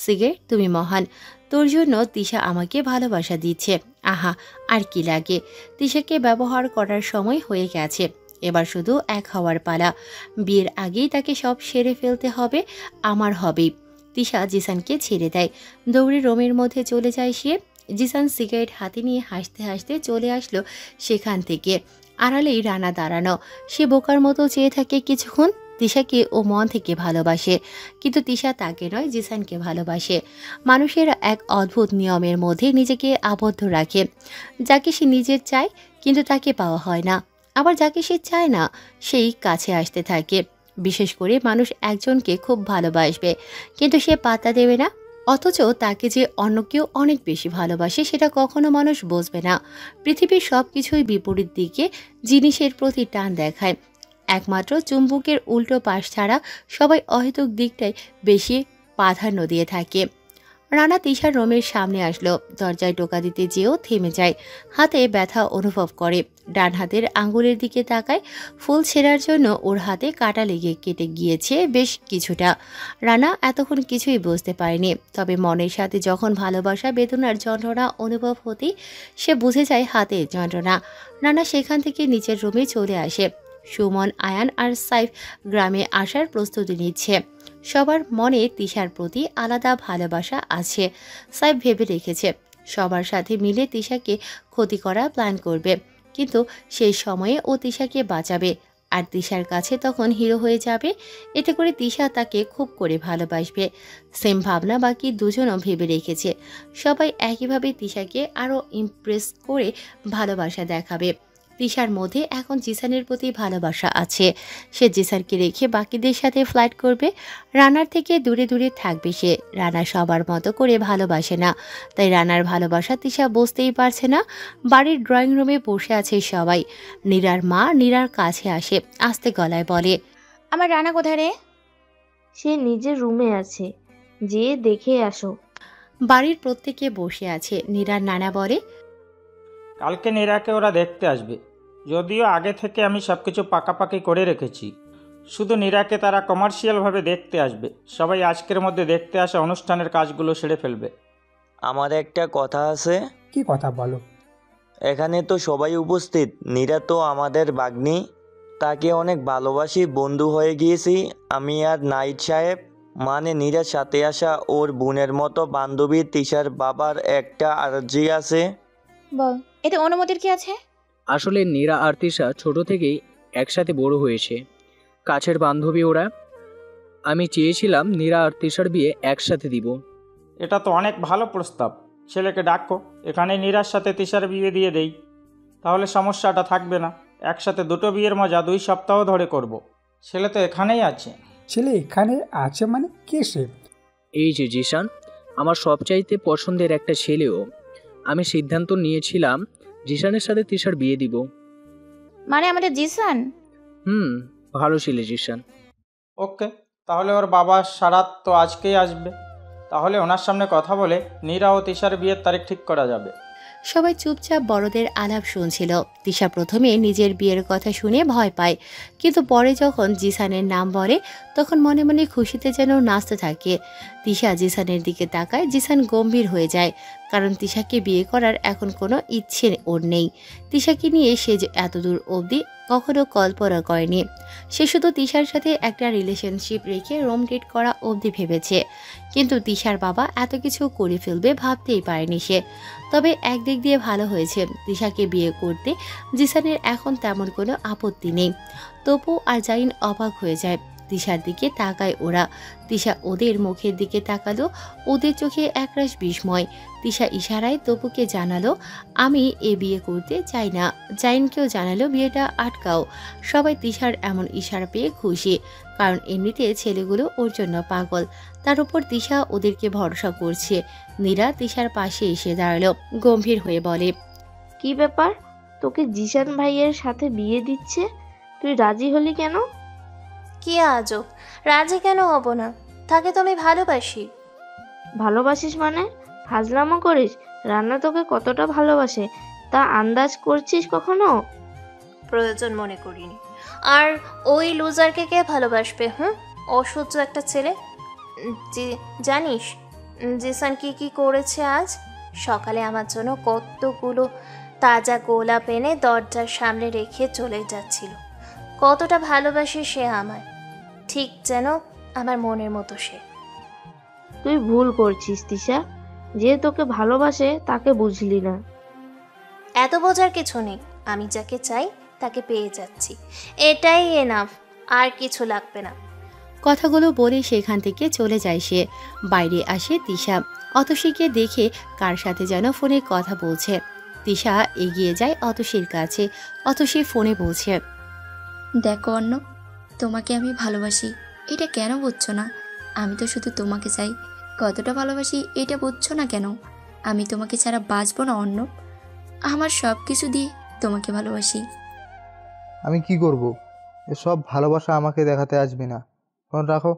সিগারেট তুমি মহান, তোর জন্য তিশা আমাকে ভালোবাসা দিচ্ছে। আহা, আর কি লাগে। তিশাকে ব্যবহার করার সময় হয়ে গেছে, এবার শুধু এক হওয়ার পালা। বিয়ের আগেই তাকে সব সেরে ফেলতে হবে, আমার হবেই। তিশা জিসানকে ছেড়ে দেয়, দৌড়ে রুমের মধ্যে চলে যায় সে। জিসান সিগারেট হাতে নিয়ে হাসতে হাসতে চলে আসলো সেখান থেকে। আড়ালেই রানা দাঁড়ানো, সে বোকার মতো চেয়ে থাকে কিছুক্ষণ। তিশাকে ও মন থেকে ভালোবাসে, কিন্তু তিশা তাকে নয়, জিসানকে ভালোবাসে। মানুষের এক অদ্ভুত নিয়মের মধ্যে নিজেকে আবদ্ধ রাখে। যাকে সে নিজের চায় কিন্তু তাকে পাওয়া হয় না, আবার যাকে সে চায় না সেই কাছে আসতে থাকে। বিশেষ করে মানুষ একজনকে খুব ভালোবাসবে কিন্তু সে পাত্তা দেবে না, অথচ তাকে যে অন্য কেউ অনেক বেশি ভালোবাসে সেটা কখনো মানুষ বুঝবে না। পৃথিবীর সব কিছুই বিপরীত দিকে জিনিসের প্রতি টান দেখায়, একমাত্র চুম্বকের উল্টো পাশ ছাড়া সবাই অহেতুক দিকটাই বেশি প্রাধান্য দিয়ে থাকে। রানা তিশার রুমের সামনে আসলো, দরজায় টোকা দিতে যেও থেমে যায়, হাতে ব্যথা অনুভব করে। ডান হাতের আঙ্গুলের দিকে তাকায়, ফুল ছেঁড়ার জন্য ওর হাতে কাটা লেগে কেটে গিয়েছে বেশ কিছুটা। রানা এতক্ষণ কিছুই বুঝতে পারেনি, তবে মনের সাথে যখন ভালোবাসা বেদনার যন্ত্রণা অনুভব হতেই সে বুঝে যায় হাতের যন্ত্রণা। রানা সেখান থেকে নিচের রুমে চলে আসে। সুমন, আয়ান আর সাইফ গ্রামে আসার প্রস্তুতি নিচ্ছে। সবার মনে তিশার প্রতি আলাদা ভালোবাসা আছে। সাইফ ভেবে রেখেছে সবার সাথে মিলে তিশাকে ক্ষতি করার প্ল্যান করবে, কিন্তু সেই সময়ে ও তিশাকে বাঁচাবে আর তিশার কাছে তখন হিরো হয়ে যাবে। এতে করে তিশা তাকে খুব করে ভালোবাসবে। সেম ভাবনা বাকি দুজনও ভেবে রেখেছে। সবাই একইভাবে তিশাকে আরও ইমপ্রেস করে ভালোবাসা দেখাবে। তিশার মধ্যে এখন জিসানের প্রতি ভালোবাসা আছে, সে জিসানকে রেখে বাকিদের সাথে ফ্লাইট করবে। রানার থেকে দূরে দূরে থাকবে সে। রানা সবার মতো করে ভালোবাসে না, তাই রানার ভালোবাসা তিশা বুঝতেই পারছে না। বাড়ির ড্রয়িং রুমে বসে আছে সবাই। নীরার মা নীরার কাছে আসে, আস্তে গলায় বলে, আমার রানা কোথায় রে? সে নিজের রুমে আছে, যে দেখে আসো। বাড়ির প্রত্যেকে বসে আছে। নীরার নানা বলে, কালকে নীরাকে ওরা দেখতে আসবে, যদিও আগে থেকে আমি সব কিছু পাকাপাকি করে রেখেছি। শুধু নীরাকে তারা কমার্শিয়ালভাবে দেখতে আসবে। সবাই আজকের মধ্যে দেখতে আসা অনুষ্ঠানের কাজগুলো সেরে ফেলবে। আমার একটা কথা আছে। কি কথা বলো? এখানে তো সবাই উপস্থিত, নীরা তো আমাদের বাগ্নি, তাকে অনেক ভালোবাসি, বন্ধু হয়ে গিয়েছি আমি আর নাইট সাহেব। মানে নীরার সাথে আসা ওর বোনের মতো বান্ধবী তিশার বাবার একটা আর্জি আছে। বল, এতে অনুমতির কি আছে? আসলে নীরা আর তিশা ছোট থেকেই একসাথে বড় হয়েছে, কাছের বান্ধবী ওরা। আমি চেয়েছিলাম নীরা আর তিশার বিয়ে একসাথে দিব। এটা তো অনেক ভালো প্রস্তাব। ছেলেকে ডাকো, এখানে নীরার সাথে তিশার বিয়ে দিয়ে দেই, তাহলে সমস্যাটা থাকবে না। একসাথে দুটো বিয়ের মজা 2 সপ্তাহ ধরে করব। ছেলে তো এখানেই আছে। ছেলে এখানে আছে মানে কে সে? এই যে জিসান, আমার সবচাইতে পছন্দের একটা ছেলেও। আমি সিদ্ধান্ত নিয়েছিলাম জিসানের সাথে তিশার বিয়ে দিব। মানে আমাদের জিসান? ভালো ছেলে জিসান। ওকে, তাহলে ওর বাবা সারাত তো আজকেই আসবে, তাহলে ওনার সামনে কথা বলে নীরা ও তিশার বিয়ের তারিখ ঠিক করা যাবে। সবাই চুপচাপ বড়দের আলাপ শুনছিল। তিশা প্রথমে নিজের বিয়ের কথা শুনে ভয় পায়, কিন্তু পরে যখন জিসানের নাম বলে তখন মনে মনে খুশিতে যেন নাচতে থাকে। তিশা জিসানের দিকে তাকায়, জিসান গম্ভীর হয়ে যায়, কারণ তিশাকে বিয়ে করার এখন কোনো ইচ্ছে ওর নেই। তিশাকে নিয়ে সে যে এতদূর অবধি কখনো কল্পনা করেনি। সে শুধু তিশার সাথে একটা রিলেশনশিপ রেখে রোম ডেট করা অবধি ভেবেছে, কিন্তু তিশার বাবা এত কিছু করে ফেলবে ভাবতেই পারেনি সে। তবে একদিক দিয়ে ভালো হয়েছে, তিশাকে বিয়ে করতে জিসানের এখন তেমন কোনো আপত্তি নেই। তপু আর জাইন অবাক হয়ে যায়, তিশার দিকে তাকায় ওরা। তিশা ওদের মুখের দিকে তাকালো, ওদের চোখে একরাশ বিস্ময়। তিশা ইশারায় তপুকে জানালো, আমি এ বিয়ে করতে চাই না। জাইনকেও জানালো বিয়েটা আটকাও। সবাই তিশার এমন ইশারা পেয়ে খুশি, কারণ এমনিতে ছেলেগুলো ওর জন্য পাগল। তার উপর তিশা ওদেরকে ভরসা করছে। নীরা তিশার পাশে এসে দাঁড়ালো, গম্ভীর হয়ে বলে, কি ব্যাপার, তোকে জিশান ভাইয়ের সাথে বিয়ে দিচ্ছে, তুই রাজি হলি কেন? কি আজব, রাজি কেন হব না? তাকে তো আমি ভালোবাসি। ভালোবাসিস মানে? ফাজলামো করিস? রান্না তোকে কতটা ভালোবাসে তা আন্দাজ করছিস কখনো? প্রয়োজন মনে করিনি। আর ওই লুজারকে কে ভালোবাসবে? অসহ্য একটা ছেলে। জানিস জিসান কি কি করেছে আজ সকালে? আমার জন্য কতগুলো তাজা গোলাপ এনে দরজার সামনে রেখে চলে যাচ্ছিল। কতটা ভালোবাসে সে আমায়, ঠিক যেন আমার মনের মতো সে। তুই ভুল করছিস তিশা, যে তোকে ভালোবাসে তাকে বুঝলি না। এত বোঝার কিছু নেই, আমি যাকে চাই তাকে পেয়ে যাচ্ছি, এটাই এনাফ, আর কিছু লাগবে না। কথাগুলো বলে সেখান থেকে চলে যায় সে। বাইরে আসে তিশা, অতসীকে দেখে কার সাথে যেন ফোনে কথা বলছে। তিশা এগিয়ে যায় অতসীর কাছে। অতসী ফোনে বলছে, দেখো অন্য, তোমাকে আমি ভালোবাসি, এটা কেন বুঝছো না? আমি তো শুধু তোমাকে চাই, কতটা ভালোবাসি এটা বুঝছো না কেন? আমি তোমাকে ছাড়া বাঁচবো না অন্য, আমার সব কিছু দিয়ে তোমাকে ভালোবাসি। আমি কি করব? এসব ভালোবাসা আমাকে দেখাতে আসবে না, ফোন রাখো।